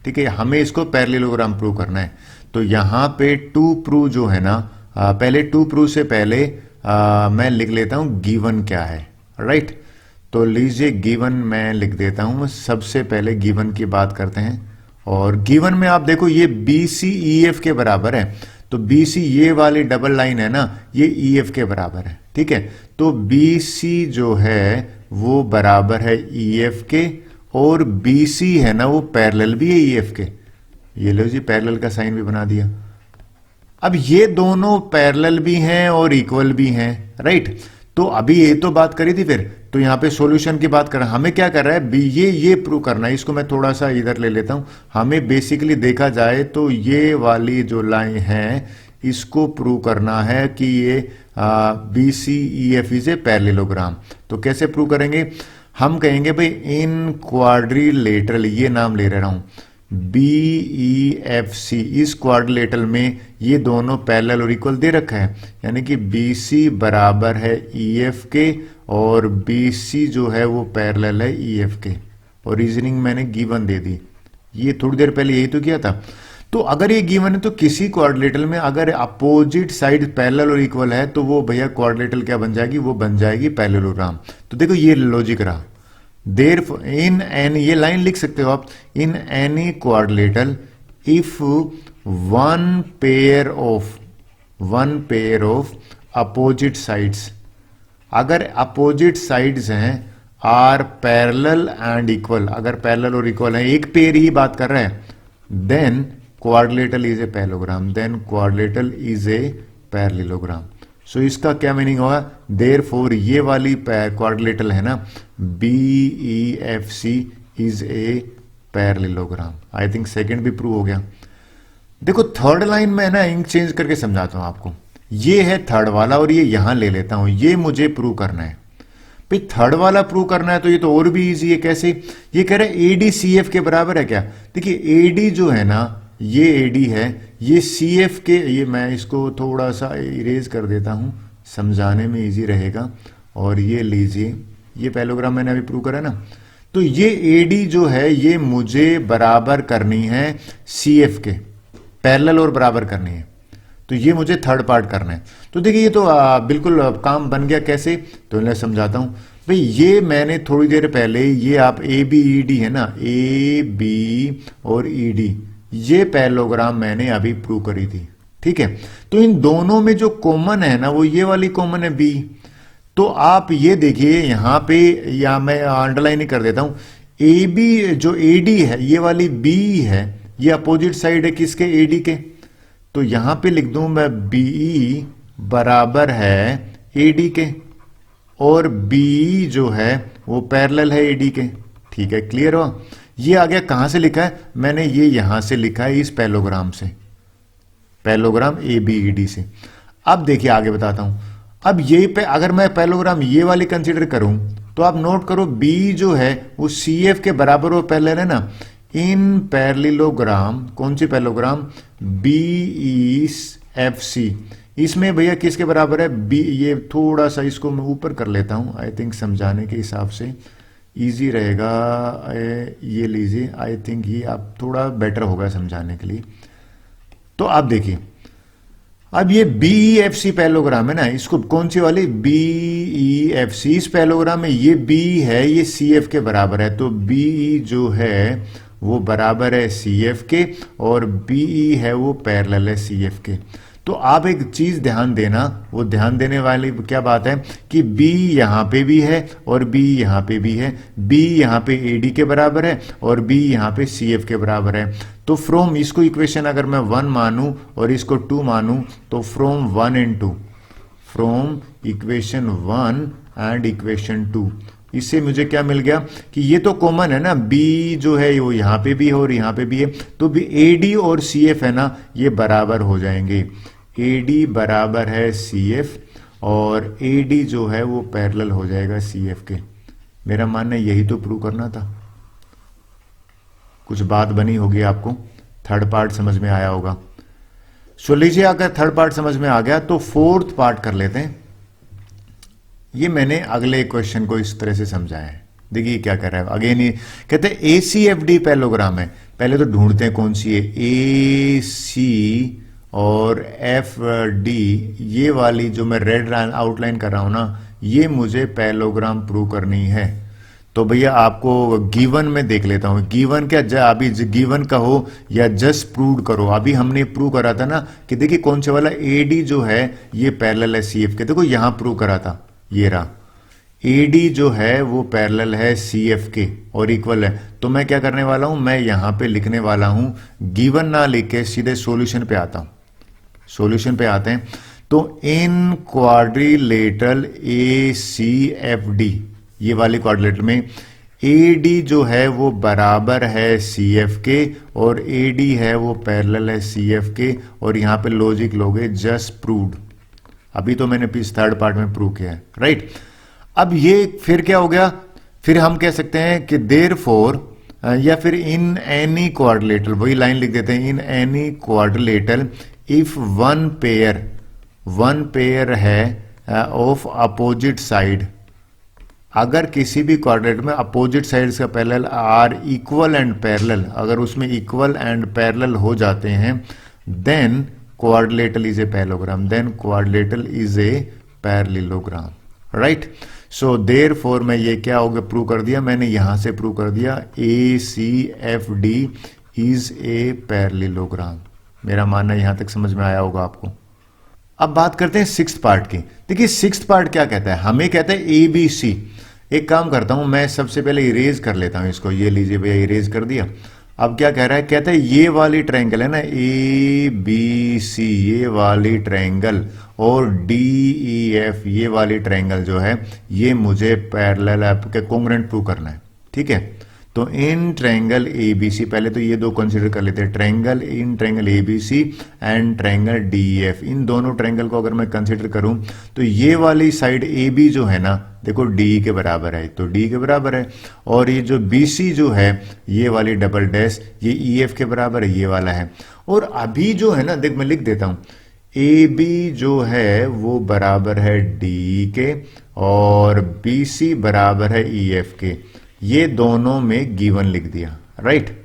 ठीक है। हमें इसको पैरेललोग्राम प्रूव करना है, तो यहां पे टू प्रूव जो है ना, पहले टू प्रूव से पहले मैं लिख लेता हूं गिवन क्या है, राइट। तो लीजिए गिवन मैं लिख देता हूं, सबसे पहले गिवन की बात करते हैं, और गिवन में आप देखो ये बी सी ई एफ के बराबर है, तो बी सी ये वाली डबल लाइन है ना, ये ई एफ के बराबर है, ठीक है। तो बी सी जो है वो बराबर है ई एफ के, और बी सी है ना वो पैरेलल भी है ई एफ के, ये लो जी पैरेलल का साइन भी बना दिया। अब ये दोनों पैरेलल भी हैं और इक्वल भी हैं, राइट। तो अभी ये तो बात करी थी, फिर तो यहां पे सॉल्यूशन की बात कर रहा है, हमें क्या कर रहा है, ये प्रूव करना है। इसको मैं थोड़ा सा इधर ले लेता हूं। हमें बेसिकली देखा जाए तो ये वाली जो लाइन है इसको प्रूव करना है कि ये B C E F is a parallelogram. तो कैसे प्रूव करेंगे, हम कहेंगे भाई इन क्वाड्रिलेटरल, ये नाम ले रहा हूं, बी ई एफ सी, इस क्वाड्रिलेटरल में ये दोनों पैरेलल और इक्वल दे रखा है, यानी कि बी सी बराबर है ई एफ के, और बी सी जो है वो पैरेलल है ई एफ के, और रीजनिंग मैंने गिवन दे दी, ये थोड़ी देर पहले यही तो किया था। तो अगर ये गिवन है तो किसी क्वाड्रिलेटरल में अगर अपोजिट साइड पैरेलल और इक्वल है तो वो भैया क्वाड्रिलेटरल क्या बन जाएगी, वो बन जाएगी पैरेललोग्राम। तो देखो ये लॉजिक रहा। देर इन एनी, ये लाइन लिख सकते हो आप, in any quadrilateral if one pair of opposite sides, अगर अपोजिट साइड्स हैं आर पैरेलल एंड इक्वल, अगर पैरेलल और इक्वल है, एक पेयर ही बात कर रहे हैं, then quadrilateral is a parallelogram, then quadrilateral is a parallelogram. So इसका क्या मीनिंग होगा, देयरफॉर ये वाली क्वाड्रिलेटरल है ना, B E F C is a parallelogram. I think second भी प्रूव हो गया। देखो थर्ड लाइन में ना इंक चेंज करके समझाता हूं आपको। ये है थर्ड वाला और ये यहां ले लेता हूं, ये मुझे प्रूव करना है भाई। थर्ड वाला प्रूव करना है तो ये तो और भी इजी है। कैसे? ये कह रहा है एडी सी एफ के बराबर है क्या? देखिए एडी जो है ना, ये एडी है, ये सी एफ के, ये मैं इसको थोड़ा सा इरेज कर देता हूं, समझाने में इजी रहेगा। और ये लीजिए, ये पैरेललोग्राम मैंने अभी प्रूव करा ना, तो ये एडी जो है ये मुझे बराबर करनी है सी एफ के, पैरेलल और बराबर करनी है, तो ये मुझे थर्ड पार्ट करना है। तो देखिए ये तो बिल्कुल काम बन गया। कैसे? तो मैं समझाता हूं भाई। ये मैंने थोड़ी देर पहले, ये आप ए बी ई डी है ना, ए बी और ई डी, ये पैरेललोग्राम मैंने अभी प्रूव करी थी, ठीक है। तो इन दोनों में जो कॉमन है ना, वो ये वाली कॉमन है बी। तो आप ये देखिए यहां पे, या मैं अंडरलाइन ही कर देता हूं, ए बी जो ए डी है, ये वाली बी है, ये अपोजिट साइड है किसके? ए डी के। तो यहां पे लिख दूं मैं बीई बराबर है एडी के, और बी जो है वो पैरेलल है एडी के, ठीक है। क्लियर हो? ये आ गया। कहां से लिखा है मैंने? ये यहां से लिखा है, इस पैरेललोग्राम से, parallelogram A B E D से। अब देखिए आगे बताता हूं। अब ये पे अगर मैं पैरेललोग्राम ये वाली कंसीडर करूं, तो आप नोट करो बी जो है वो सी एफ के बराबर और पैरेलल है ना। इन पैरेललोग्राम, कौन सी parallelogram? B E F C, इसमें भैया किसके बराबर है? बी। ये थोड़ा सा इसको मैं ऊपर कर लेता हूं, आई थिंक समझाने के हिसाब से इजी रहेगा। ये लीजिए, आई थिंक ये आप थोड़ा बेटर होगा समझाने के लिए। तो आप देखिए, अब ये B E F C parallelogram है ना, इसको कौन सी वाली? B E F C. इस पैरेललोग्राम में ये बी है, ये सी एफ के बराबर है, तो बी ई जो है वो बराबर है सी एफ के, और बी ई है वो पैरेलल है सी एफ के। तो आप एक चीज ध्यान देना, वो ध्यान देने वाली क्या बात है कि बी यहां पे भी है और बी यहां पे भी है। बी यहां पे एडी के बराबर है और बी यहां पे सी एफ के बराबर है। तो फ्रॉम, इसको इक्वेशन अगर मैं 1 मानूं और इसको 2 मानूं, तो from 1 and 2, from equation 1 and equation 2, इससे मुझे क्या मिल गया कि ये तो कॉमन है ना, बी जो है वो यहां पे भी है और यहां पे भी है, तो भी एडी और सी एफ है ना, ये बराबर हो जाएंगे। एडी बराबर है सी एफ और एडी जो है वो पैरेलल हो जाएगा सी एफ के। मेरा मानना है यही तो प्रूव करना था। कुछ बात बनी होगी आपको, थर्ड पार्ट समझ में आया होगा। सो लीजिए, अगर थर्ड पार्ट समझ में आ गया तो फोर्थ पार्ट कर लेते हैं। ये मैंने अगले क्वेश्चन को इस तरह से समझाया है। देखिए क्या कर रहा है अगेन, ये कहते हैं ए सी एफ डी पैरेललोग्राम है। पहले तो ढूंढते हैं कौन सी है, ए सी और एफ डी, ये वाली जो मैं रेड आउटलाइन कर रहा हूं ना, ये मुझे पैरेललोग्राम प्रूव करनी है। तो भैया आपको गिवन में देख लेता हूं, गिवन क्या, अभी गिवन कहो या जस्ट प्रूव करो। अभी हमने प्रूव करा था ना कि देखिए कौन से वाला, एडी जो है ये पैरेलल है सी एफ के। देखो यहां प्रूव करा था, ये रहा, एडी जो है वो पैरेलल है सी एफ के और इक्वल है। तो मैं क्या करने वाला हूं, मैं यहां पे लिखने वाला हूं, गिवन ना लिख के सीधे सॉल्यूशन पे आता हूं। सॉल्यूशन पे आते हैं, तो in quadrilateral A C F D, ये वाले क्वाड्रिलेटरल में ए डी जो है वो बराबर है सी एफ के और ए डी है वो पैरेलल है सी एफ के, और यहां पे लॉजिक लोगे जस्ट प्रूव्ड। अभी तो मैंने इस थर्ड पार्ट में प्रूव किया है, राइट। अब ये फिर क्या हो गया, फिर हम कह सकते हैं कि देयरफॉर, या फिर इन एनी क्वाड्रिलेटरल, वही लाइन लिख देते हैं, in any quadrilateral if one pair है ऑफ अपोजिट साइड, अगर किसी भी क्वाड्रिलेटरल में अपोजिट साइड्स का parallel are equal and parallel, अगर उसमें इक्वल एंड पैरेलल हो जाते हैं, then quadrilateral is a parallelogram, then quadrilateral is a parallelogram, right. So therefore मैं ये क्या हो गया, प्रूव कर दिया मैंने, यहां से प्रूव कर दिया A C F D is a parallelogram. मेरा मानना यहां तक समझ में आया होगा आपको। अब बात करते हैं सिक्स्थ पार्ट की। देखिए सिक्स्थ पार्ट क्या कहता है, हमें कहता है ए बी सी। एक काम करता हूं, मैं सबसे पहले इरेज कर लेता हूं इसको, ये लीजिए भैया इरेज कर दिया। अब क्या कह रहा है, कहता है ये वाली ट्रायंगल है ना ए बी सी, ये वाली ट्रायंगल, और डी ई एफ ये वाली ट्रायंगल जो है ये मुझे पैरेलल, आपके कॉन्ग्रुएंट प्रूव करना है, ठीक है। तो इन ट्रायंगल एबीसी, पहले तो ये दो कंसीडर कर लेते हैं, triangle in triangle ABC and triangle DEF, इन दोनों ट्रायंगल को अगर मैं कंसीडर करूं तो ये वाली साइड ए बी जो है ना, देखो डी के बराबर है, तो डी के बराबर है, और ये जो बी सी जो है ये वाली डबल डैश ये ई एफ के बराबर है, ये वाला है। और अभी जो है ना, देख मैं लिख देता हूं, ए बी जो है वो बराबर है डी के और बी सी बराबर है ई एफ के, ये दोनों में गिवन लिख दिया, राइट।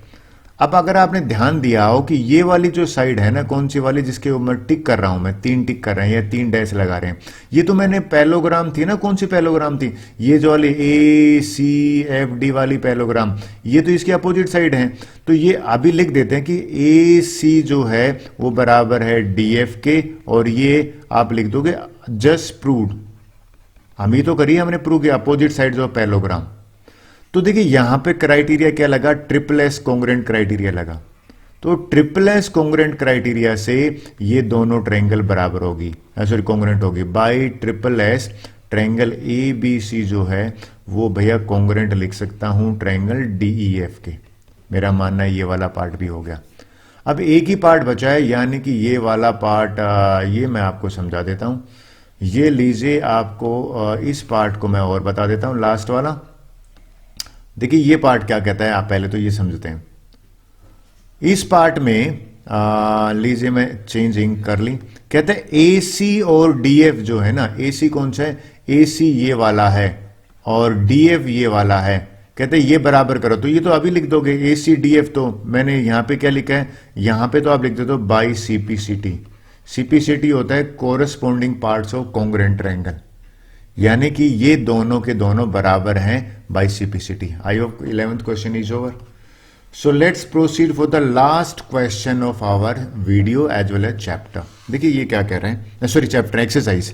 अब अगर आपने ध्यान दिया हो कि ये वाली जो साइड है ना, कौन सी वाली जिसके ऊपर टिक कर रहा हूं मैं, 3 टिक कर रहे हैं या 3 डैश लगा रहे हैं, ये तो मैंने पैलोग्राम थी ना, कौन सी पैलोग्राम थी, ये जो वाली ए सी एफ डी वाली पैलोग्राम, ये तो इसकी अपोजिट साइड है। तो ये अभी लिख देते हैं कि ए सी जो है वो बराबर है डी एफ के, और ये आप लिख दोगे जस्ट प्रूव्ड, हम ही तो करिए हमने प्रूव किया अपोजिट साइड ऑफ पैलोग्राम। तो देखिए यहां पे क्राइटेरिया क्या लगा, ट्रिपल एस कॉन्ग्रुएंट क्राइटेरिया लगा। तो ट्रिपल एस कॉन्ग्रुएंट क्राइटेरिया से ये दोनों ट्रायंगल बराबर होगी, सॉरी कॉन्ग्रुएंट होगी, by triple S triangle A B C जो है वो भैया कॉन्ग्रुएंट लिख सकता हूं ट्रायंगल डी ई एफ के। मेरा मानना है ये वाला पार्ट भी हो गया। अब एक ही पार्ट बचा है, यानी कि ये वाला पार्ट, ये मैं आपको समझा देता हूं। ये लीजिए, आपको इस पार्ट को मैं और बता देता हूं, लास्ट वाला। देखिए ये पार्ट क्या कहता है, आप पहले तो ये समझते हैं। इस पार्ट में लीजिए मैं चेंजिंग कर ली, कहते हैं ए सी और डी एफ जो है ना, ए सी कौन सा है, ए सी ये वाला है और डी एफ ये वाला है, कहते हैं ये बराबर करो। तो ये तो अभी लिख दोगे ए सी डी एफ, तो मैंने यहां पे क्या लिखा है, यहां पे तो आप लिख देते हो बाई सीपीसीटी। सीपीसीटी होता है corresponding parts of congruent triangle, यानी कि ये दोनों के दोनों बराबर हैं by CPCT. I hope 11th question is over. So let's proceed for the last question of our video as well as chapter. देखिए ये क्या कह रहे हैं, सॉरी चैप्टर एक्सरसाइज,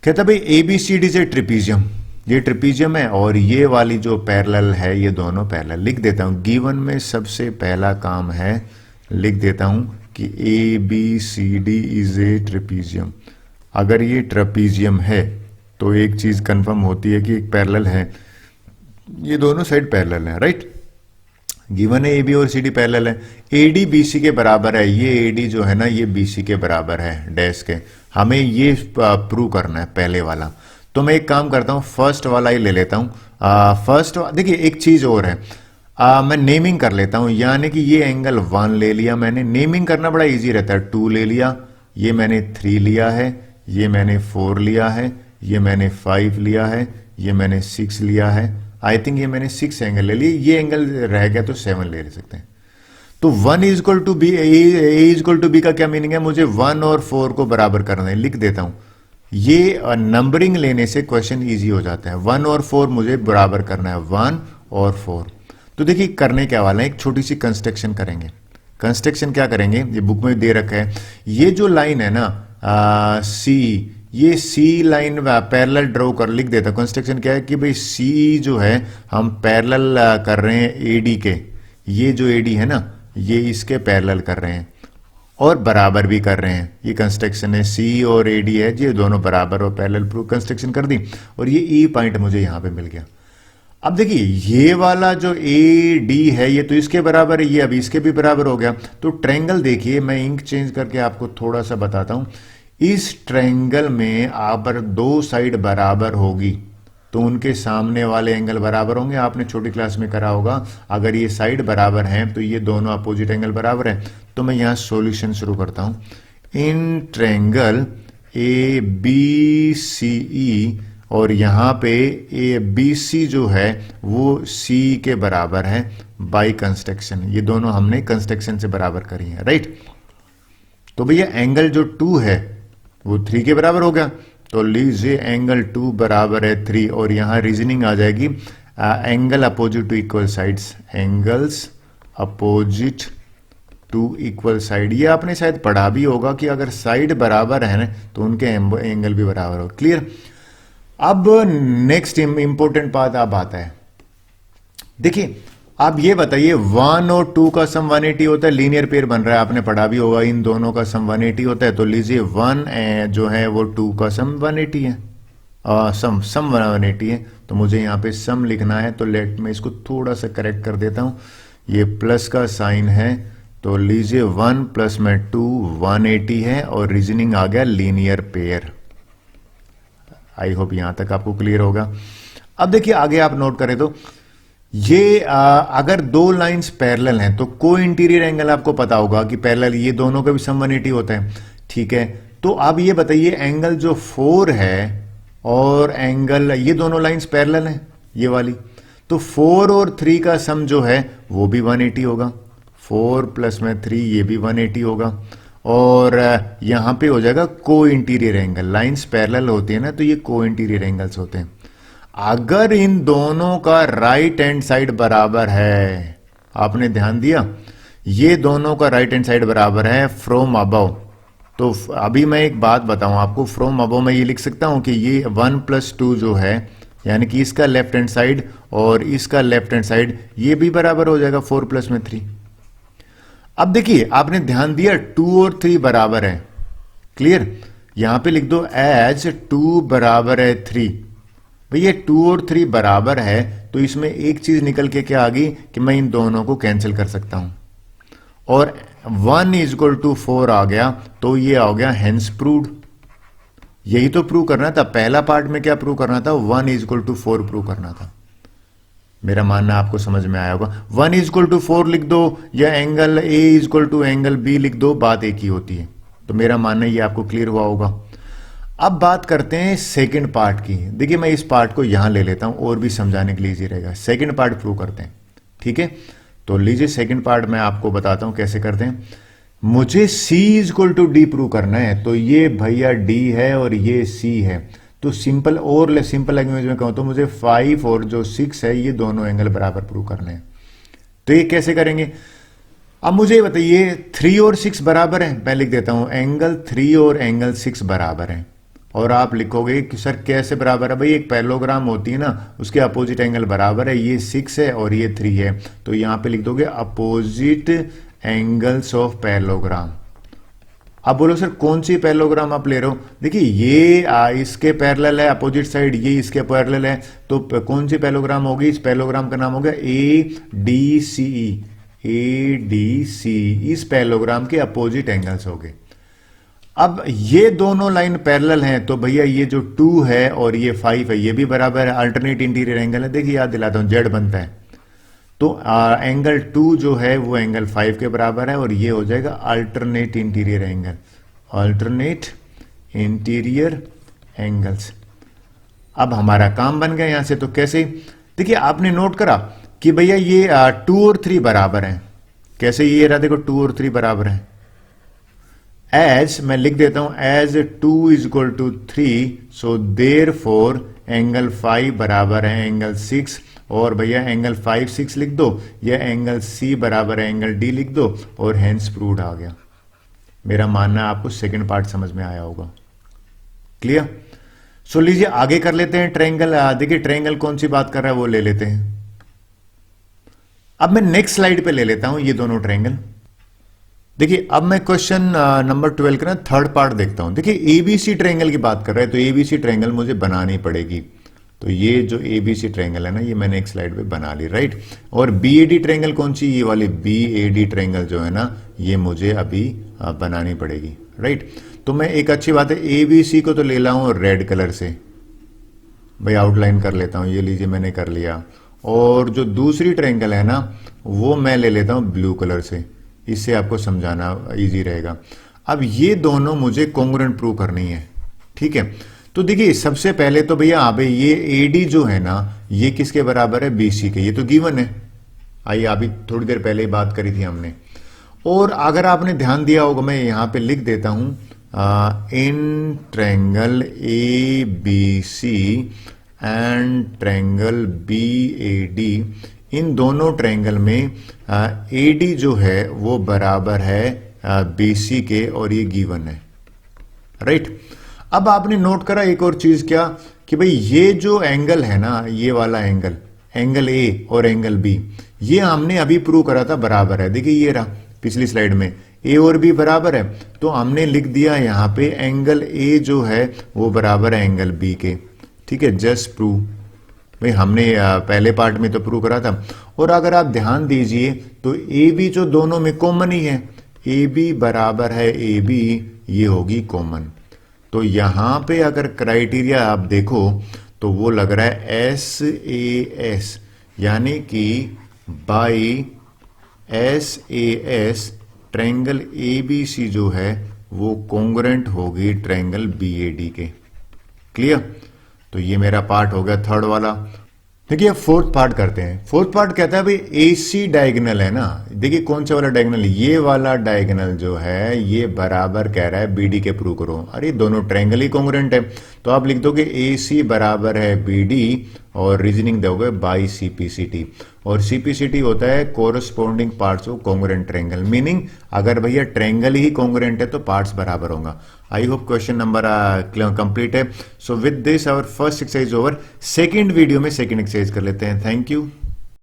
कहता भाई एबीसीडी इज ए ट्रिपीजियम, ये ट्रिपीजियम है और ये वाली जो पैरेलल है ये दोनों पैरेलल। लिख देता हूं, गिवन में सबसे पहला काम है, लिख देता हूं कि A B C D is a trapezium. अगर ये ट्रेपीजियम है तो एक चीज कंफर्म होती है कि एक पैरेलल है, ये दोनों साइड पैरेलल है, राइट। गिवन है ए बी और सी डी पैरेलल है, ए डी बी सी के बराबर है, ये ए डी जो है ना ये बी सी के बराबर है डैश के, हमें ये प्रूव करना है पहले वाला। तो मैं एक काम करता हूं, फर्स्ट वाला ही ले लेता हूं। फर्स्ट देखिए एक चीज और है, मैं नेमिंग कर लेता हूं, यानी कि ये एंगल 1 ले लिया मैंने, नेमिंग करना बड़ा इजी रहता है, 2 ले लिया, ये मैंने 3 लिया है, ये मैंने 4 लिया है, ये मैंने 5 लिया है, ये मैंने 6 लिया है, आई थिंक ये मैंने 6 एंगल ले लिए, ये एंगल रह गया तो 7 ले सकते हैं। तो 1 is equal to B, A is equal to B का क्या मीनिंग है, मुझे 1 और 4 को बराबर करना है, लिख देता हूं। ये नंबरिंग लेने से क्वेश्चन इजी हो जाता है, 1 और 4 मुझे बराबर करना है, 1 और 4। तो देखिए करने क्या वाला है, एक छोटी सी कंस्ट्रक्शन करेंगे। कंस्ट्रक्शन क्या करेंगे, ये बुक में दे रखा है, ये जो लाइन है ना सी, ये सी लाइन पैरेलल ड्रॉ कर, लिख देता। कंस्ट्रक्शन क्या है कि भाई सी जो है हम पैरेलल कर रहे हैं एडी के, ये जो एडी है ना ये इसके पैरेलल कर रहे हैं और बराबर भी कर रहे हैं। ये कंस्ट्रक्शन है, सी और एडी है, ये दोनों बराबर और पैरेलल प्रूफ कंस्ट्रक्शन कर दी और ये ई पॉइंट मुझे यहां पे मिल गया। अब देखिए ये वाला जो ए डी है ये तो इसके बराबर है, ये अभी इसके भी बराबर हो गया। तो ट्रायंगल देखिए, मैं इंक चेंज करके आपको थोड़ा सा बताता हूं। इस ट्रायंगल में अगर 2 साइड बराबर होगी तो उनके सामने वाले एंगल बराबर होंगे, आपने छोटी क्लास में करा होगा। अगर ये साइड बराबर हैं तो ये दोनों अपोजिट एंगल बराबर है। तो मैं यहां सॉल्यूशन शुरू करता हूं। In triangle A B C ई, और यहां पे ए बी सी जो है वो सी के बराबर है बाय कंस्ट्रक्शन, ये दोनों हमने कंस्ट्रक्शन से बराबर करी है, राइट। तो भैया एंगल जो 2 है वो 3 के बराबर हो गया, तो लीजिए एंगल 2 बराबर है 3, और यहां रीजनिंग आ जाएगी angle opposite to equal sides, angles opposite to equal side. ये आपने शायद पढ़ा भी होगा कि अगर साइड बराबर है ना तो उनके एंगल भी बराबर हो। क्लियर। अब नेक्स्ट इंपॉर्टेंट बात अब आता है, देखिए आप ये बताइए 1 और 2 का सम 180 होता है, लीनियर पेयर बन रहा है, आपने पढ़ा भी होगा, इन दोनों का सम 180 होता है। तो लीजिए 1 जो है वो 2 का सम 180 है, सम 180 है, तो मुझे यहाँ पे सम लिखना है, तो लेट मैं इसको थोड़ा सा करेक्ट कर देता हूँ। ये प्लस का साइन है, तो लीजिए 1 प्लस में 2 180 है, और रीजनिंग आ गया लीनियर पेयर। आई होप यहां तक आपको क्लियर होगा। अब देखिए आगे आप नोट करें तो ये अगर दो लाइंस पैरेलल हैं तो को इंटीरियर एंगल आपको पता होगा कि पैरेलल, ये दोनों का भी सम 180 होता है, ठीक है। तो अब ये बताइए एंगल जो 4 है और एंगल, ये दोनों लाइंस पैरेलल हैं ये वाली, तो 4 और 3 का सम जो है वो भी 180 होगा। 4 प्लस में 3 ये भी 180 होगा, और यहां पे हो जाएगा को इंटीरियर एंगल। लाइंस पैरेलल होती है ना, तो ये को इंटीरियर एंगल्स होते हैं। अगर इन दोनों का राइट हैंड साइड बराबर है, आपने ध्यान दिया, ये दोनों का राइट हैंड साइड बराबर है फ्रॉम अबव, तो अभी मैं एक बात बताऊं आपको, फ्रॉम अबव मैं ये लिख सकता हूं कि ये 1 प्लस 2 जो है, यानी कि इसका लेफ्ट हैंड साइड और इसका लेफ्ट हैंड साइड ये भी बराबर हो जाएगा 4 प्लस में 3। अब देखिए आपने ध्यान दिया 2 और 3 बराबर है, क्लियर, यहां पे लिख दो एज 2 बराबर है 3। भैया 2 और 3 बराबर है, तो इसमें एक चीज निकल के क्या आ गई कि मैं इन दोनों को कैंसिल कर सकता हूं, और 1 इक्वल टू 4 आ गया, तो ये आ गया हेंस प्रूव्ड। यही तो प्रूव करना था, पहला पार्ट में क्या प्रूव करना था, 1 इक्वल टू 4 प्रूव करना था। मेरा मानना आपको समझ में आया होगा। 1 इक्वल टू 4 लिख दो या angle A equal to angle B लिख दो, बात एक ही होती है। तो मेरा मानना ये आपको क्लियर हुआ होगा। अब बात करते हैं सेकंड पार्ट की। देखिए मैं इस पार्ट को यहां ले लेता हूं और भी समझाने के लिए इजी रहेगा। सेकंड पार्ट प्रूव करते हैं, ठीक है। तो लीजिए सेकंड पार्ट मैं आपको बताता हूं कैसे करते हैं। मुझे C equal to D prove करना है, तो ये भैया D है और ये C है, तो सिंपल लैंग्वेज में कहूं तो मुझे 5 और जो 6 है ये दोनों एंगल बराबर प्रूव करने हैं। तो ये कैसे करेंगे, अब मुझे बताइए 3 और 6 बराबर है, मैं लिख देता हूं एंगल 3 और एंगल 6 बराबर है। और आप लिखोगे कि सर कैसे बराबर है, भाई एक पैरेललोग्राम होती है ना, उसके अपोजिट एंगल बराबर है, ये 6 है और ये 3 है, तो यहां पे लिख दोगे अपोजिट एंगल्स ऑफ पैरेललोग्राम। अब बोलो सर कौन सी पैरेललोग्राम आप ले रहे हो, देखिए ये इसके पैरेलल है अपोजिट साइड, ये इसके पैरेलल है, तो कौन सी पैरेललोग्राम होगी, इस पैरेललोग्राम का नाम होगा ADCE। ADCE इस पैरेललोग्राम के अपोजिट एंगल्स हो गए। अब ये दोनों लाइन पैरेलल हैं, तो भैया ये जो 2 है और ये 5 है ये भी बराबर है, अल्टरनेट इंटीरियर एंगल है। देखिए याद दिलाता हूं, जेड बनता है, तो एंगल 2 जो है वो एंगल 5 के बराबर है, और ये हो जाएगा alternate interior angle, alternate interior angles. अब हमारा काम बन गया यहां से। तो कैसे, देखिए आपने नोट करा कि भैया ये 2 और 3 बराबर हैं। कैसे, ये रहा देखो 2 और 3 बराबर हैं। एज मैं लिख देता हूं as 2 equal to 3, so therefore angle 5 बराबर है एंगल 6, और भैया एंगल 5 6 लिख दो, या एंगल C बराबर है एंगल D लिख दो, और हेंस प्रूव्ड आ गया। मेरा मानना है आपको सेकंड पार्ट समझ में आया होगा, क्लियर। सो लीजिए आगे कर लेते हैं ट्रायंगल। देखिए ट्रायंगल कौन सी बात कर रहा है वो ले लेते हैं। अब मैं नेक्स्ट स्लाइड पे ले लेता हूं ये दोनों ट्रायंगल। देखिए अब मैं क्वेश्चन नंबर 12 का ना थर्ड पार्ट देखता हूं। देखिए एबीसी ट्रायंगल की बात कर रहा है, तो एबीसी ट्रायंगल मुझे बनानी पड़ेगी। तो ये जो एबीसी ट्रायंगल है ना, ये मैंने एक स्लाइड पे बना ली, राइट। और बीएडी ट्रायंगल कौन सी, ये वाली बीएडी ट्रायंगल जो है ना, ये मुझे अभी बनानी पड़ेगी, राइट। तो मैं एक अच्छी बात है एबीसी को तो ले ला हूं रेड कलर से, भाई आउटलाइन कर लेता हूं। ये लीजिए मैंने कर लिया। और जो दूसरी ट्रायंगल है ना, वो मैं ले लेता हूं ब्लू कलर से, इससे आपको समझाना इजी रहेगा। अब ये दोनों मुझे कॉन्ग्रुएंट प्रूव करनी है, ठीक है। तो देखिए सबसे पहले तो भैया आप ये एडी जो है ना, ये किसके बराबर है, बीसी के, ये तो गिवन है। आइए अभी थोड़ी देर पहले ही बात करी थी हमने। और अगर आपने ध्यान दिया होगा, मैं यहां पे लिख देता हूं in triangle A B C and triangle B A D, इन दोनों ट्रायंगल में एडी जो है वो बराबर है बीसी के, और ये गिवन है, राइट। अब आपने नोट करा एक और चीज क्या, कि भाई ये जो एंगल है ना, ये वाला एंगल, एंगल ए और एंगल बी, ये हमने अभी प्रूव करा था बराबर है। देखिए ये रहा पिछली स्लाइड में, ए और बी बराबर है, तो हमने लिख दिया यहां पे एंगल ए जो है वो बराबर है एंगल बी के, ठीक है। जस्ट प्रूव, भाई हमने पहले पार्ट में तो प्रूव करा था। और अगर आप ध्यान दीजिए तो ए बी जो दोनों में कॉमन ही है, ए बी बराबर है ए बी, ये होगी कॉमन। तो यहां पे अगर क्राइटेरिया आप देखो तो वो लग रहा है एस ए एस, यानी कि by S A S triangle A B C जो है वो कॉन्ग्रुएंट होगी ट्रायंगल बी ए डी के। क्लियर? तो ये मेरा पार्ट हो गया थर्ड वाला। देखिए अब फोर्थ पार्ट करते हैं। फोर्थ पार्ट कहता है भाई ए सी डायगोनल है ना, देखिए कौन सा वाला डायगोनल, ये वाला डायगोनल जो है ये बराबर कह रहा है बी डी के, प्रूव करो। अरे दोनों ट्रायंगल ही कॉन्ग्रुएंट है, तो आप लिख दोगे ए सी बराबर है बी डी और रीजनिंग दोगे by C P C T, और सी पी सी टी होता है corresponding parts of congruent triangle, meaning अगर भैया ट्रायंगल ही कॉन्ग्रुएंट है तो पार्ट्स बराबर होगा। I hope question number complete है। So with this our first exercise over. Second video में सेकंड एक्सरसाइज कर लेते हैं। Thank you.